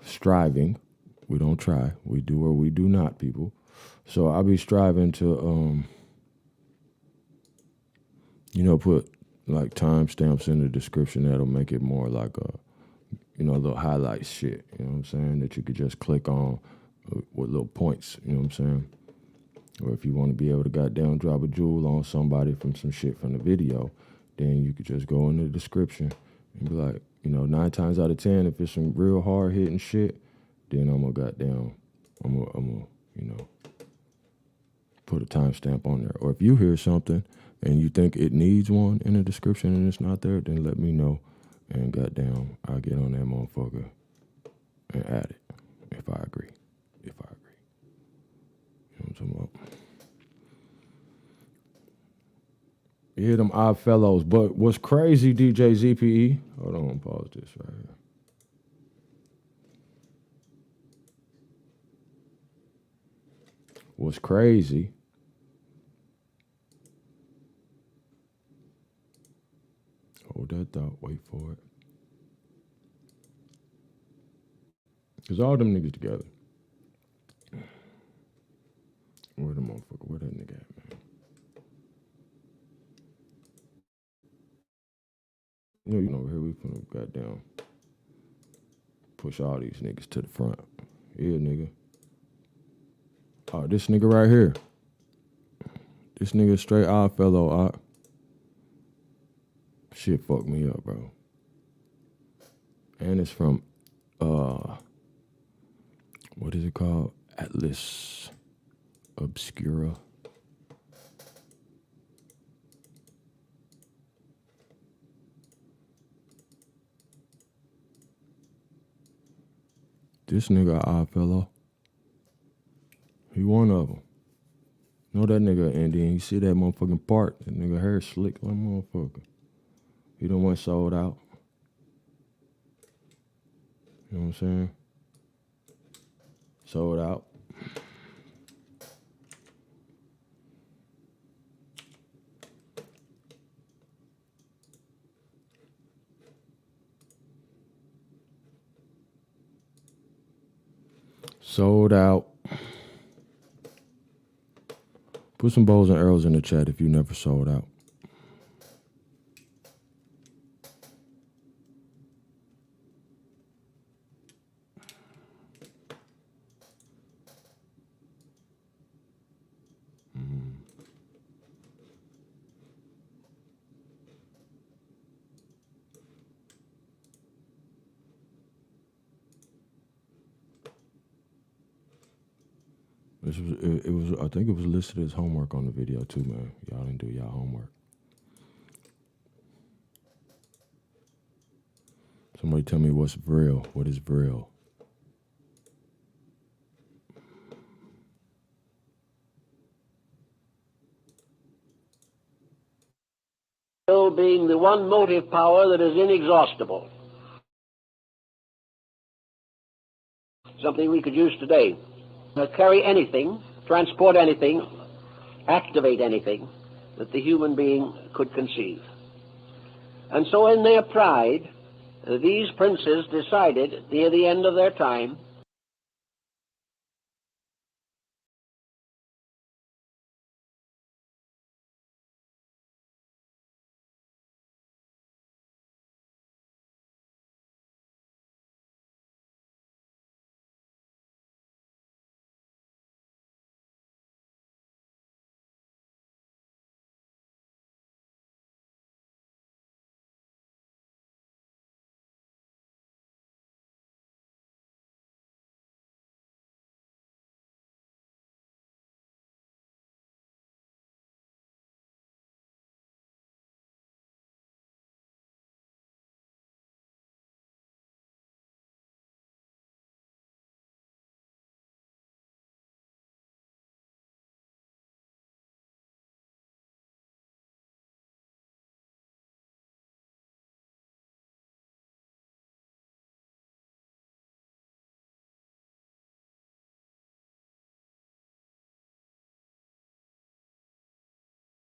Speaker 3: striving. We don't try. We do or we do not, people. So I'll be striving to, put like timestamps in the description that'll make it more like a, a little highlight shit. You know what I'm saying? That you could just click on with little points. You know what I'm saying? Or if you want to be able to goddamn drop a jewel on somebody from some shit from the video, then you could just go in the description and be like, 9 times out of 10, if it's some real hard hitting shit, then I'm gonna put a timestamp on there. Or if you hear something and you think it needs one in the description and it's not there, then let me know. And goddamn, I'll get on that motherfucker and add it if I agree. You know what I'm talking about? You hear them odd fellows. But what's crazy, DJ ZPE? Hold on, pause this right here. What's crazy? Hold that thought. Wait for it. Because all them niggas together. Where the motherfucker? Where that nigga at, man? Here we finna goddamn push all these niggas to the front. Yeah, nigga. Oh, this nigga right here. This nigga straight odd fellow. Shit fucked me up, bro. And it's from, what is it called? Atlas Obscura. This nigga odd fellow. He one of them. Know that nigga Indian. You see that motherfucking part? That nigga hair slick like motherfucker. He done went sold out. You know what I'm saying? Sold out. Sold out. Put some bows and arrows in the chat if you never sold out. It was. I think it was listed as homework on the video too, man. Y'all didn't do y'all homework. Somebody tell me what's vril. What is vril?
Speaker 10: Will being the one motive power that is inexhaustible. Something we could use today. Carry anything, transport anything, activate anything that the human being could conceive. And so in their pride, these princes decided near the end of their time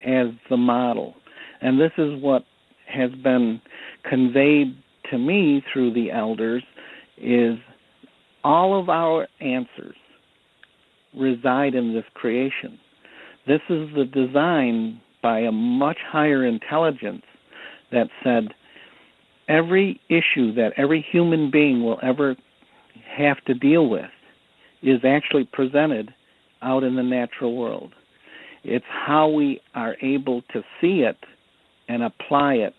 Speaker 4: as the model. And this is what has been conveyed to me through the elders, is all of our answers reside in this creation. This is the design by a much higher intelligence that said every issue that every human being will ever have to deal with is actually presented out in the natural world. It's how we are able to see it and apply it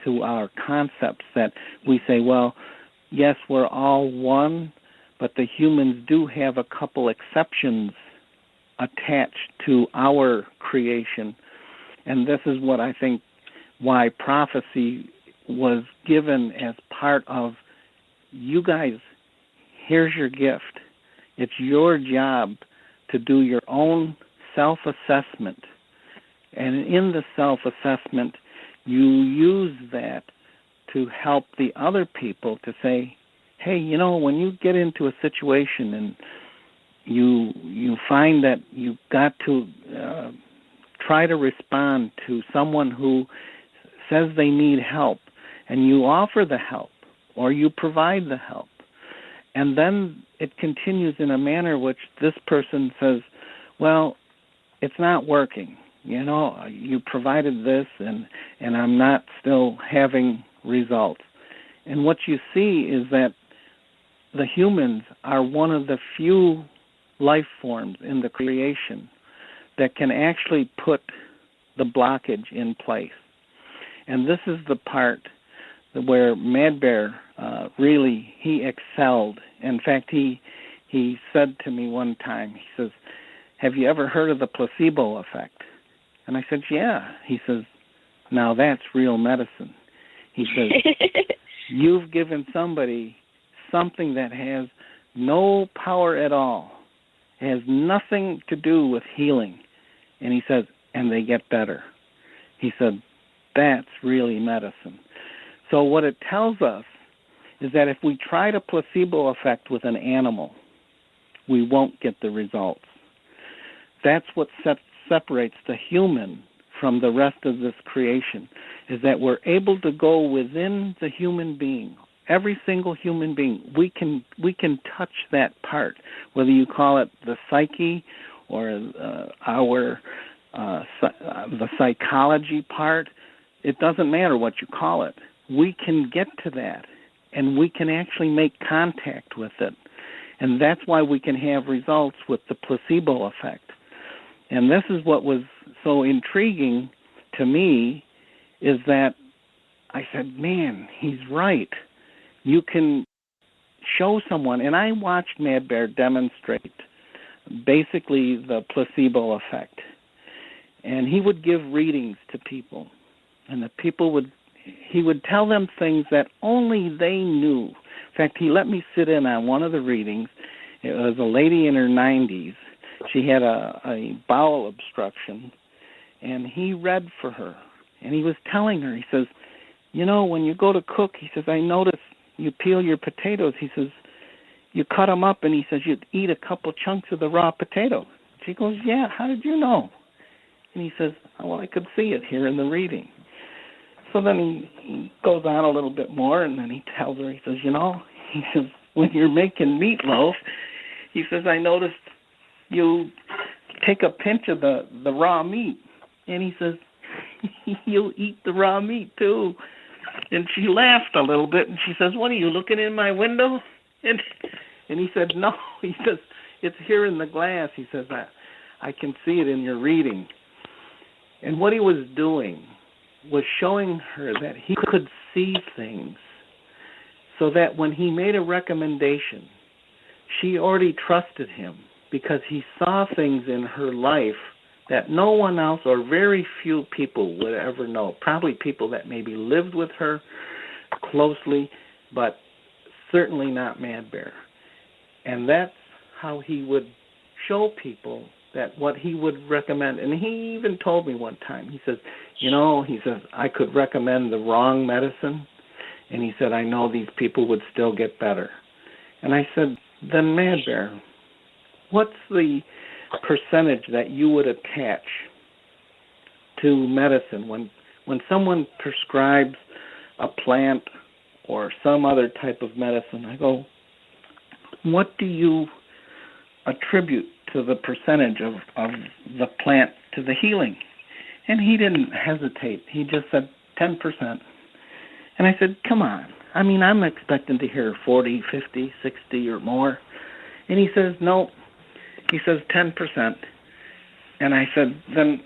Speaker 4: to our concepts, that we say, well, yes, we're all one, but the humans do have a couple exceptions attached to our creation. And this is what I think why prophecy was given as part of, you guys, here's your gift. It's your job to do your own self-assessment. And in the self-assessment, you use that to help the other people to say, hey, you know, when you get into a situation and you find that you've got to try to respond to someone who says they need help, and you offer the help or you provide the help, and then it continues in a manner which this person says, well, it's not working. You know, you provided this and I'm not still having results. And what you see is that the humans are one of the few life forms in the creation that can actually put the blockage in place. And this is the part where Mad Bear really, he excelled. In fact, he said to me one time, he says, have you ever heard of the placebo effect? And I said, yeah. He says, now that's real medicine. He says, you've given somebody something that has no power at all. It has nothing to do with healing. And he says, and they get better. He said, that's really medicine. So what it tells us is that if we try the placebo effect with an animal, we won't get the results. That's what separates the human from the rest of this creation, is that we're able to go within the human being. Every single human being, we can touch that part, whether you call it the psyche or the psychology part. It doesn't matter what you call it. We can get to that, and we can actually make contact with it. And that's why we can have results with the placebo effect. And this is what was so intriguing to me, is that I said, man, he's right. You can show someone, and I watched Mad Bear demonstrate basically the placebo effect. And he would give readings to people, and the people he would tell them things that only they knew. In fact, he let me sit in on one of the readings. It was a lady in her 90s. She had a bowel obstruction, and he read for her. And he was telling her, he says, you know, when you go to cook, he says, I notice you peel your potatoes. He says, you cut them up, and he says, you eat a couple chunks of the raw potato. She goes, yeah, how did you know? And he says, oh, well, I could see it here in the reading. So then he goes on a little bit more, and then he tells her, he says, you know, he says, when you're making meatloaf, he says, I noticed you take a pinch of the raw meat. And he says, you'll eat the raw meat too. And she laughed a little bit, and she says, what, are you looking in my window? And he said, no. He says, it's here in the glass. He says, I can see it in your reading. And what he was doing was showing her that he could see things, so that when he made a recommendation, she already trusted him, because he saw things in her life that no one else or very few people would ever know. Probably people that maybe lived with her closely, but certainly not Mad Bear. And that's how he would show people that what he would recommend. And he even told me one time, he says, you know, he says, I could recommend the wrong medicine, and he said, I know these people would still get better. And I said, then Mad Bear, what's the percentage that you would attach to medicine when someone prescribes a plant or some other type of medicine? I go, what do you attribute to the percentage of the plant to the healing? And he didn't hesitate. He just said 10%. And I said, come on. I mean, I'm expecting to hear 40, 50, 60 or more. And he says, no. He says 10%. And I said, then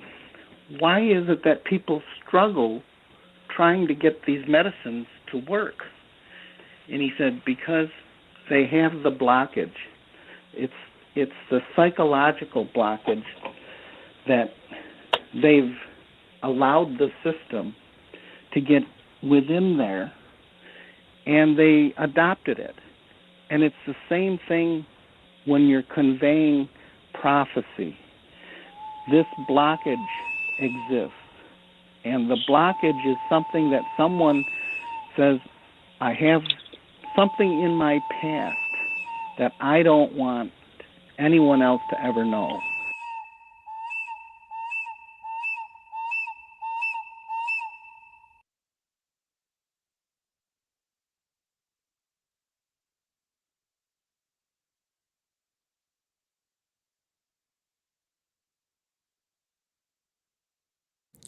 Speaker 4: why is it that people struggle trying to get these medicines to work. And he said, because they have the blockage. It's the psychological blockage that they've allowed the system to get within there, and they adopted it. And it's the same thing when you're conveying prophecy. This blockage exists. And the blockage is something that someone says, I have something in my past that I don't want anyone else to ever know.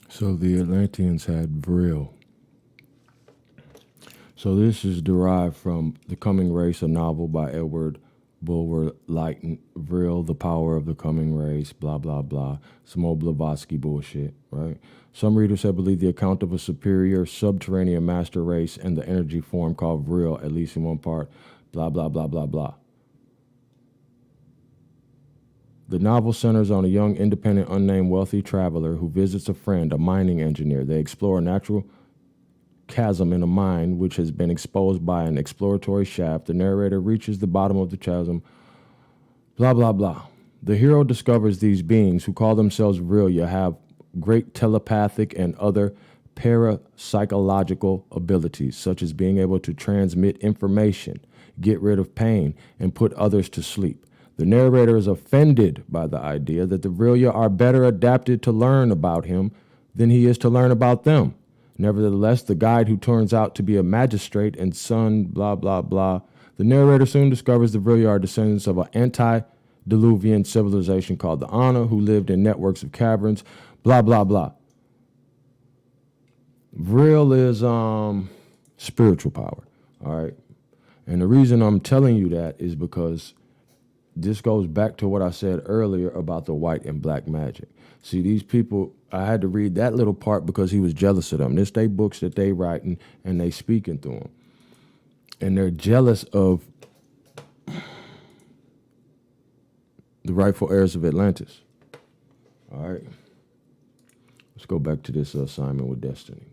Speaker 3: So the Atlanteans had vril. So this is derived from The Coming Race, a novel by Edward Bulwer Lytton. Vril, the power of the coming race, blah, blah, blah. Some old Blavatsky bullshit, right? Some readers have believed the account of a superior subterranean master race and the energy form called vril, at least in one part, blah, blah, blah, blah, blah. The novel centers on a young, independent, unnamed, wealthy traveler who visits a friend, a mining engineer. They explore a natural chasm in a mine which has been exposed by an exploratory shaft. The narrator reaches the bottom of the chasm, blah, blah, blah. The hero discovers these beings who call themselves Vrilia have great telepathic and other parapsychological abilities, such as being able to transmit information, get rid of pain, and put others to sleep. The narrator is offended by the idea that the Vrilia are better adapted to learn about him than he is to learn about them. Nevertheless, the guide, who turns out to be a magistrate and son, blah, blah, blah, the narrator soon discovers the Vrilia are descendants of an antediluvian civilization called the Ana, who lived in networks of caverns, blah, blah, blah. Vril is spiritual power, all right? And the reason I'm telling you that is because this goes back to what I said earlier about the white and black magic. See, these people, I had to read that little part because he was jealous of them. This they books that they writing and they speaking through them. And they're jealous of the rightful heirs of Atlantis. All right. Let's go back to this assignment with Destiny.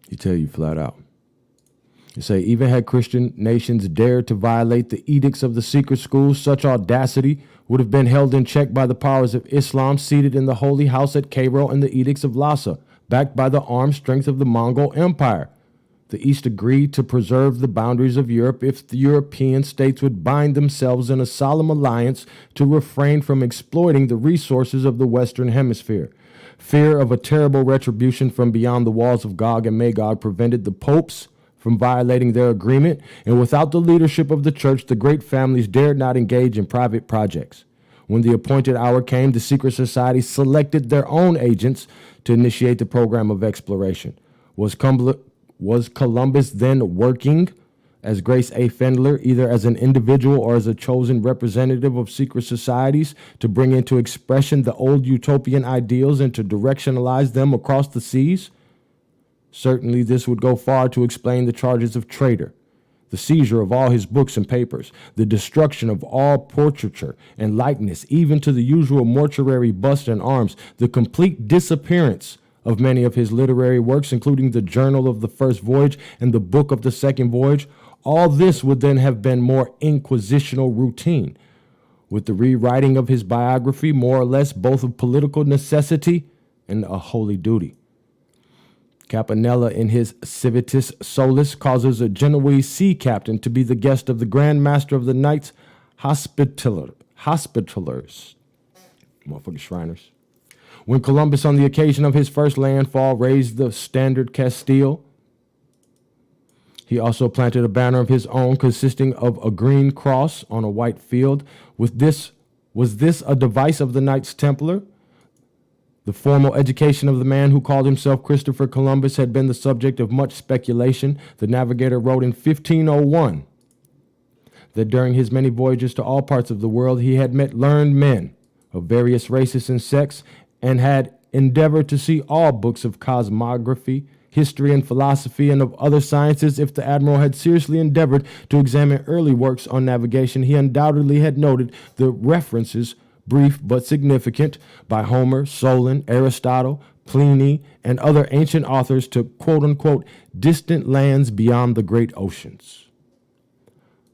Speaker 3: He tell you flat out. He say, even had Christian nations dared to violate the edicts of the secret schools, such audacity would have been held in check by the powers of Islam seated in the holy house at Cairo and the edicts of Lhasa, backed by the armed strength of the Mongol Empire. The East agreed to preserve the boundaries of Europe if the European states would bind themselves in a solemn alliance to refrain from exploiting the resources of the Western Hemisphere. Fear of a terrible retribution from beyond the walls of Gog and Magog prevented the popes from violating their agreement, and without the leadership of the church, the great families dared not engage in private projects. When the appointed hour came, the secret society selected their own agents to initiate the program of exploration. Was Columbus then working as Grace A. Fendler, either as an individual or as a chosen representative of secret societies, to bring into expression the old utopian ideals and to directionalize them across the seas? Certainly this would go far to explain the charges of traitor, the seizure of all his books and papers, the destruction of all portraiture and likeness, even to the usual mortuary bust and arms, the complete disappearance of many of his literary works, including the Journal of the First Voyage and the Book of the Second Voyage. All this would then have been more inquisitional routine, with the rewriting of his biography more or less both of political necessity and a holy duty. Campanella, in his Civitas Solis, causes a Genoese sea captain to be the guest of the Grand Master of the Knights Hospitallers. Motherfucking Shriners. When Columbus, on the occasion of his first landfall, raised the standard Castile, he also planted a banner of his own consisting of a green cross on a white field. Was this a device of the Knights Templar? The formal education of the man who called himself Christopher Columbus had been the subject of much speculation. The navigator wrote in 1501, that during his many voyages to all parts of the world, he had met learned men of various races and sects, and had endeavored to see all books of cosmography, history, and philosophy, and of other sciences. If the admiral had seriously endeavored to examine early works on navigation, he undoubtedly had noted the references, brief but significant, by Homer, Solon, Aristotle, Pliny, and other ancient authors to quote-unquote distant lands beyond the great oceans.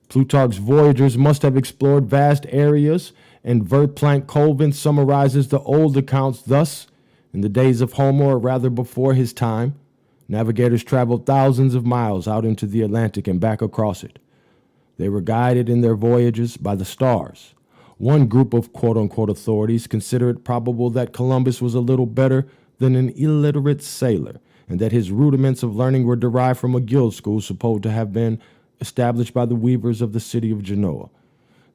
Speaker 3: Plutarch's voyagers must have explored vast areas, and Verplanck Colvin summarizes the old accounts thus: in the days of Homer, or rather before his time, navigators traveled thousands of miles out into the Atlantic and back across it. They were guided in their voyages by the stars. One group of quote-unquote authorities consider it probable that Columbus was a little better than an illiterate sailor, and that his rudiments of learning were derived from a guild school supposed to have been established by the weavers of the city of Genoa.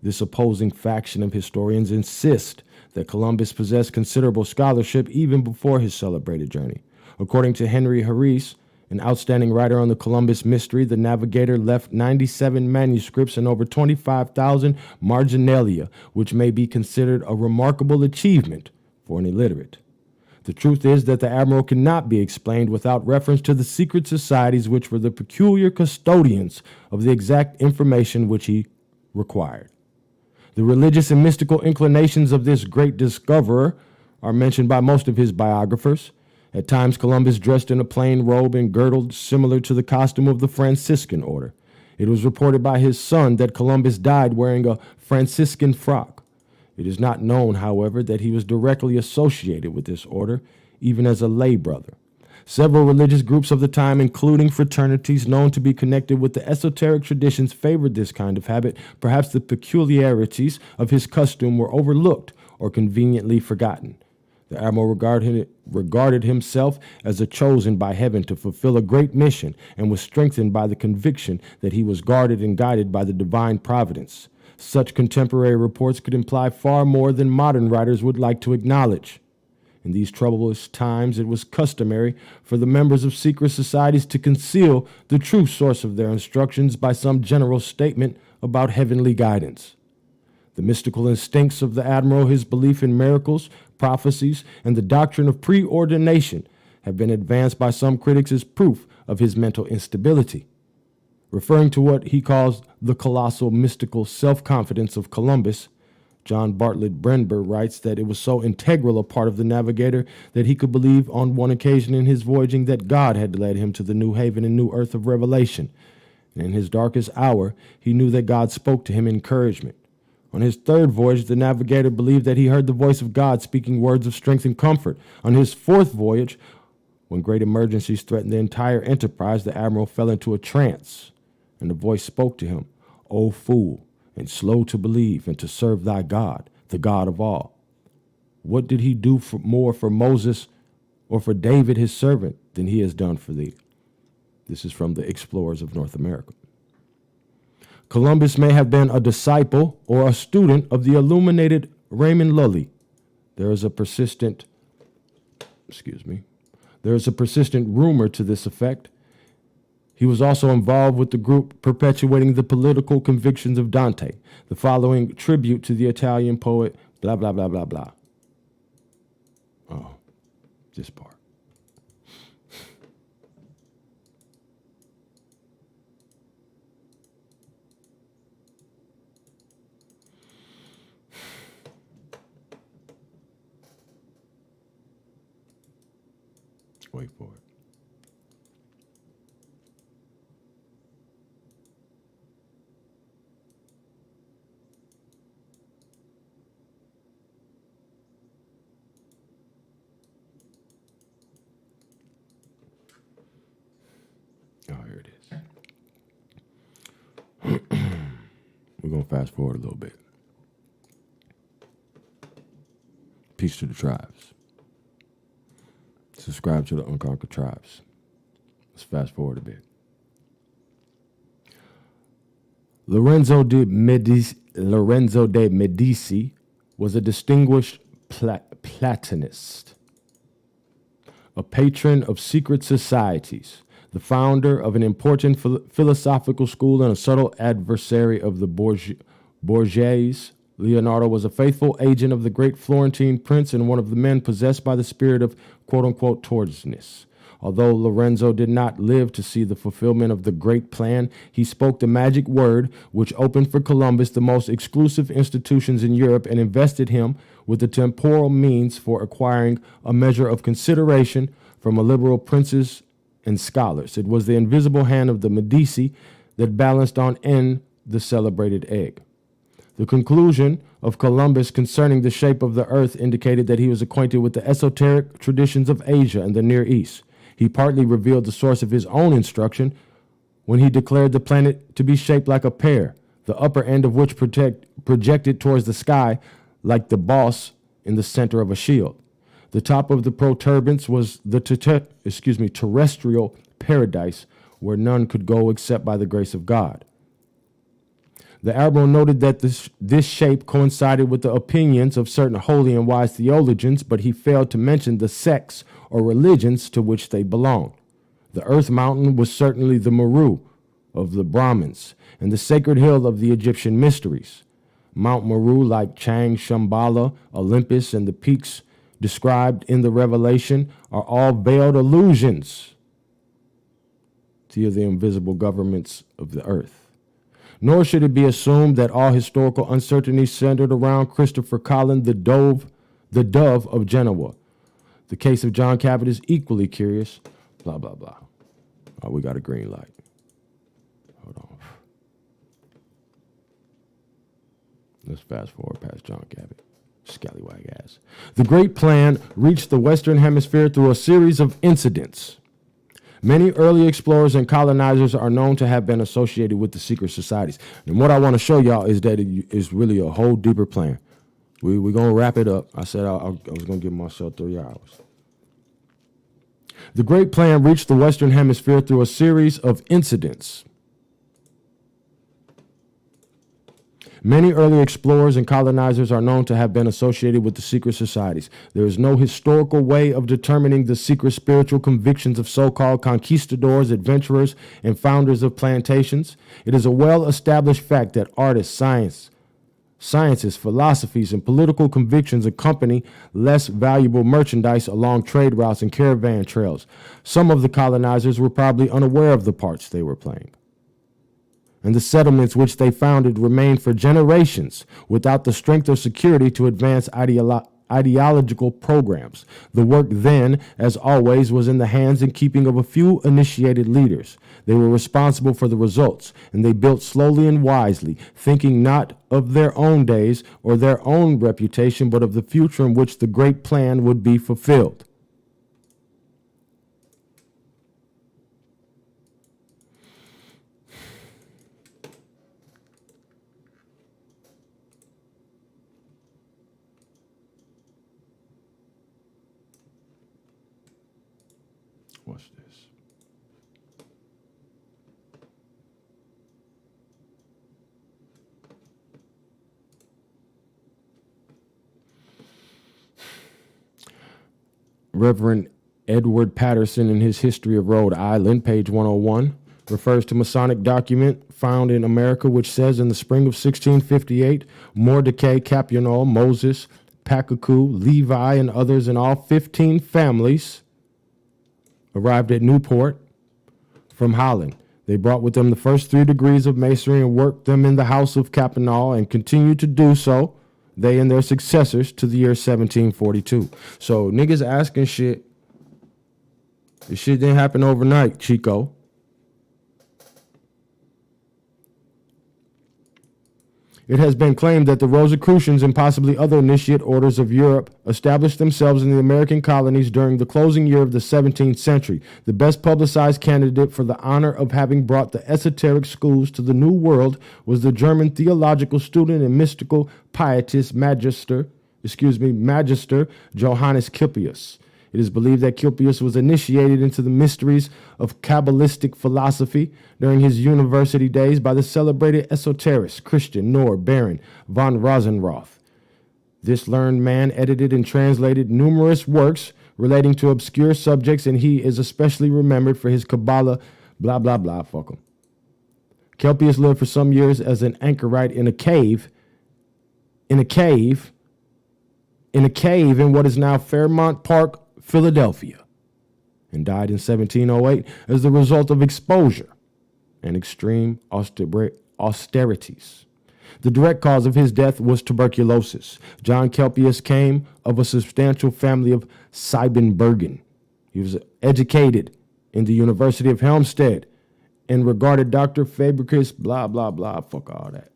Speaker 3: This opposing faction of historians insist that Columbus possessed considerable scholarship even before his celebrated journey. According to Henry Heirs, an outstanding writer on the Columbus mystery, the navigator left 97 manuscripts and over 25,000 marginalia, which may be considered a remarkable achievement for an illiterate. The truth is that the admiral cannot be explained without reference to the secret societies which were the peculiar custodians of the exact information which he required. The religious and mystical inclinations of this great discoverer are mentioned by most of his biographers. At times, Columbus dressed in a plain robe and girdle similar to the costume of the Franciscan order. It was reported by his son that Columbus died wearing a Franciscan frock. It is not known, however, that he was directly associated with this order, even as a lay brother. Several religious groups of the time, including fraternities known to be connected with the esoteric traditions, favored this kind of habit. Perhaps the peculiarities of his costume were overlooked or conveniently forgotten. The admiral regarded himself as a chosen by heaven to fulfill a great mission, and was strengthened by the conviction that he was guarded and guided by the divine providence. Such contemporary reports could imply far more than modern writers would like to acknowledge. In these troublous times, it was customary for the members of secret societies to conceal the true source of their instructions by some general statement about heavenly guidance. The mystical instincts of the admiral, his belief in miracles, prophecies, and the doctrine of preordination have been advanced by some critics as proof of his mental instability. Referring to what he calls the colossal mystical self-confidence of Columbus, John Bartlett Brenber writes that it was so integral a part of the navigator that he could believe on one occasion in his voyaging that God had led him to the new haven and new earth of revelation. And in his darkest hour, he knew that God spoke to him in encouragement. On his third voyage, the navigator believed that he heard the voice of God speaking words of strength and comfort. On his fourth voyage, when great emergencies threatened the entire enterprise, the admiral fell into a trance, and the voice spoke to him, "O fool, and slow to believe and to serve thy God, the God of all." What did he do more for Moses or for David his servant than he has done for thee? This is from the Explorers of North America. Columbus may have been a disciple or a student of the illuminated Raymond Lully. There is a persistent rumor to this effect. He was also involved with the group perpetuating the political convictions of Dante. The following tribute to the Italian poet, blah, blah, blah, blah, blah. Oh, this part. Wait for it. Oh, here it is. We're going to fast forward a little bit. Peace to the tribes. Subscribe to the Unconquered Tribes. Let's fast forward a bit. Lorenzo de Medici was a distinguished Platonist, a patron of secret societies, the founder of an important philosophical school and a subtle adversary of the bourgeois. Leonardo was a faithful agent of the great Florentine prince and one of the men possessed by the spirit of quote-unquote tortoiseness. Although Lorenzo did not live to see the fulfillment of the great plan, he spoke the magic word, which opened for Columbus the most exclusive institutions in Europe and invested him with the temporal means for acquiring a measure of consideration from a liberal princes and scholars. It was the invisible hand of the Medici that balanced on end the celebrated egg. The conclusion of Columbus concerning the shape of the earth indicated that he was acquainted with the esoteric traditions of Asia and the Near East. He partly revealed the source of his own instruction when he declared the planet to be shaped like a pear, the upper end of which projected towards the sky like the boss in the center of a shield. The top of the protuberance was the terrestrial paradise where none could go except by the grace of God. The admiral noted that this shape coincided with the opinions of certain holy and wise theologians, but he failed to mention the sects or religions to which they belonged. The earth mountain was certainly the Meru of the Brahmins and the sacred hill of the Egyptian mysteries. Mount Meru, like Chang, Shambhala, Olympus, and the peaks described in the Revelation, are all veiled allusions to the invisible governments of the earth. Nor should it be assumed that all historical uncertainty centered around Christopher Colin, the dove of Genoa. The case of John Cabot is equally curious. Blah, blah, blah. Oh, we got a green light. Hold on. Let's fast forward past John Cabot. Scallywag ass. The Great Plan reached the Western Hemisphere through a series of incidents. Many early explorers and colonizers are known to have been associated with the secret societies. And what I want to show y'all is that it is really a whole deeper plan. We're going to wrap it up. I said I was going to give myself 3 hours. The Great Plan reached the Western Hemisphere through a series of incidents. Many early explorers and colonizers are known to have been associated with the secret societies. There is no historical way of determining the secret spiritual convictions of so-called conquistadors, adventurers, and founders of plantations. It is a well-established fact that artists, sciences, philosophies, and political convictions accompany less valuable merchandise along trade routes and caravan trails. Some of the colonizers were probably unaware of the parts they were playing. And the settlements which they founded remained for generations without the strength or security to advance ideological programs. The work then, as always, was in the hands and keeping of a few initiated leaders. They were responsible for the results, and they built slowly and wisely, thinking not of their own days or their own reputation, but of the future in which the great plan would be fulfilled. What's this? Reverend Edward Patterson, in his History of Rhode Island, page 101, refers to Masonic document found in America, which says in the spring of 1658, Mordecai Capuanol, Moses, Pakaku, Levi, and others in all 15 families arrived at Newport from Holland. They brought with them the first 3 degrees of masonry and worked them in the house of Capuanol and continued to do so, they and their successors, to the year 1742. So niggas asking shit. This shit didn't happen overnight, Chico. It has been claimed that the Rosicrucians and possibly other initiate orders of Europe established themselves in the American colonies during the closing year of the 17th century. The best publicized candidate for the honor of having brought the esoteric schools to the New World was the German theological student and mystical pietist Magister Johannes Kippius. It is believed that Kippius was initiated into the mysteries of Kabbalistic philosophy during his university days by the celebrated esoterist Christian Nor Baron von Rosenroth. This learned man edited and translated numerous works relating to obscure subjects, and he is especially remembered for his Kabbalah, blah, blah, blah, fuck him. Kelpius lived for some years as an anchorite in a cave in what is now Fairmount Park, Philadelphia, and died in 1708 as the result of exposure and extreme austerities. The direct cause of his death was tuberculosis. John Kelpius came of a substantial family of Siebenbergen. He was educated in the University of Helmstedt and regarded Dr. Fabricius, blah, blah, blah, fuck all that.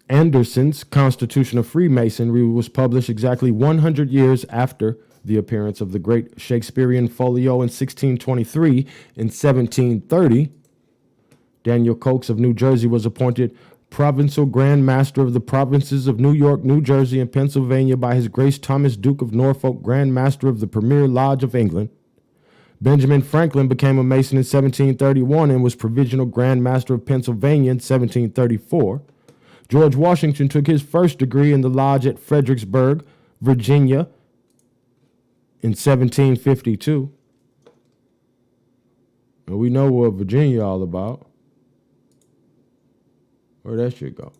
Speaker 3: Anderson's Constitution of Freemasonry was published exactly 100 years after the appearance of the great Shakespearean folio in 1623. In 1730, Daniel Coates of New Jersey was appointed Provincial Grand Master of the provinces of New York, New Jersey, and Pennsylvania by His Grace Thomas, Duke of Norfolk, Grand Master of the Premier Lodge of England. Benjamin Franklin became a Mason in 1731 and was Provisional Grand Master of Pennsylvania in 1734. George Washington took his first degree in the lodge at Fredericksburg, Virginia, in 1752. And we know what Virginia all about. Where'd that shit go?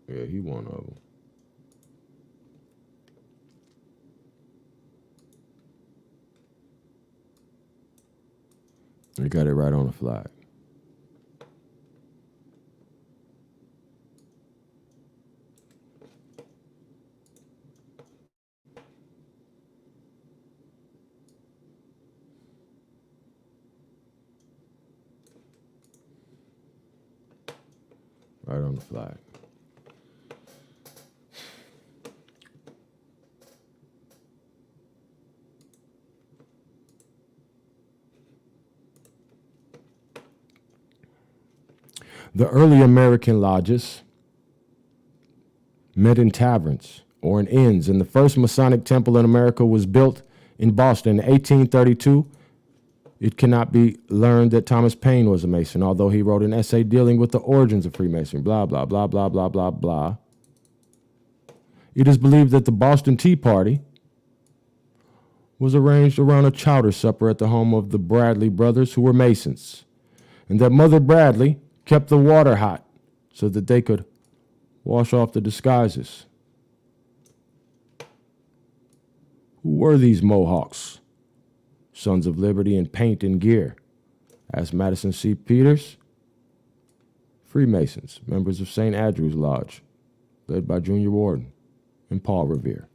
Speaker 3: Yeah, he one of them. You got it right on the flag. Right on the flag. The early American lodges met in taverns or in inns, and the first Masonic temple in America was built in Boston in 1832. It cannot be learned that Thomas Paine was a Mason, although he wrote an essay dealing with the origins of Freemasonry, blah, blah, blah, blah, blah, blah, blah. It is believed that the Boston Tea Party was arranged around a chowder supper at the home of the Bradley brothers, who were Masons, and that Mother Bradley kept the water hot so that they could wash off the disguises. Who were these Mohawks? Sons of Liberty in paint and gear. Asked Madison C. Peters. Freemasons, members of St. Andrew's Lodge, led by Junior Warden and Paul Revere.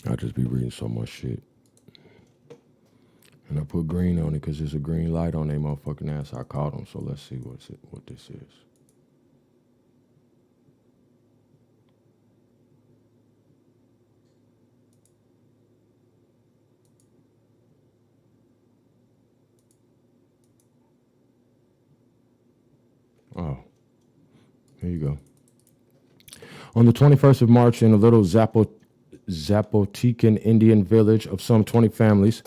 Speaker 3: I just be reading so much shit. And I put green on it because there's a green light on their motherfucking ass. I caught them, so let's see what this is. Here you go. On the 21st of March, in a little Zapotecan Indian village of some 20 families,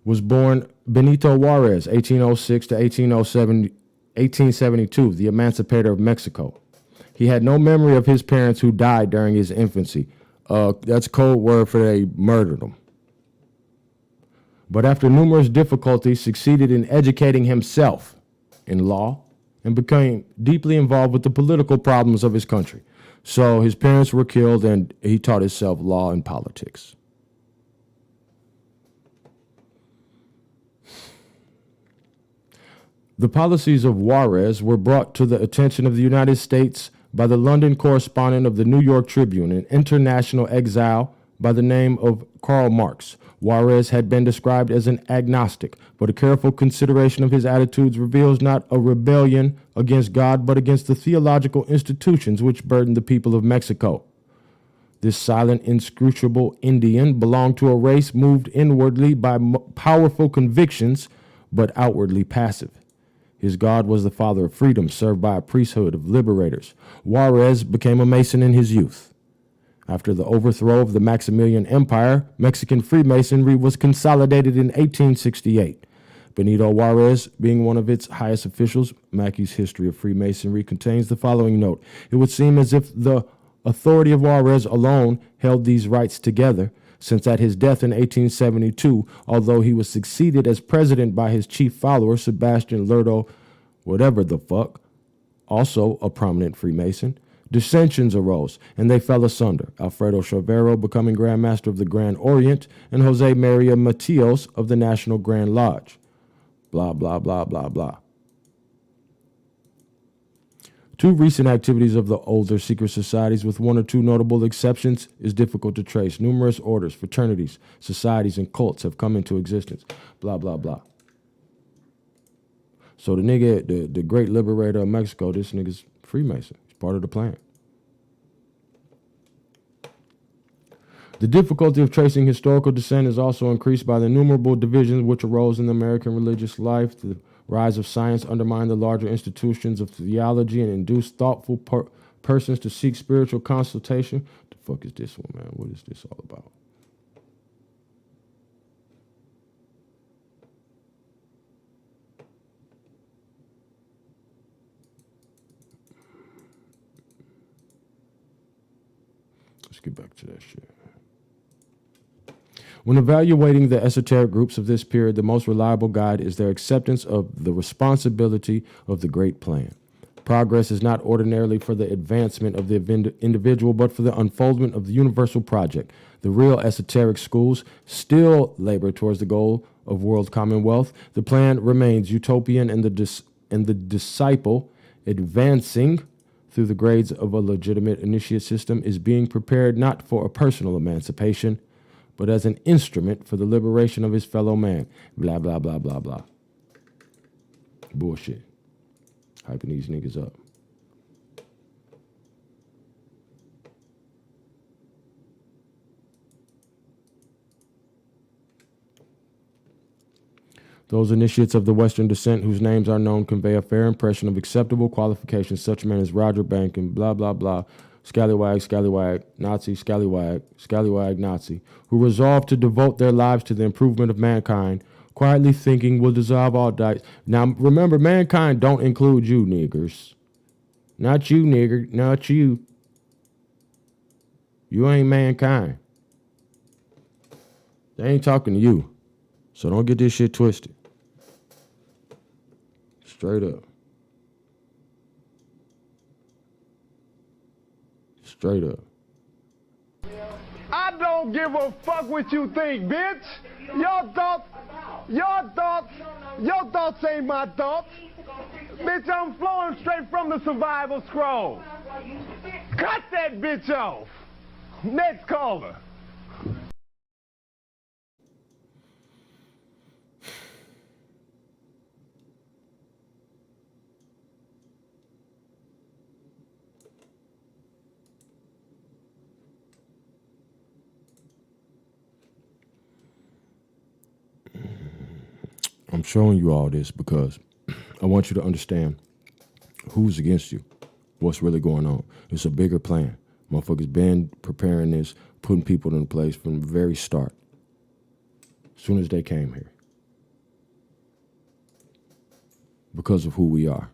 Speaker 3: was born Benito Juarez, 1806 to 1872, the emancipator of Mexico. He had no memory of his parents who died during his infancy. That's code word for they murdered him. But after numerous difficulties, succeeded in educating himself in law and became deeply involved with the political problems of his country. So his parents were killed and he taught himself law and politics. The policies of Juarez were brought to the attention of the United States by the London correspondent of the New York Tribune, an international exile by the name of Karl Marx. Juarez had been described as an agnostic, but a careful consideration of his attitudes reveals not a rebellion against God, but against the theological institutions which burdened the people of Mexico. This silent, inscrutable Indian belonged to a race moved inwardly by powerful convictions, but outwardly passive. His God was the father of freedom, served by a priesthood of liberators. Juarez became a Mason in his youth. After the overthrow of the Maximilian Empire, Mexican Freemasonry was consolidated in 1868. Benito Juarez, being one of its highest officials, Mackey's History of Freemasonry contains the following note. It would seem as if the authority of Juarez alone held these rights together, since at his death in 1872, although he was succeeded as president by his chief follower, Sebastian Lerdo, whatever the fuck, also a prominent Freemason, dissensions arose, and they fell asunder, Alfredo Chavero becoming Grand Master of the Grand Orient, and Jose Maria Matios of the National Grand Lodge. Blah, blah, blah, blah, blah. Two recent activities of the older secret societies, with one or two notable exceptions, is difficult to trace. Numerous orders, fraternities, societies, and cults have come into existence. Blah, blah, blah. So the nigga, the great liberator of Mexico, this nigga's Freemason. He's part of the plan. The difficulty of tracing historical descent is also increased by the innumerable divisions which arose in the American religious life. The rise of science undermined the larger institutions of theology and induced thoughtful persons to seek spiritual consultation. The fuck is this one, man? What is this all about? Let's get back to that shit. When evaluating the esoteric groups of this period, the most reliable guide is their acceptance of the responsibility of the great plan. Progress is not ordinarily for the advancement of the individual, but for the unfoldment of the universal project. The real esoteric schools still labor towards the goal of world commonwealth. The plan remains utopian, and the disciple advancing through the grades of a legitimate initiate system is being prepared not for a personal emancipation, but as an instrument for the liberation of his fellow man. Blah, blah, blah, blah, blah. Bullshit. Hyping these niggas up. Those initiates of the Western descent whose names are known convey a fair impression of acceptable qualifications, such men as Roger Bankin, blah, blah, blah, scallywag, scallywag, Nazi, scallywag, scallywag, Nazi, who resolved to devote their lives to the improvement of mankind, quietly thinking will dissolve all dice. Now, remember, mankind don't include you, niggers. Not you, nigger, not you. You ain't mankind. They ain't talking to you. So don't get this shit twisted. Straight up. Straight up.
Speaker 2: I don't give a fuck what you think, bitch. Your thoughts ain't my thoughts. Bitch, I'm flowing straight from the survival scroll. Cut that bitch off. Next caller.
Speaker 3: I'm showing you all this because I want you to understand who's against you. what's really going on. It's a bigger plan. Motherfuckers been preparing this, putting people in place from the very start. As soon as they came here. Because of who we are.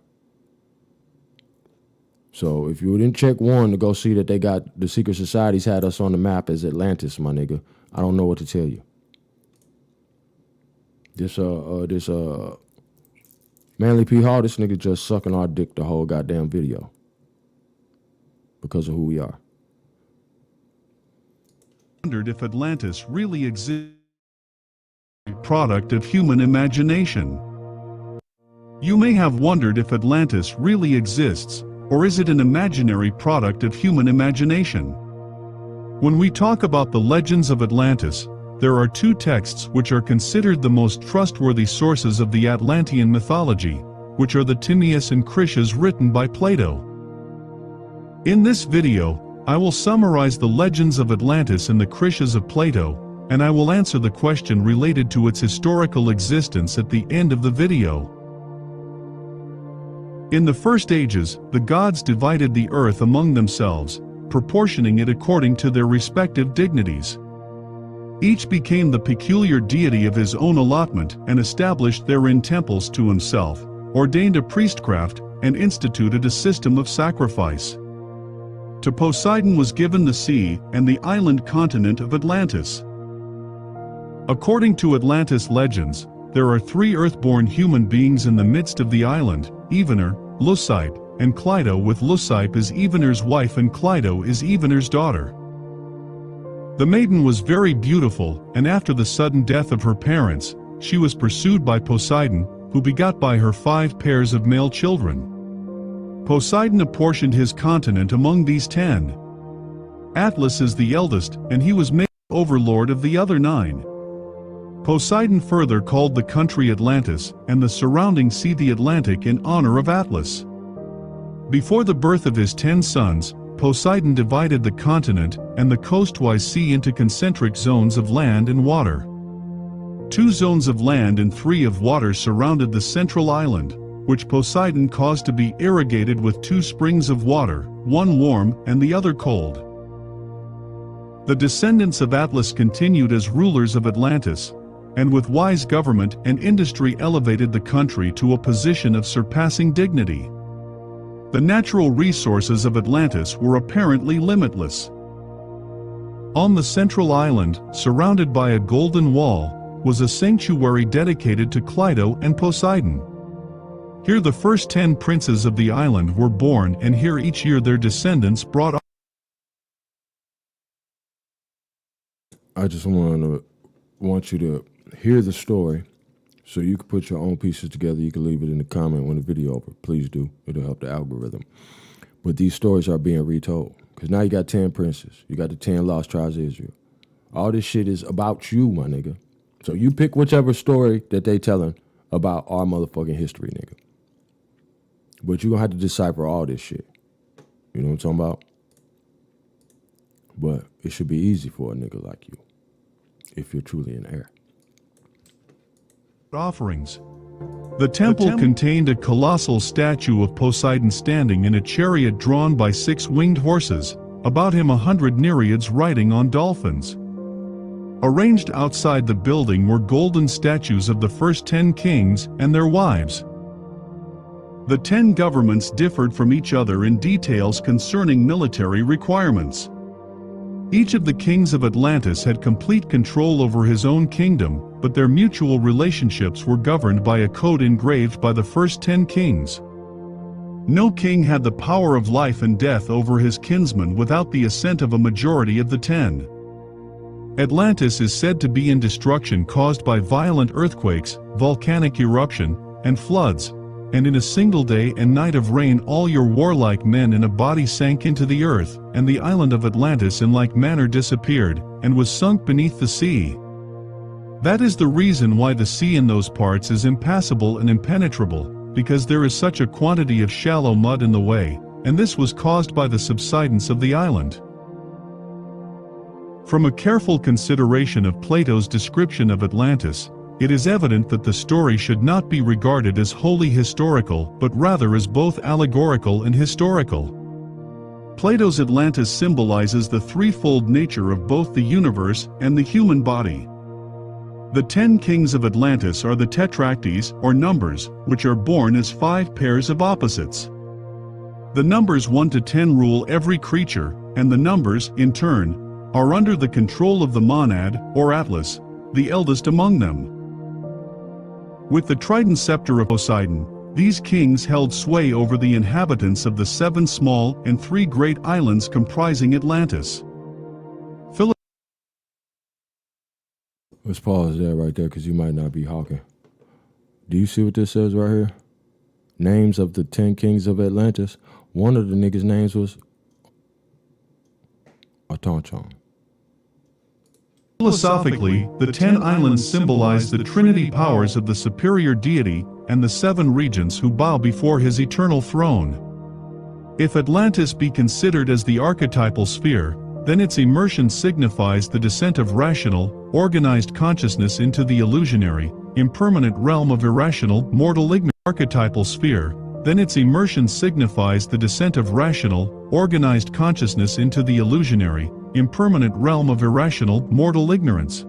Speaker 3: So if you didn't check one to go see that they got the secret societies had us on the map as Atlantis, my nigga, I don't know what to tell you. This Manly P. Hall, this nigga just sucking our dick the whole goddamn video. Because of who we are.
Speaker 7: Wondered if Atlantis really exists, a product of human imagination. You may have wondered if Atlantis really exists, or is it an imaginary product of human imagination? When we talk about the legends of Atlantis, there are two texts which are considered the most trustworthy sources of the Atlantean mythology, which are the Timaeus and Critias written by Plato. In this video, I will summarize the legends of Atlantis and the Critias of Plato, and I will answer the question related to its historical existence at the end of the video. In the first ages, the gods divided the earth among themselves, proportioning it according to their respective dignities. Each became the peculiar deity of his own allotment and established therein temples to himself, ordained a priestcraft, and instituted a system of sacrifice. To Poseidon was given the sea and the island continent of Atlantis. According to Atlantis legends, there are three earthborn human beings in the midst of the island, Evener, Lucype, and Clyto, with Lucype as Evener's wife and Clyto is Evener's daughter. The maiden was very beautiful, and after the sudden death of her parents, she was pursued by Poseidon, who begot by her 5 pairs of male children. Poseidon apportioned his continent among these 10. Atlas is the eldest, and he was made overlord of the other 9. Poseidon further called the country Atlantis, and the surrounding sea the Atlantic, in honor of Atlas. Before the birth of his 10 sons, Poseidon divided the continent and the coastwise sea into concentric zones of land and water. 2 zones of land and 3 of water surrounded the central island, which Poseidon caused to be irrigated with 2 springs of water, one warm and the other cold. The descendants of Atlas continued as rulers of Atlantis, and with wise government and industry elevated the country to a position of surpassing dignity. The natural resources of Atlantis were apparently limitless. On the central island, surrounded by a golden wall, was a sanctuary dedicated to Clyto and Poseidon. Here the first 10 princes of the island were born, and here each year their descendants brought up.
Speaker 3: I just want you to hear the story so you can put your own pieces together. You can leave it in the comment when the video over. Please do. It'll help the algorithm. But these stories are being retold. Because now you got 10 princes. You got the 10 lost tribes of Israel. All this shit is about you, my nigga. So you pick whichever story that they telling about our motherfucking history, nigga. But you're going to have to decipher all this shit. You know what I'm talking about? But it should be easy for a nigga like you if you're truly an heir.
Speaker 7: Offerings. The temple contained a colossal statue of Poseidon standing in a chariot drawn by 6 winged horses, about him 100 nereids riding on dolphins. Arranged outside the building were golden statues of the first 10 kings and their wives. The 10 governments differed from each other in details concerning military requirements. Each of the kings of Atlantis had complete control over his own kingdom, but their mutual relationships were governed by a code engraved by the first 10 kings. No king had the power of life and death over his kinsmen without the assent of a majority of the 10. Atlantis is said to be in destruction caused by violent earthquakes, volcanic eruption, and floods, and in a single day and night of rain all your warlike men in a body sank into the earth, and the island of Atlantis in like manner disappeared, and was sunk beneath the sea. That is the reason why the sea in those parts is impassable and impenetrable, because there is such a quantity of shallow mud in the way, and this was caused by the subsidence of the island. From a careful consideration of Plato's description of Atlantis, it is evident that the story should not be regarded as wholly historical, but rather as both allegorical and historical. Plato's Atlantis symbolizes the threefold nature of both the universe and the human body. The 10 kings of Atlantis are the tetracties, or numbers, which are born as 5 pairs of opposites. The numbers 1 to 10 rule every creature, and the numbers, in turn, are under the control of the monad, or Atlas, the eldest among them. With the trident scepter of Poseidon, these kings held sway over the inhabitants of the 7 small and 3 great islands comprising Atlantis.
Speaker 3: Let's pause there right there because you might not be Hawkin. Do you see what this says right here? Names of the 10 kings of Atlantis. One of the niggas' names was Atlantean.
Speaker 7: Philosophically, the 10 islands symbolize the trinity powers of the superior deity and the 7 regents who bow before his eternal throne. If Atlantis be considered as the archetypal sphere, then its immersion signifies the descent of rational, organized consciousness into the illusionary, impermanent realm of irrational, mortal ignorance. Archetypal sphere, then its immersion signifies the descent of rational, organized consciousness into the illusionary, impermanent realm of irrational, mortal ignorance.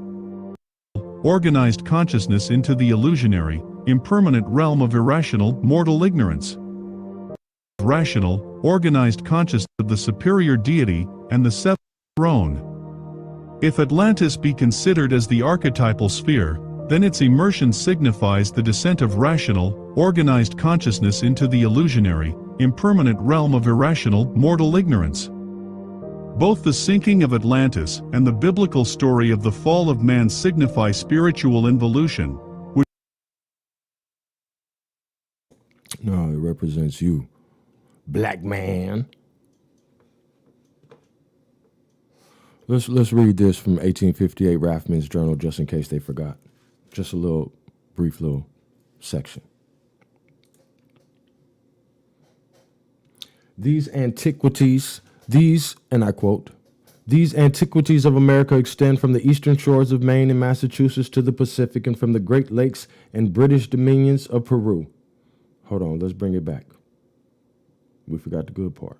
Speaker 7: Organized consciousness into the illusionary, impermanent realm of irrational, mortal ignorance. Rational, organized consciousness of the superior deity and the 7th throne. If Atlantis be considered as the archetypal sphere, then its immersion signifies the descent of rational, organized consciousness into the illusionary, impermanent realm of irrational, mortal ignorance. Both the sinking of Atlantis and the biblical story of the fall of man signify spiritual involution, which
Speaker 3: No, it represents you, black man. Let's read this from 1858 Rathman's journal, just in case they forgot. Just a little, brief little section. These antiquities, and I quote, these antiquities of America extend from the eastern shores of Maine and Massachusetts to the Pacific and from the Great Lakes and British dominions of Peru. Hold on, let's bring it back. We forgot the good part.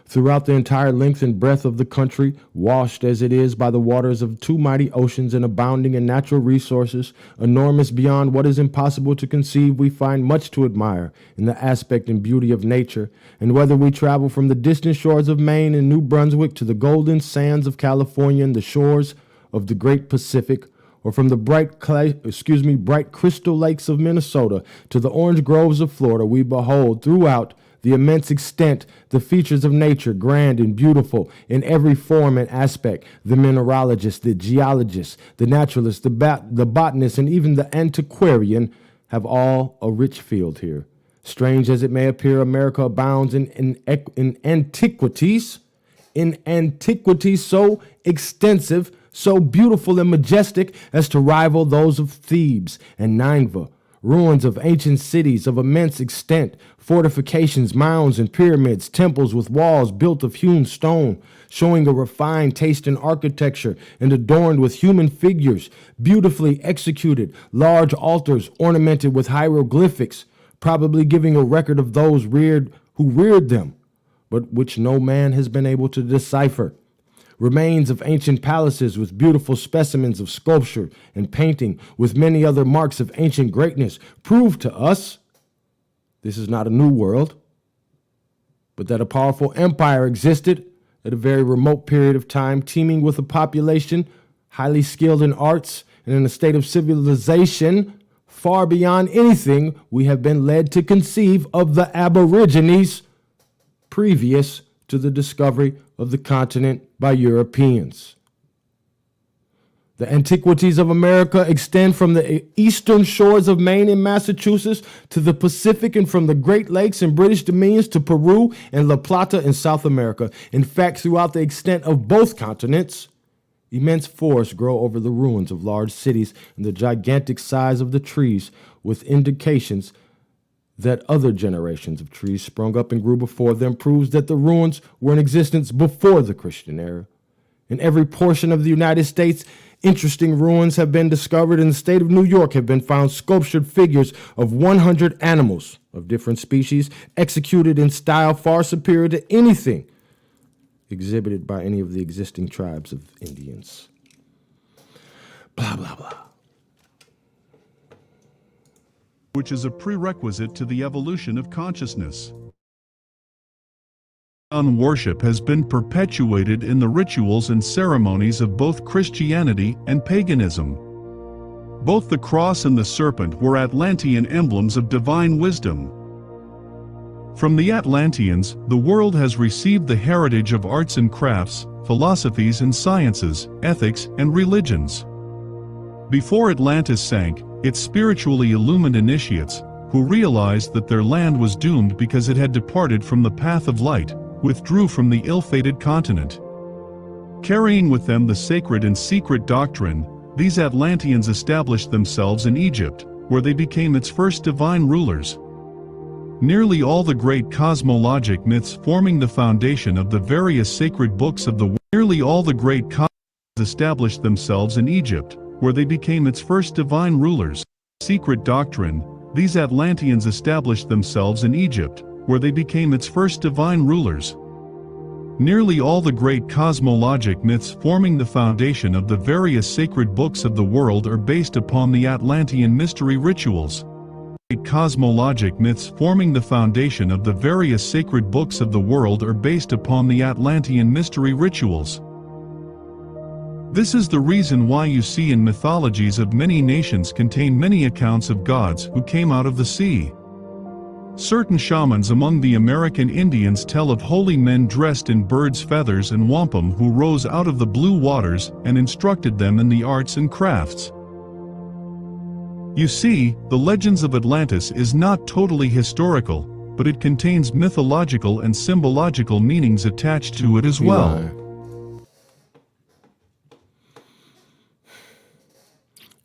Speaker 3: Throughout the entire length and breadth of the country, washed as it is by the waters of 2 mighty oceans and abounding in natural resources, enormous beyond what is impossible to conceive, we find much to admire in the aspect and beauty of nature, and whether we travel from the distant shores of Maine and New Brunswick to the golden sands of California and the shores of the great Pacific, or from the bright crystal lakes of Minnesota to the orange groves of Florida, we behold throughout the immense extent, the features of nature, grand and beautiful in every form and aspect. The mineralogist, the geologist, the naturalist, the botanist, and even the antiquarian have all a rich field here. Strange as it may appear, America abounds in antiquities so extensive, so beautiful and majestic as to rival those of Thebes and Nineveh. Ruins of ancient cities of immense extent, fortifications, mounds, and pyramids, temples with walls built of hewn stone, showing a refined taste in architecture and adorned with human figures, beautifully executed, large altars ornamented with hieroglyphics, probably giving a record of those who reared them, but which no man has been able to decipher. Remains of ancient palaces with beautiful specimens of sculpture and painting, with many other marks of ancient greatness, prove to us this is not a new world, but that a powerful empire existed at a very remote period of time, teeming with a population highly skilled in arts and in a state of civilization far beyond anything we have been led to conceive of the Aborigines previous to the discovery of the continent by Europeans. The antiquities of America extend from the eastern shores of Maine and Massachusetts to the Pacific, and from the Great Lakes and British dominions to Peru and La Plata in South America. In fact, throughout the extent of both continents, immense forests grow over the ruins of large cities, and the gigantic size of the trees, with indications that other generations of trees sprung up and grew before them, proves that the ruins were in existence before the Christian era. In every portion of the United States, interesting ruins have been discovered. In the state of New York have been found sculptured figures of 100 animals of different species, executed in style far superior to anything exhibited by any of the existing tribes of Indians. Blah, blah, blah.
Speaker 7: Which is a prerequisite to the evolution of consciousness. Worship has been perpetuated in the rituals and ceremonies of both Christianity and paganism. Both the cross and the serpent were Atlantean emblems of divine wisdom. From the Atlanteans, the world has received the heritage of arts and crafts, philosophies and sciences, ethics and religions. Before Atlantis sank, its spiritually illumined initiates, who realized that their land was doomed because it had departed from the path of light, withdrew from the ill-fated continent. Carrying with them the sacred and secret doctrine, these Atlanteans established themselves in Egypt, where they became its first divine rulers. Nearly all the great cosmologic myths forming the foundation of the various sacred books of the world, established themselves in Egypt, where they became its first divine rulers. Secret doctrine, these Atlanteans established themselves in Egypt, where they became its first divine rulers. Nearly all the great cosmologic myths forming the foundation of the various sacred books of the world are based upon the Atlantean mystery rituals. Cosmologic myths forming the foundation of the various sacred books of the world are based upon the Atlantean mystery rituals. This is the reason why you see in mythologies of many nations contain many accounts of gods who came out of the sea. Certain shamans among the American Indians tell of holy men dressed in birds' feathers and wampum who rose out of the blue waters and instructed them in the arts and crafts. You see, the legends of Atlantis is not totally historical, but it contains mythological and symbological meanings attached to it as well.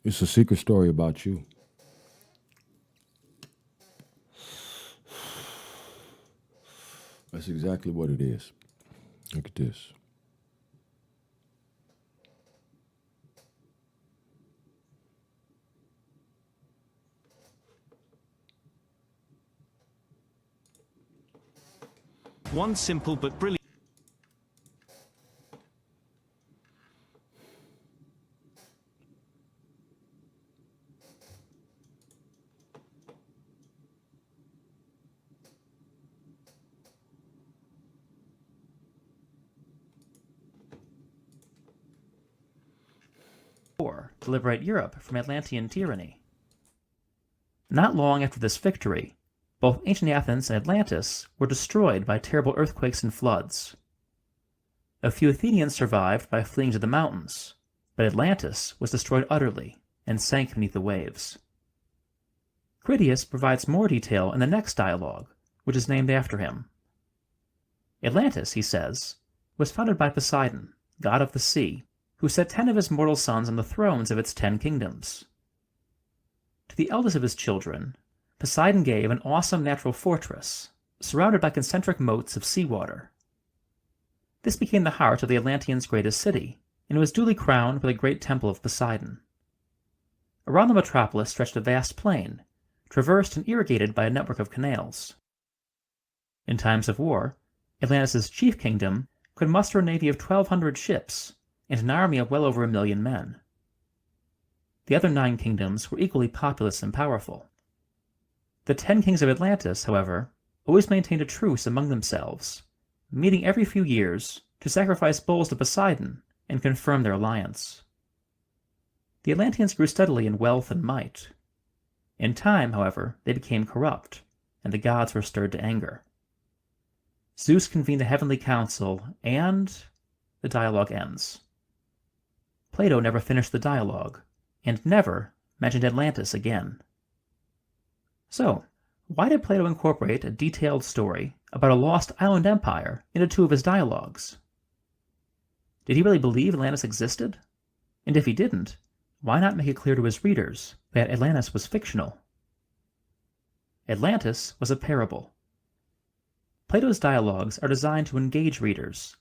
Speaker 3: It's a secret story about you. That's exactly what it is. Look at this.
Speaker 8: One simple but brilliant.
Speaker 22: To liberate Europe from Atlantean tyranny. Not long after this victory, both ancient Athens and Atlantis were destroyed by terrible earthquakes and floods. A few Athenians survived by fleeing to the mountains, but Atlantis was destroyed utterly and sank beneath the waves. Critias provides more detail in the next dialogue, which is named after him. Atlantis, he says, was founded by Poseidon, god of the sea, who set 10 of his mortal sons on the thrones of its 10 kingdoms. To the eldest of his children, Poseidon gave an awesome natural fortress, surrounded by concentric moats of seawater. This became the heart of the Atlanteans' greatest city, and was duly crowned by the great temple of Poseidon. Around the metropolis stretched a vast plain, traversed and irrigated by a network of canals. In times of war, Atlantis' chief kingdom could muster a navy of 1,200 ships, and an army of well over 1 million men. The other 9 kingdoms were equally populous and powerful. The 10 kings of Atlantis, however, always maintained a truce among themselves, meeting every few years to sacrifice bulls to Poseidon and confirm their alliance. The Atlanteans grew steadily in wealth and might. In time, however, they became corrupt, and the gods were stirred to anger. Zeus convened a heavenly council, and the dialogue ends. Plato never finished the dialogue, and never mentioned Atlantis again. So, why did Plato incorporate a detailed story about a lost island empire into 2 of his dialogues? Did he really believe Atlantis existed? And if he didn't, why not make it clear to his readers that Atlantis was fictional? Atlantis was a parable. Plato's dialogues are designed to engage readers,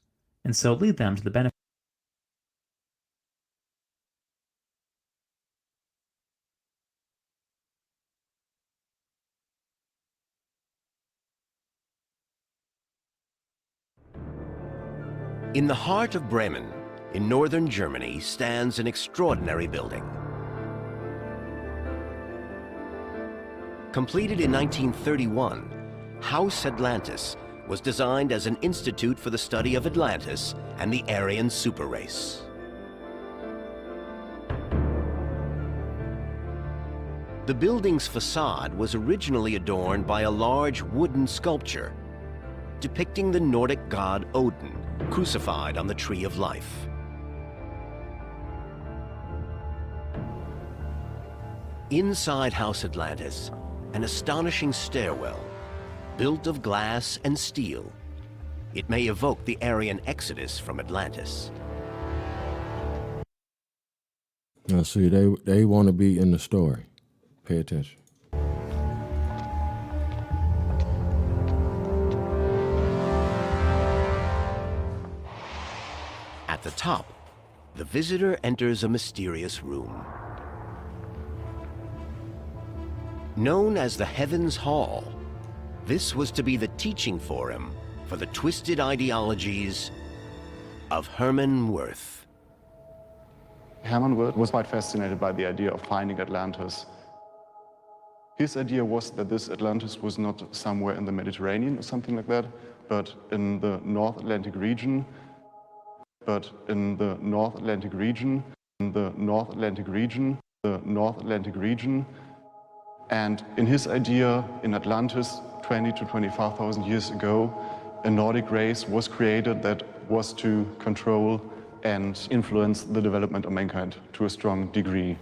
Speaker 22: and so lead them to the benefit.
Speaker 9: In the heart of Bremen, in northern Germany, stands an extraordinary building. Completed in 1931, Haus Atlantis was designed as an institute for the study of Atlantis and the Aryan superrace. The building's facade was originally adorned by a large wooden sculpture depicting the Nordic god Odin crucified on the Tree of Life. Inside Haus Atlantis, an astonishing stairwell, built of glass and steel. It may evoke the Aryan exodus from Atlantis.
Speaker 3: Now see, they want to be in the story. Pay attention.
Speaker 9: At the top, the visitor enters a mysterious room. Known as the Heavens Hall, this was to be the teaching forum for the twisted ideologies of Hermann Wirth.
Speaker 12: Hermann Wirth was quite fascinated by the idea of finding Atlantis. His idea was that this Atlantis was not somewhere in the Mediterranean or something like that, but in the North Atlantic region, And in his idea, in Atlantis, 20 to 25,000 years ago, a Nordic race was created that was to control and influence the development of mankind to a strong degree.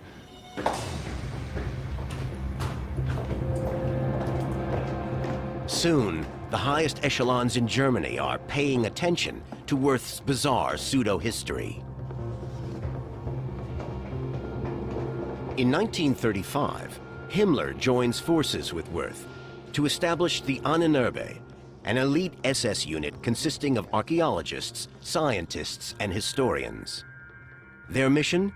Speaker 9: Soon, the highest echelons in Germany are paying attention to Wirth's bizarre pseudo-history. In 1935, Himmler joins forces with Wirth to establish the Ahnenerbe, an elite SS unit consisting of archaeologists, scientists, and historians. Their mission?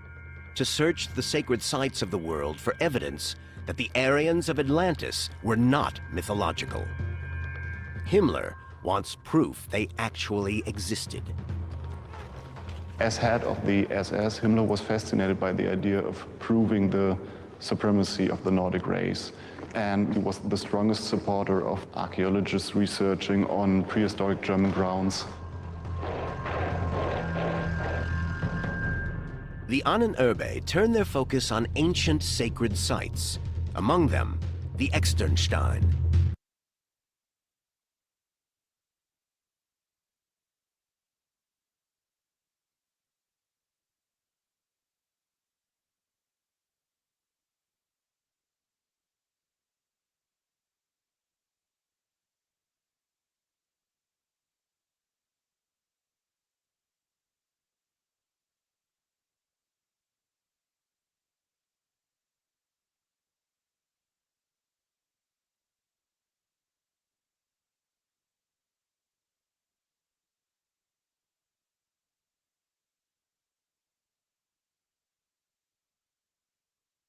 Speaker 9: To search the sacred sites of the world for evidence that the Aryans of Atlantis were not mythological. Himmler wants proof they actually existed.
Speaker 12: As head of the SS, Himmler was fascinated by the idea of proving the supremacy of the Nordic race. And he was the strongest supporter of archaeologists researching on prehistoric German grounds.
Speaker 9: The Ahnenerbe turned their focus on ancient sacred sites, among them the Externstein.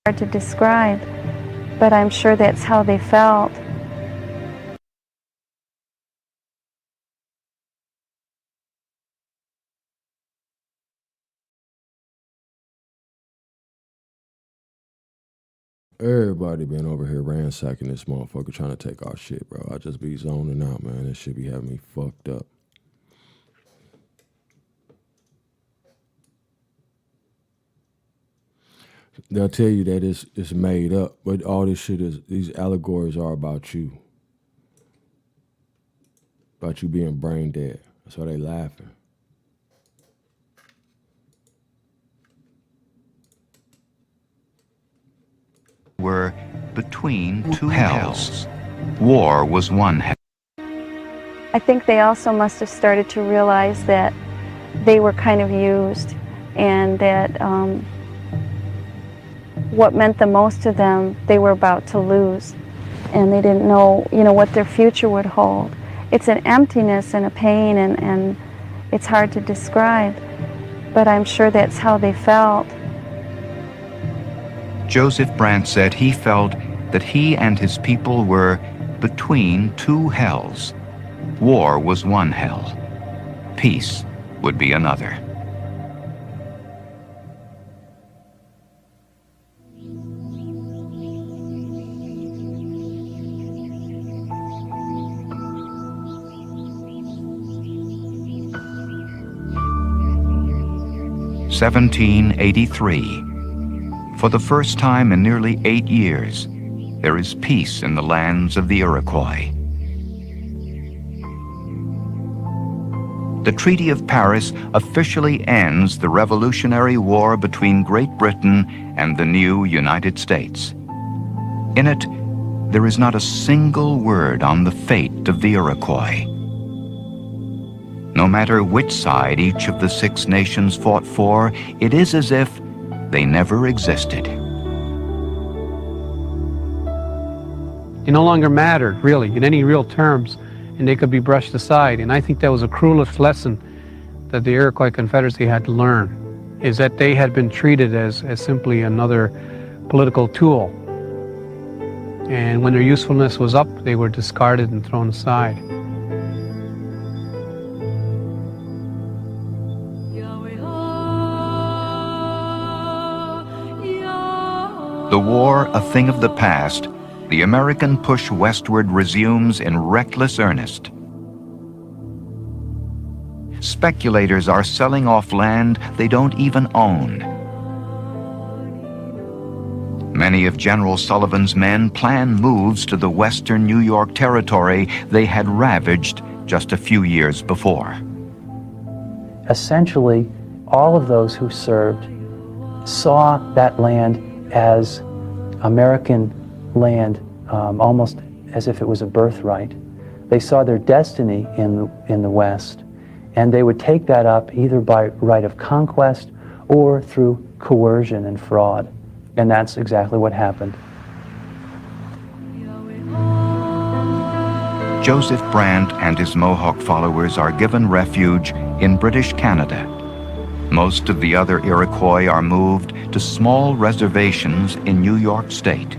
Speaker 18: Hard to describe, but I'm sure that's how they felt.
Speaker 3: Everybody been over here ransacking this motherfucker trying to take our shit, bro. I just be zoning out, man. This shit be having me fucked up. They'll tell you that it's made up, but all this shit is, these allegories are about you. About you being brain dead. That's why they laughing.
Speaker 13: Were between two hells. War was one hell.
Speaker 18: I think they also must have started to realize that they were kind of used, and that what meant the most to them, they were about to lose, and they didn't know, what their future would hold. It's an emptiness and a pain, and it's hard to describe, but I'm sure that's how they felt.
Speaker 13: Joseph Brant said he felt that he and his people were between two hells. War was one hell. Peace would be another. (1783). For the first time in nearly 8 years, there is peace in the lands of the Iroquois. The Treaty of Paris officially ends the Revolutionary War between Great Britain and the new United States. In it, there is not a single word on the fate of the Iroquois. No matter which side each of the 6 nations fought for, it is as if they never existed.
Speaker 14: They no longer mattered, really, in any real terms, and they could be brushed aside. And I think that was the cruelest lesson that the Iroquois Confederacy had to learn, is that they had been treated as simply another political tool. And when their usefulness was up, they were discarded and thrown aside.
Speaker 13: The war a thing of the past, the American push westward resumes in reckless earnest. Speculators are selling off land they don't even own. Many of General Sullivan's men plan moves to the western New York territory they had ravaged just a few years before.
Speaker 16: Essentially, all of those who served saw that land as American land, almost as if it was a birthright. They saw their destiny in the West, and they would take that up either by right of conquest or through coercion and fraud. And that's exactly what happened.
Speaker 13: Joseph Brant and his Mohawk followers are given refuge in British Canada. Most of the other Iroquois are moved to small reservations in New York State.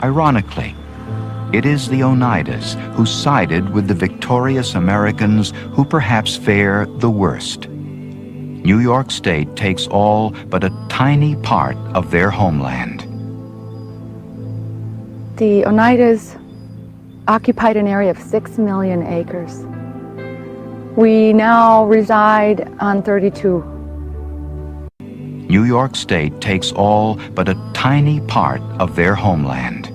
Speaker 13: Ironically, it is the Oneidas who sided with the victorious Americans who perhaps fare the worst. New York State takes all but a tiny part of their homeland.
Speaker 18: The Oneidas occupied an area of 6 million acres. We now reside on 32.
Speaker 13: New York State takes all but a tiny part of their homeland.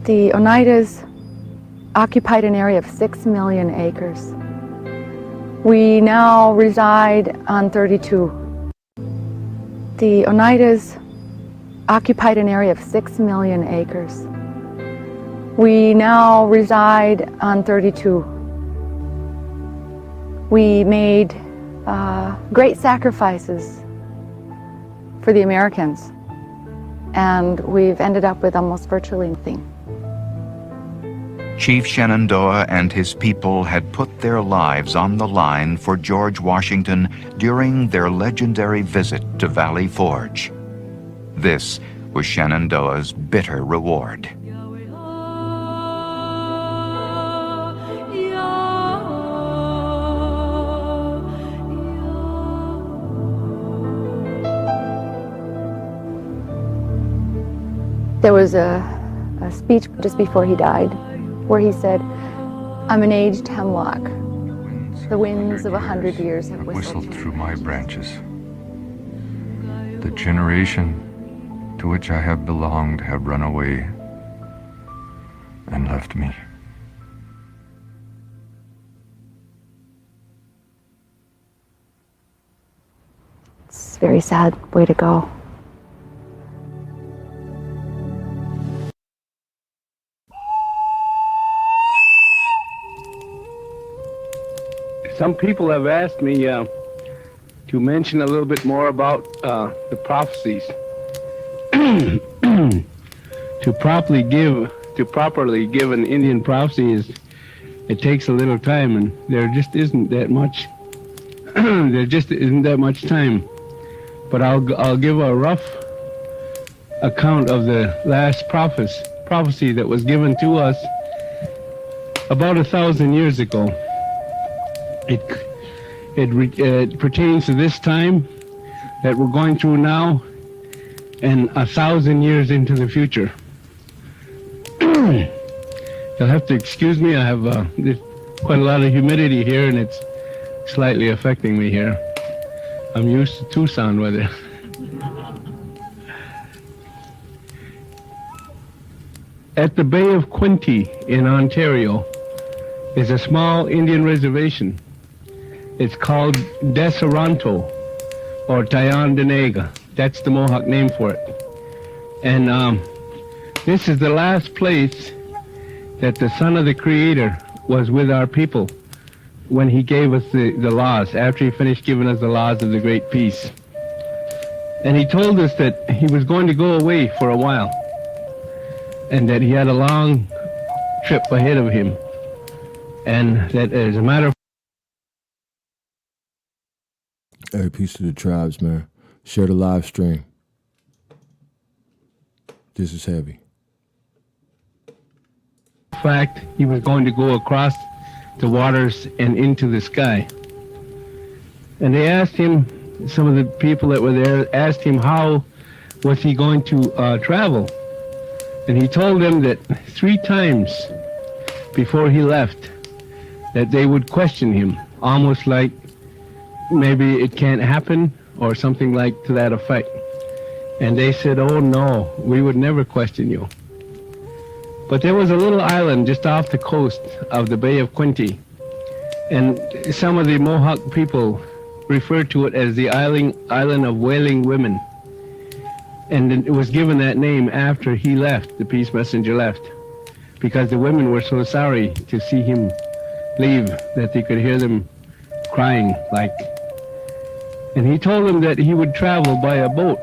Speaker 18: The Oneidas occupied an area of 6 million acres. We now reside on 32. The Oneidas occupied an area of 6 million acres. We now reside on 32. We made great sacrifices for the Americans, and we've ended up with almost virtually nothing.
Speaker 13: Chief Shenandoah and his people had put their lives on the line for George Washington during their legendary visit to Valley Forge. This was Shenandoah's bitter reward.
Speaker 18: There was a speech just before he died where he said, "I'm an aged hemlock. The winds of 100 years have whistled
Speaker 23: through my branches. The generation to which I have belonged have run away and left me."
Speaker 18: It's a very sad way to go.
Speaker 24: Some people have asked me to mention a little bit more about the prophecies. To properly give an Indian prophecy it takes a little time, and there just isn't that much. There just isn't that much time. But I'll give a rough account of the last prophecy that was given to us about 1,000 years ago. It pertains to this time that we're going through now and 1,000 years into the future. You'll have to excuse me, I have there's quite a lot of humidity here and it's slightly affecting me here. I'm used to Tucson weather. At the Bay of Quinte in Ontario is a small Indian reservation. It's called Deseronto or Tyondenaga. That's the Mohawk name for it. And this is the last place that the Son of the Creator was with our people when he gave us the laws, after he finished giving us the laws of the Great Peace. And he told us that he was going to go away for a while and that he had a long trip ahead of him. And that as a matter of
Speaker 3: Hey, peace to the tribes, man. Share the live stream. This is heavy.
Speaker 24: fact, he was going to go across the waters and into the sky. And they asked him, some of the people that were there asked him how was he going to travel. And he told them that 3 times before he left that they would question him, almost like maybe it can't happen or something like to that effect. And they said, oh no, we would never question you. But there was a little island just off the coast of the Bay of Quinte, and some of the Mohawk people referred to it as the island of wailing women. And it was given that name after he left, the peace messenger left, because the women were so sorry to see him leave that they could hear them crying like. And he told them that he would travel by a boat.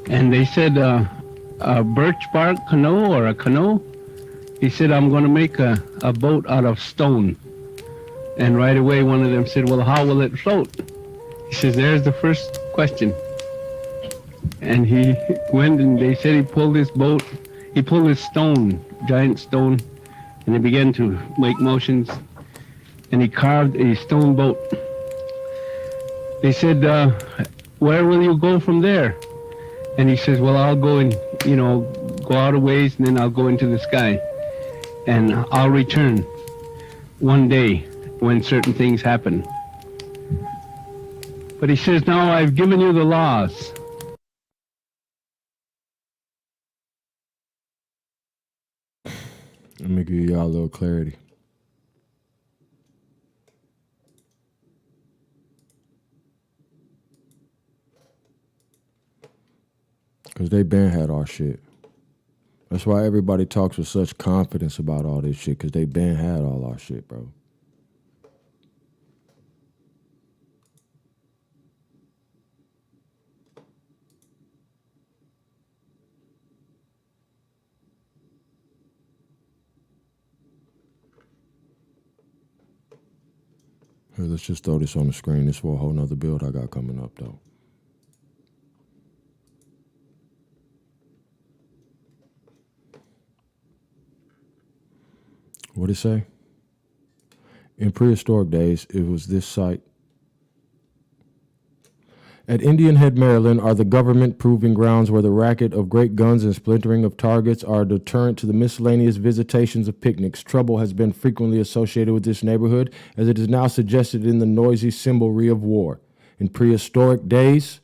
Speaker 24: And they said, a birch bark canoe or a canoe? He said, I'm going to make a boat out of stone. And right away one of them said, well, how will it float? He says, there's the first question. And he went and they said he pulled this boat, he pulled this stone, giant stone, and he began to make motions, and he carved a stone boat. They said, where will you go from there? And he says, well, I'll go and, go out a ways, and then I'll go into the sky. And I'll return one day when certain things happen. But he says, now I've given you the laws.
Speaker 3: Let me give y'all a little clarity. Because they been had our shit. That's why everybody talks with such confidence about all this shit, because they been had all our shit, bro. Here, let's just throw this on the screen. This for a whole nother build I got coming up, though. What'd it say? In prehistoric days, it was this site. At Indian Head, Maryland, are the government proving grounds where the racket of great guns and splintering of targets are a deterrent to the miscellaneous visitations of picnics. Trouble has been frequently associated with this neighborhood, as it is now suggested in the noisy symbolry of war. In prehistoric days,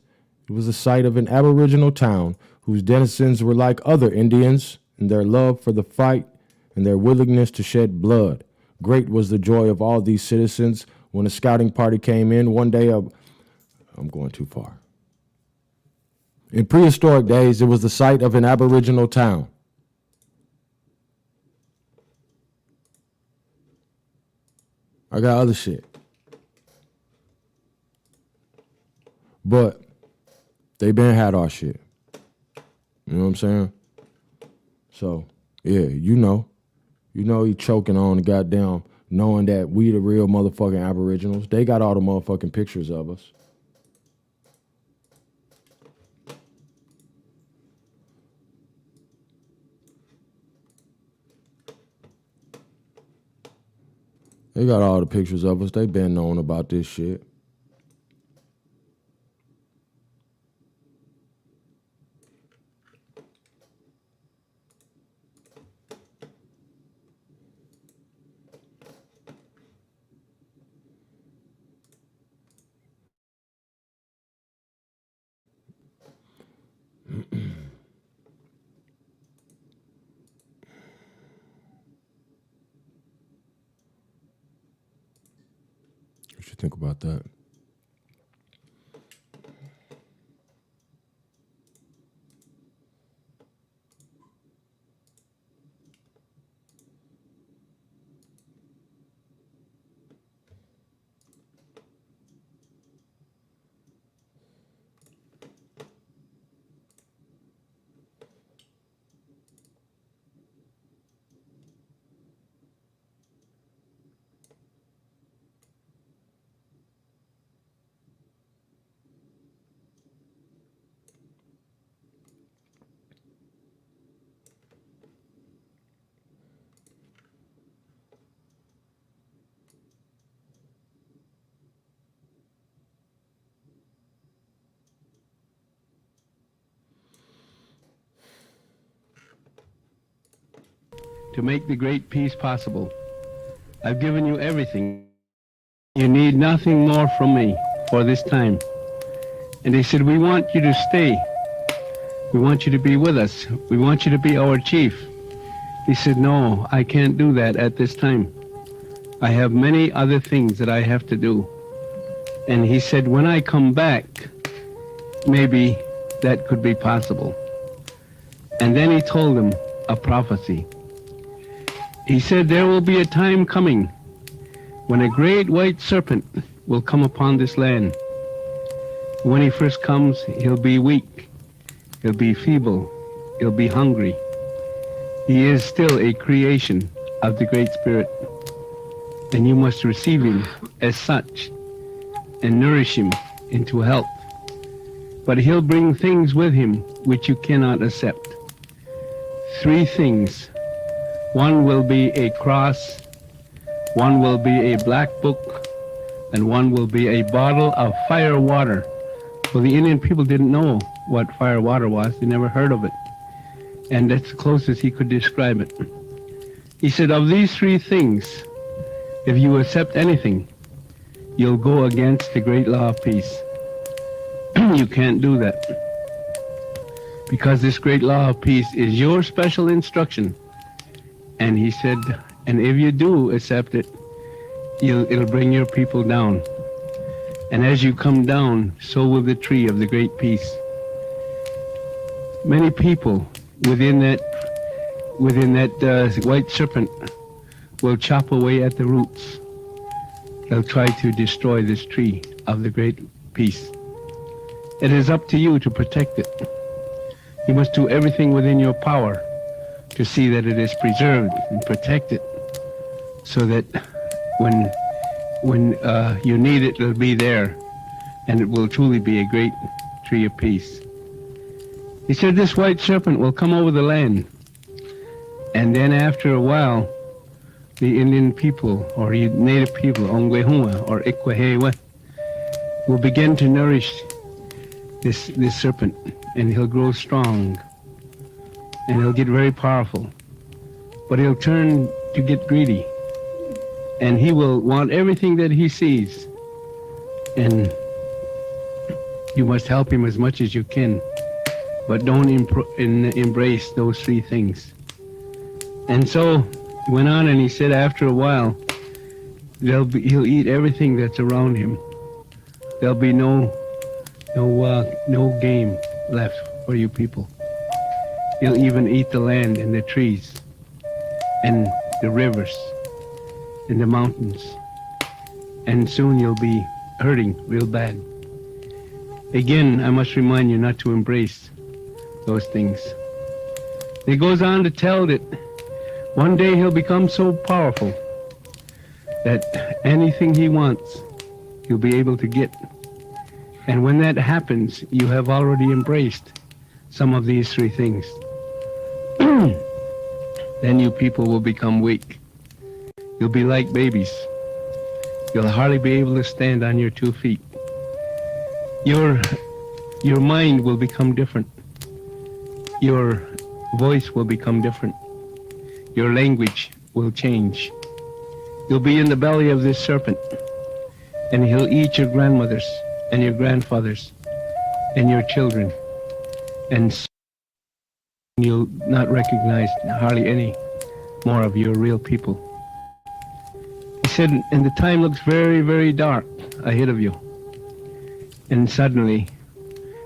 Speaker 3: it was the site of an aboriginal town whose denizens were like other Indians in their love for the fight and their willingness to shed blood. Great was the joy of all these citizens when a scouting party came in one day. I'm going too far. In prehistoric days, it was the site of an aboriginal town. I got other shit. But they been had our shit. You know what I'm saying? So, yeah, he choking on the goddamn knowing that we the real motherfucking aboriginals. They got all the motherfucking pictures of us. They got all the pictures of us. They been knowing about this shit. What you think about that?
Speaker 24: To make the great peace possible, I've given you everything. You need nothing more from me for this time. And they said, we want you to stay. We want you to be with us. We want you to be our chief. He said, no, I can't do that at this time. I have many other things that I have to do. And he said, when I come back, maybe that could be possible. And then he told them a prophecy. He said, there will be a time coming when a great white serpent will come upon this land. When he first comes, he'll be weak, he'll be feeble, he'll be hungry. He is still a creation of the Great Spirit, and you must receive him as such and nourish him into health. But he'll bring things with him which you cannot accept. 3 things. One will be a cross, one will be a black book, and one will be a bottle of fire water. Well, the Indian people didn't know what fire water was. They never heard of it. And that's the closest he could describe it. He said, of these 3 things, if you accept anything, you'll go against the great law of peace. You can't do that. Because this great law of peace is your special instruction. And he said, and if you do accept it, it'll bring your people down. And as you come down, so will the tree of the great peace. Many people within that white serpent will chop away at the roots. They'll try to destroy this tree of the great peace. It is up to you to protect it. You must do everything within your power to see that it is preserved and protected, so that when you need it, it'll be there, and it will truly be a great tree of peace. He said this white serpent will come over the land, and then after a while, the Indian people, or native people, Ongwehua or Ikwehewa, will begin to nourish this serpent, and he'll grow strong. And he'll get very powerful, but he'll turn to get greedy, and he will want everything that he sees, and you must help him as much as you can, but don't embrace those 3 things. And so he went on, and he said after a while, he'll eat everything that's around him. There'll be no game left for you people. He'll even eat the land and the trees and the rivers and the mountains. And soon you'll be hurting real bad. Again, I must remind you not to embrace those things. It goes on to tell that one day he'll become so powerful that anything he wants, he'll be able to get. And when that happens, you have already embraced some of these 3 things. Then you people will become weak. You'll be like babies. you'll hardly be able to stand on your 2 feet. Your mind will become different. Your voice will become different. Your language will change. You'll be in the belly of this serpent, and he'll eat your grandmothers and your grandfathers and your children, and you'll not recognize hardly any more of your real people. He said, and the time looks very, very dark ahead of you. And suddenly,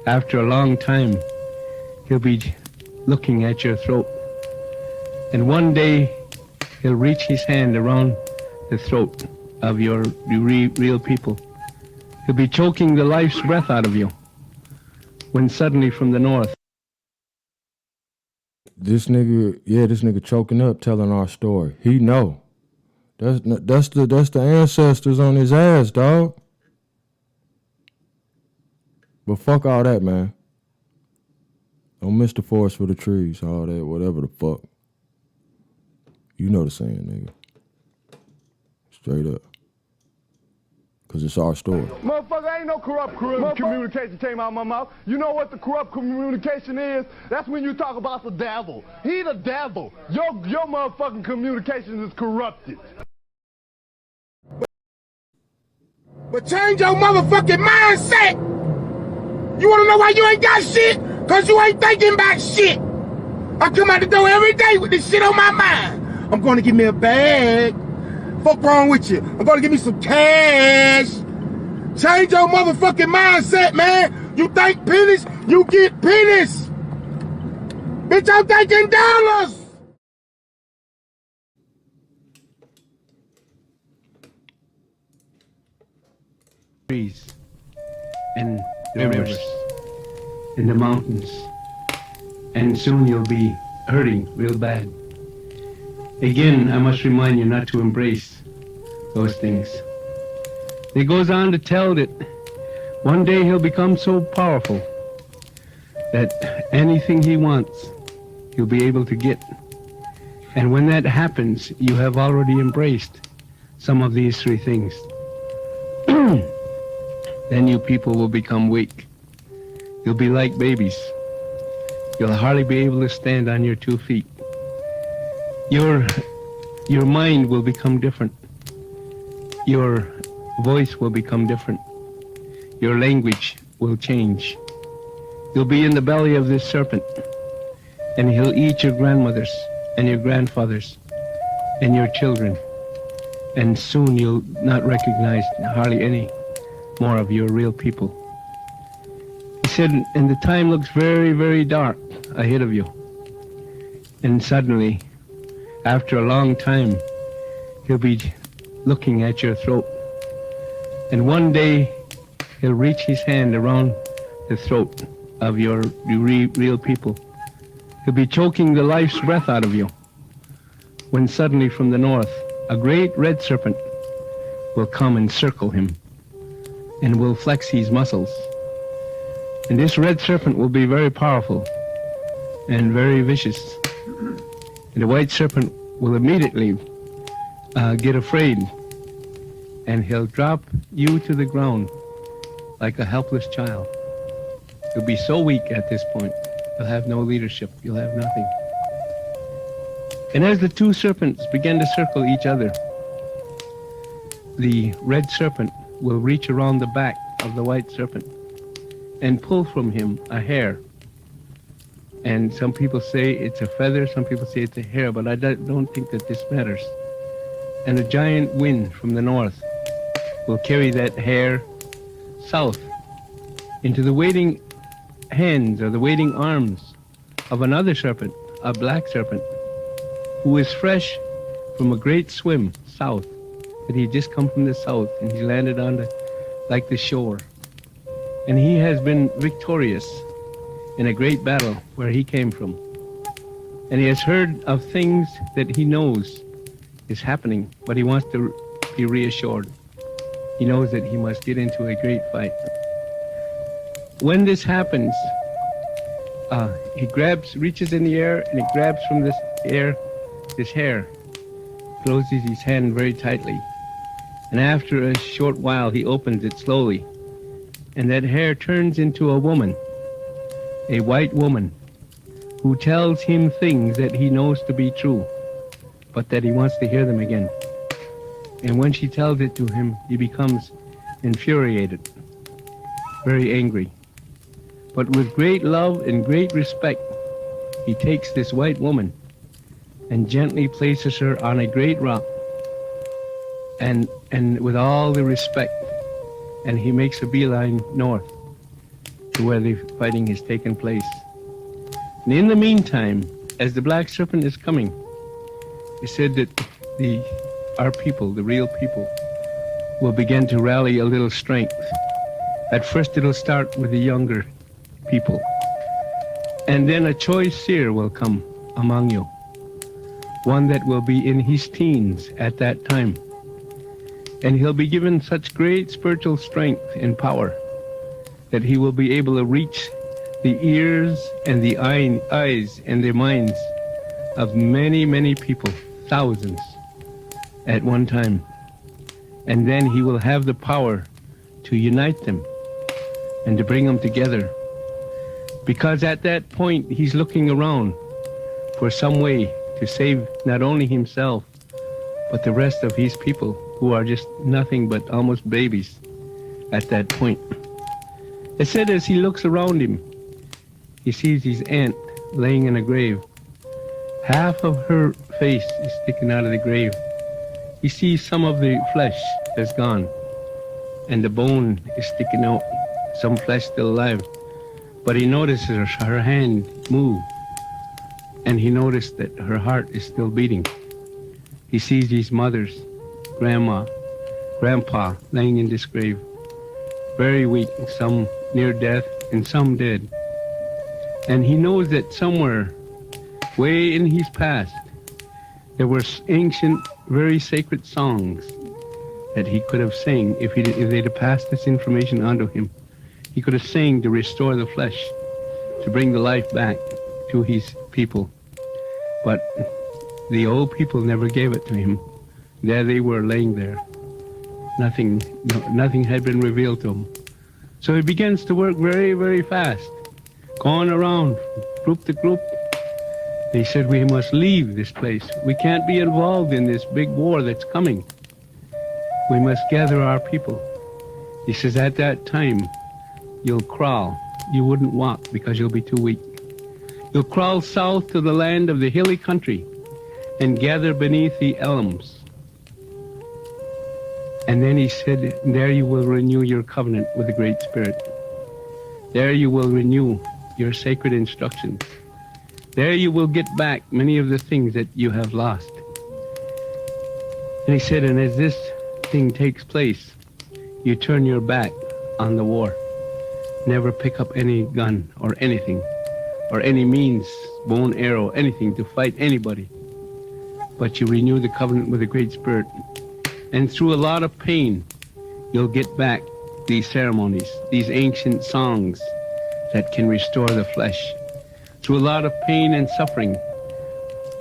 Speaker 24: after a long time, he'll be looking at your throat. And one day, he'll reach his hand around the throat of your real people. He'll be choking the life's breath out of you. When suddenly from the north,
Speaker 3: this nigga choking up, telling our story. He know. That's the ancestors on his ass, dog. But fuck all that, man. Don't miss the forest for the trees, all that, whatever the fuck. You know the saying, nigga. Straight up. Because it's our story.
Speaker 2: Motherfucker, ain't no corrupt communication came out of my mouth. You know what the corrupt communication is? That's when you talk about the devil. He the devil. Your motherfucking communication is corrupted.
Speaker 11: But change your motherfucking mindset. You wanna know why you ain't got shit? Cause you ain't thinking about shit. I come out the door every day with this shit on my mind. I'm gonna give me a bag. Fuck wrong with you? I'm gonna give me some cash. Change your motherfucking mindset, man. You think pennies, you get pennies. Bitch, I'm thinking dollars.
Speaker 24: trees and rivers and the mountains, and soon you'll be hurting real bad. Again, I must remind you not to embrace those things. He goes on to tell that one day he'll become so powerful that anything he wants, he'll be able to get. And when that happens, you have already embraced some of these three things. Then you people will become weak. You'll be like babies. You'll hardly be able to stand on your 2 feet. Your mind will become different. Your voice will become different. Your language will change. You'll be in the belly of this serpent, and he'll eat your grandmothers and your grandfathers and your children, and soon you'll not recognize hardly any more of your real people. He said, and the time looks very, very dark ahead of you. And suddenly, after a long time, he'll be looking at your throat. And one day, he'll reach his hand around the throat of your real people. He'll be choking the life's breath out of you. When suddenly from the north, a great red serpent will come and circle him and will flex his muscles. And this red serpent will be very powerful and very vicious. And the white serpent will immediately get afraid, and he'll drop you to the ground like a helpless child. You'll be so weak at this point, you'll have no leadership, you'll have nothing. And as the two serpents begin to circle each other, the red serpent will reach around the back of the white serpent and pull from him a hair. And some people say it's a feather, some people say it's a hair, but I don't think that this matters. And a giant wind from the north will carry that hair south into the waiting hands or the waiting arms of another serpent, a black serpent, who is fresh from a great swim south, that he just come from the south and he landed on the shore. And he has been victorious in a great battle where he came from. And he has heard of things that he knows is happening, but he wants to be reassured. He knows that he must get into a great fight. When this happens, he reaches in the air, and he grabs from this hair, closes his hand very tightly, And after a short while, he opens it slowly. And that hair turns into a woman, a white woman, who tells him things that he knows to be true, but that he wants to hear them again. And when she tells it to him, he becomes infuriated, very angry. But with great love and great respect, he takes this white woman and gently places her on a great rock, and with all the respect, and he makes a beeline north to where the fighting has taken place. And in the meantime, as the black serpent is coming, he said that our people, the real people, will begin to rally a little strength. At first it'll start with the younger people. And then a choice seer will come among you, one that will be in his teens at that time. And he'll be given such great spiritual strength and power that he will be able to reach the ears and the eyes and the minds of many, many people, thousands at one time. And then he will have the power to unite them and to bring them together. Because at that point, he's looking around for some way to save not only himself, but the rest of his people who are just nothing but almost babies at that point. It said as he looks around him, he sees his aunt laying in a grave. Half of her face is sticking out of the grave. He sees some of the flesh has gone, and the bone is sticking out, some flesh still alive. But he notices her hand move, and he noticed that her heart is still beating. He sees his mother's, grandma, grandpa laying in this grave, very weak, some near death and some dead. And he knows that somewhere, way in his past, there were ancient, very sacred songs that he could have sang if they'd have passed this information onto him. He could have sang to restore the flesh, to bring the life back to his people. But the old people never gave it to him. There they were laying there. Nothing had been revealed to him. So he begins to work very, very fast, going around group to group. They said, we must leave this place. We can't be involved in this big war that's coming. We must gather our people. He says, at that time, you'll crawl. You wouldn't walk because you'll be too weak. You'll crawl south to the land of the hilly country and gather beneath the elms. And then he said, there you will renew your covenant with the Great Spirit. There you will renew your sacred instructions. There you will get back many of the things that you have lost. And he said, and as this thing takes place, you turn your back on the war. Never pick up any gun or anything, or any means, bow and arrow, anything to fight anybody. But you renew the covenant with the Great Spirit. And through a lot of pain, you'll get back these ceremonies, these ancient songs that can restore the flesh. Through a lot of pain and suffering,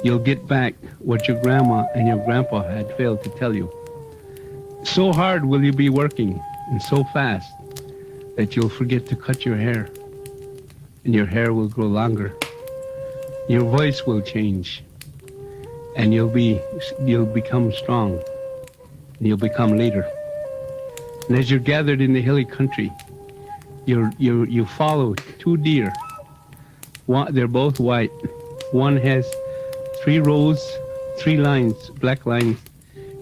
Speaker 24: you'll get back what your grandma and your grandpa had failed to tell you. So hard will you be working, and so fast, that you'll forget to cut your hair, and your hair will grow longer. Your voice will change, and you'll become strong, and you'll become leader. And as you're gathered in the hilly country, you follow two deer. They're both white. One has 3 rows, 3 lines, black lines,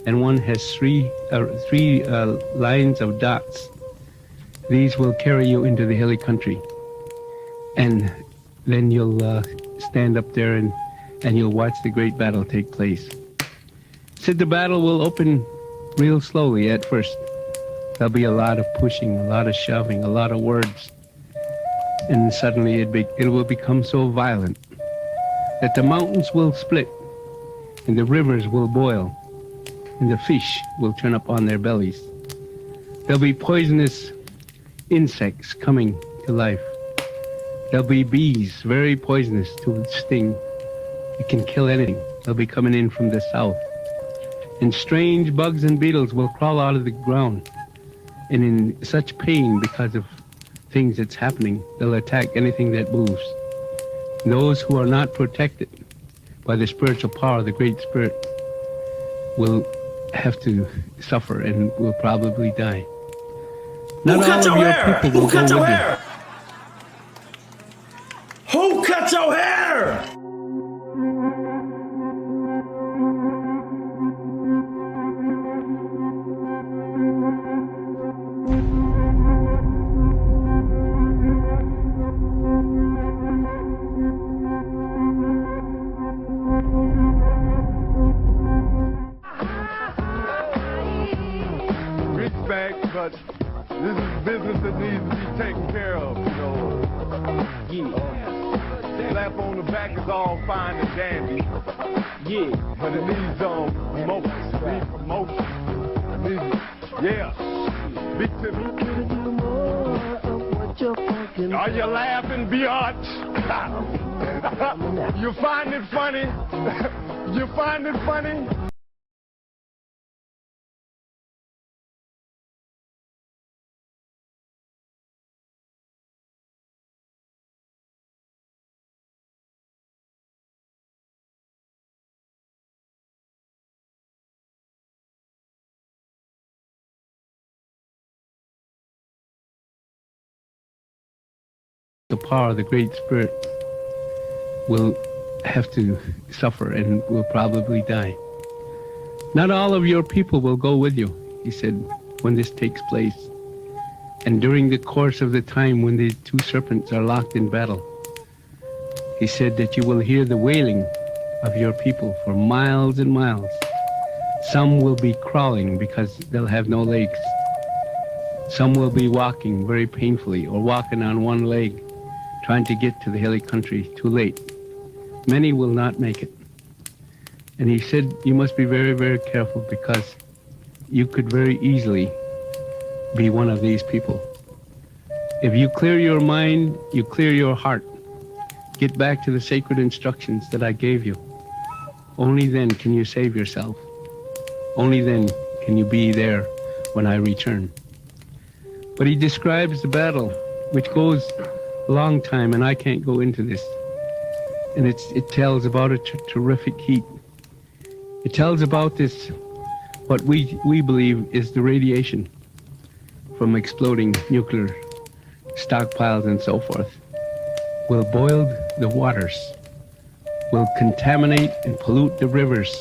Speaker 24: and one has 3 lines of dots. These will carry you into the hilly country. And then you'll stand up there and you'll watch the great battle take place. Said the battle will open real slowly at first. There'll be a lot of pushing, a lot of shoving, a lot of words. And suddenly it will become so violent that the mountains will split and the rivers will boil and the fish will turn up on their bellies. There'll be poisonous insects coming to life. There'll be bees, very poisonous to sting. It can kill anything. They'll be coming in from the south. and strange bugs and beetles will crawl out of the ground. And in such pain because of things that's happening, they'll attack anything that moves. Those who are not protected by the spiritual power, the Great Spirit, will have to suffer and will probably die. Not all of your people will go with you.
Speaker 17: Who cut your hair?
Speaker 2: Respect, but this is business that needs to be taken care of, you know. Slap on the back is all fine and dandy. Yeah. But it needs promotion. It needs promotion. It needs, yeah. Speak to me. Are you laughing, biatch? You find it funny? You find it funny?
Speaker 24: The power of the Great Spirit will have to suffer and will probably die. Not all of your people will go with you, he said, when this takes place. And during the course of the time when the two serpents are locked in battle, he said that you will hear the wailing of your people for miles and miles. Some will be crawling because they'll have no legs. Some will be walking very painfully or walking on one leg, trying to get to the hilly country too late. Many will not make it. And he said, you must be very, very careful because you could very easily be one of these people. If you clear your mind, you clear your heart, get back to the sacred instructions that I gave you. Only then can you save yourself. Only then can you be there when I return. But he describes the battle, which goes a long time, and I can't go into this. And it tells about a terrific heat. It tells about this, what we believe is the radiation from exploding nuclear stockpiles and so forth, will boil the waters, will contaminate and pollute the rivers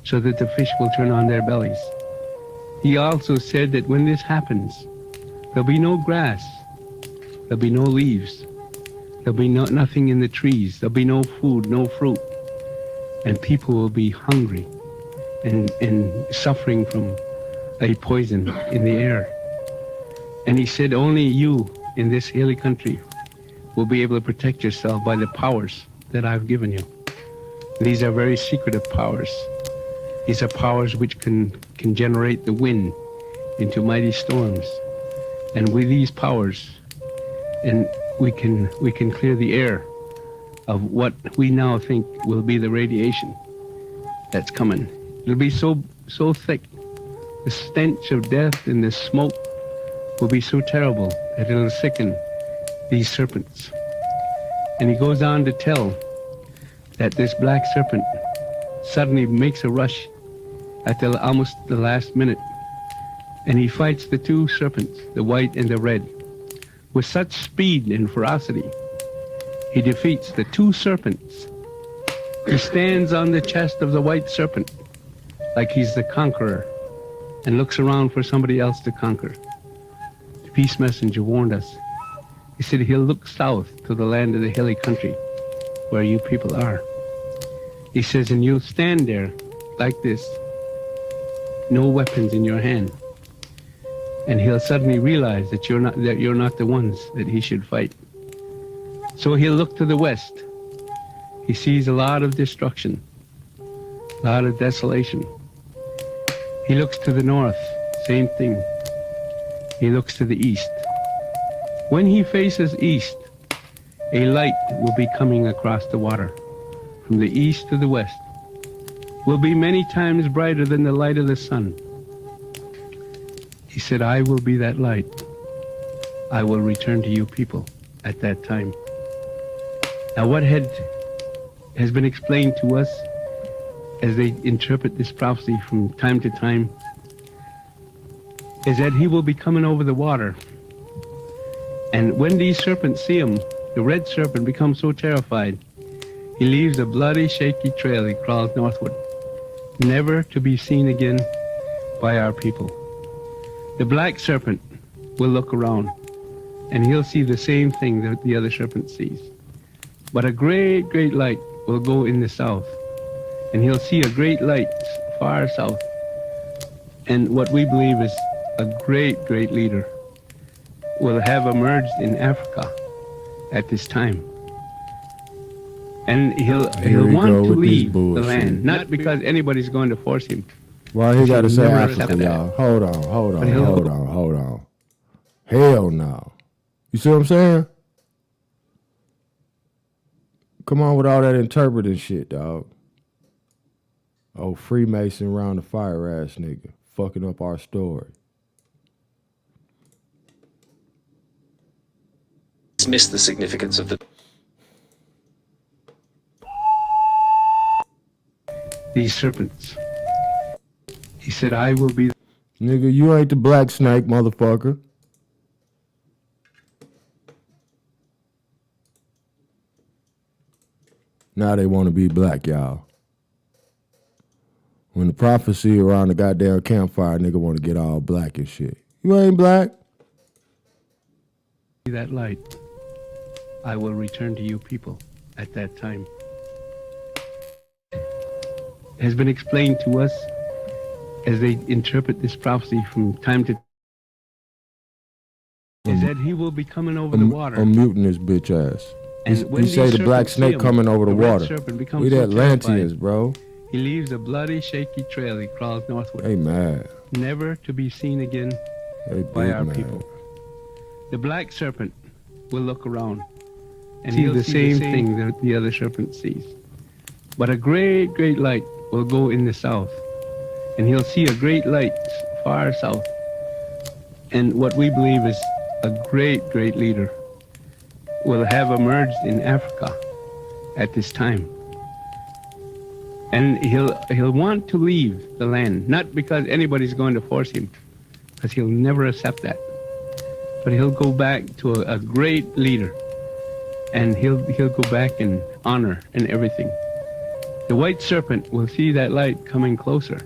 Speaker 24: so that the fish will turn on their bellies. He also said that when this happens, there'll be no grass, there'll be no leaves, there'll be nothing in the trees, there'll be no food, no fruit, and people will be hungry and suffering from a poison in the air. And he said only you in this hilly country will be able to protect yourself by the powers that I've given you. These are very secretive powers. These are powers which can generate the wind into mighty storms. And with these powers, and we can clear the air of what we now think will be the radiation that's coming. It'll be so thick. The stench of death and the smoke will be so terrible that it'll sicken these serpents. And he goes on to tell that this black serpent suddenly makes a rush at almost the last minute, and he fights the two serpents, the white and the red, with such speed and ferocity. He defeats the two serpents. He stands on the chest of the white serpent like he's the conqueror and looks around for somebody else to conquer. The peace messenger warned us. He said he'll look south to the land of the hilly country where you people are. He says, and you'll stand there like this, no weapons in your hand. And he'll suddenly realize that you're not the ones that he should fight. So he'll look to the west. He sees a lot of destruction, a lot of desolation. He looks to the north, same thing. He looks to the east. When he faces east, a light will be coming across the water from the east to the west. will be many times brighter than the light of the sun. He said, I will be that light. I will return to you people at that time. Now what has been explained to us as they interpret this prophecy from time to time is that he will be coming over the water. And when these serpents see him, the red serpent becomes so terrified, he leaves a bloody, shaky trail. He crawls northward, never to be seen again by our people. The black serpent will look around, and he'll see the same thing that the other serpent sees. But a great, great light will go in the south, and he'll see a great light far south. And what we believe is a great, great leader will have emerged in Africa at this time. And he'll want to leave the land, not because anybody's going to force him.
Speaker 3: Why he got to say Africa, y'all? Hold on. Hell no. You see what I'm saying? Come on with all that interpreting shit, dog. Oh, Freemason round the fire ass nigga. Fucking up our story.
Speaker 1: Dismiss the significance of
Speaker 24: these serpents. He said, I will be...
Speaker 3: Nigga, you ain't the black snake, motherfucker. Now they want to be black, y'all. When the prophecy around the goddamn campfire, nigga want to get all black and shit. You ain't black.
Speaker 24: That light. I will return to you people at that time. It has been explained to us as they interpret this prophecy from time to time is that he will be coming over the water.
Speaker 3: I'm muting this bitch ass. You say the black snake coming over the water. We the Atlanteans, bro.
Speaker 24: He leaves a bloody, shaky trail. He crawls northward.
Speaker 3: Hey, mad.
Speaker 24: Never to be seen again by our people. The black serpent will look around and he'll see the same thing that the other serpent sees. But a great, great light will go in the south, and he'll see a great light far south. And what we believe is a great, great leader will have emerged in Africa at this time. And he'll want to leave the land, not because anybody's going to force him, because he'll never accept that. But he'll go back to a great leader, and he'll go back in honor and everything. The white serpent will see that light coming closer,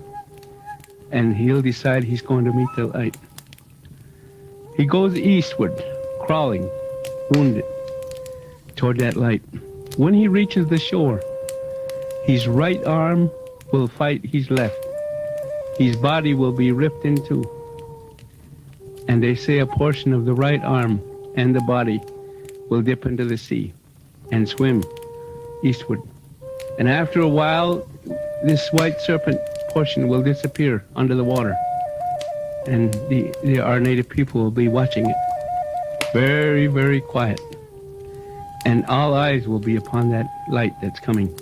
Speaker 24: and he'll decide he's going to meet the light. He goes eastward, crawling, wounded, toward that light. When he reaches the shore, his right arm will fight his left. His body will be ripped in two. And they say a portion of the right arm and the body will dip into the sea and swim eastward. And after a while, this white serpent portion will disappear under the water. And our native people will be watching it. Very, very quiet. And all eyes will be upon that light that's coming.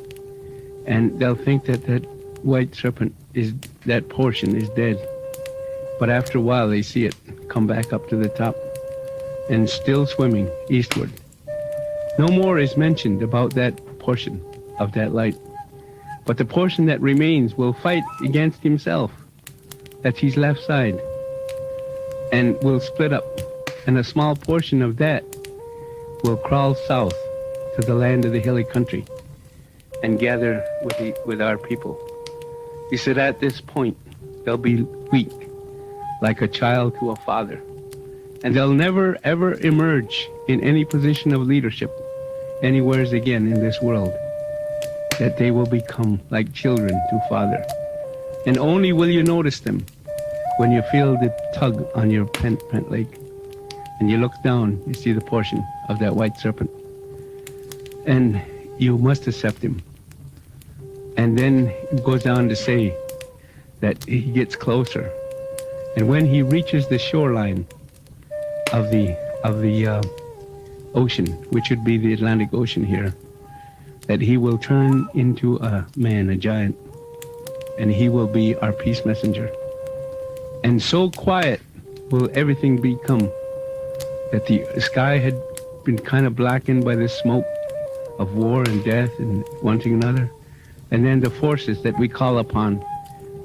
Speaker 24: And they'll think that that white serpent that portion is dead. But after a while, they see it come back up to the top and still swimming eastward. No more is mentioned about that portion of that light. But the portion that remains will fight against himself. That's his left side. And will split up. And a small portion of that will crawl south to the land of the hilly country and gather with our people. He said at this point, they'll be weak, like a child to a father. And they'll never, ever emerge in any position of leadership anywhere again in this world. That they will become like children to father. And only will you notice them when you feel the tug on your pant leg. And you look down, you see the portion of that white serpent. And you must accept him. And then it goes on to say that he gets closer. And when he reaches the shoreline of the ocean, which would be the Atlantic Ocean here, that he will turn into a man, a giant, and he will be our peace messenger. And so quiet will everything become that the sky had been kind of blackened by the smoke of war and death and wanting another. And then the forces that we call upon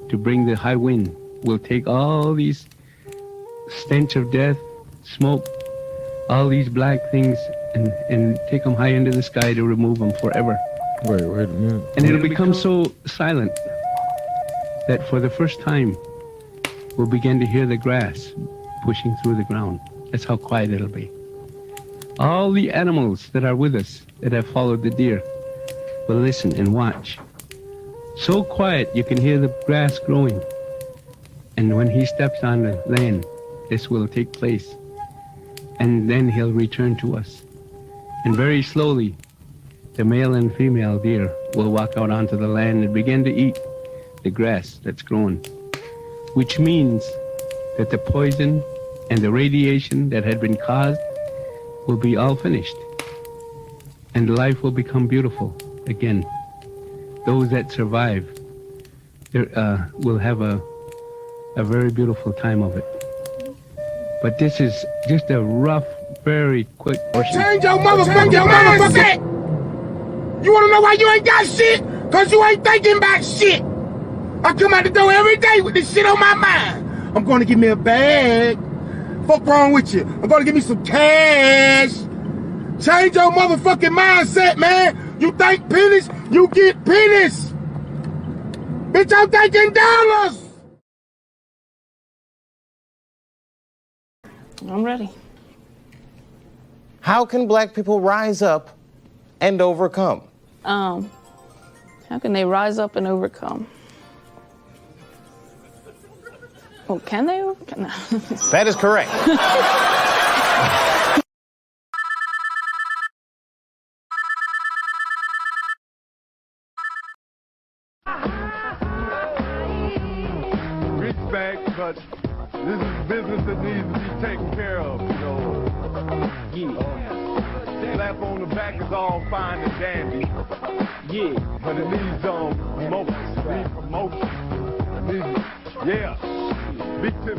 Speaker 24: to bring the high wind will take all these stench of death, smoke, all these black things, and take them high into the sky to remove them forever.
Speaker 3: Wait a minute.
Speaker 24: And it'll become so silent that for the first time, we'll begin to hear the grass pushing through the ground. That's how quiet it'll be. All the animals that are with us, that have followed the deer, will listen and watch. So quiet you can hear the grass growing. And when he steps on the land, this will take place. And then he'll return to us. And very slowly, the male and female deer will walk out onto the land and begin to eat the grass that's growing. Which means that the poison and the radiation that had been caused will be all finished. And life will become beautiful again. Those that survive will have a very beautiful time of it. But this is just a rough, very quick portion.
Speaker 11: Change your motherfucking mindset! You wanna know why you ain't got shit? Cause you ain't thinking about shit! I come out the door every day with this shit on my mind. I'm gonna give me a bag. Fuck wrong with you? I'm gonna give me some cash. Change your motherfucking mindset, man! You think pennies, you get pennies! Bitch, I'm thinking dollars!
Speaker 6: I'm ready.
Speaker 19: How can black people rise up and overcome?
Speaker 6: How can they rise up and overcome? Oh, can they overcome?
Speaker 19: That is correct.
Speaker 2: Respect, but this is business that needs to be taken care of, you know. Slap on the back is all fine and dandy. Yeah. But it needs promotion. It needs promotion. It needs, yeah. Big tip.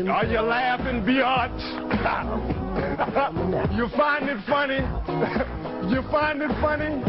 Speaker 2: Are you laughing, biatch? You find it funny? You find it funny?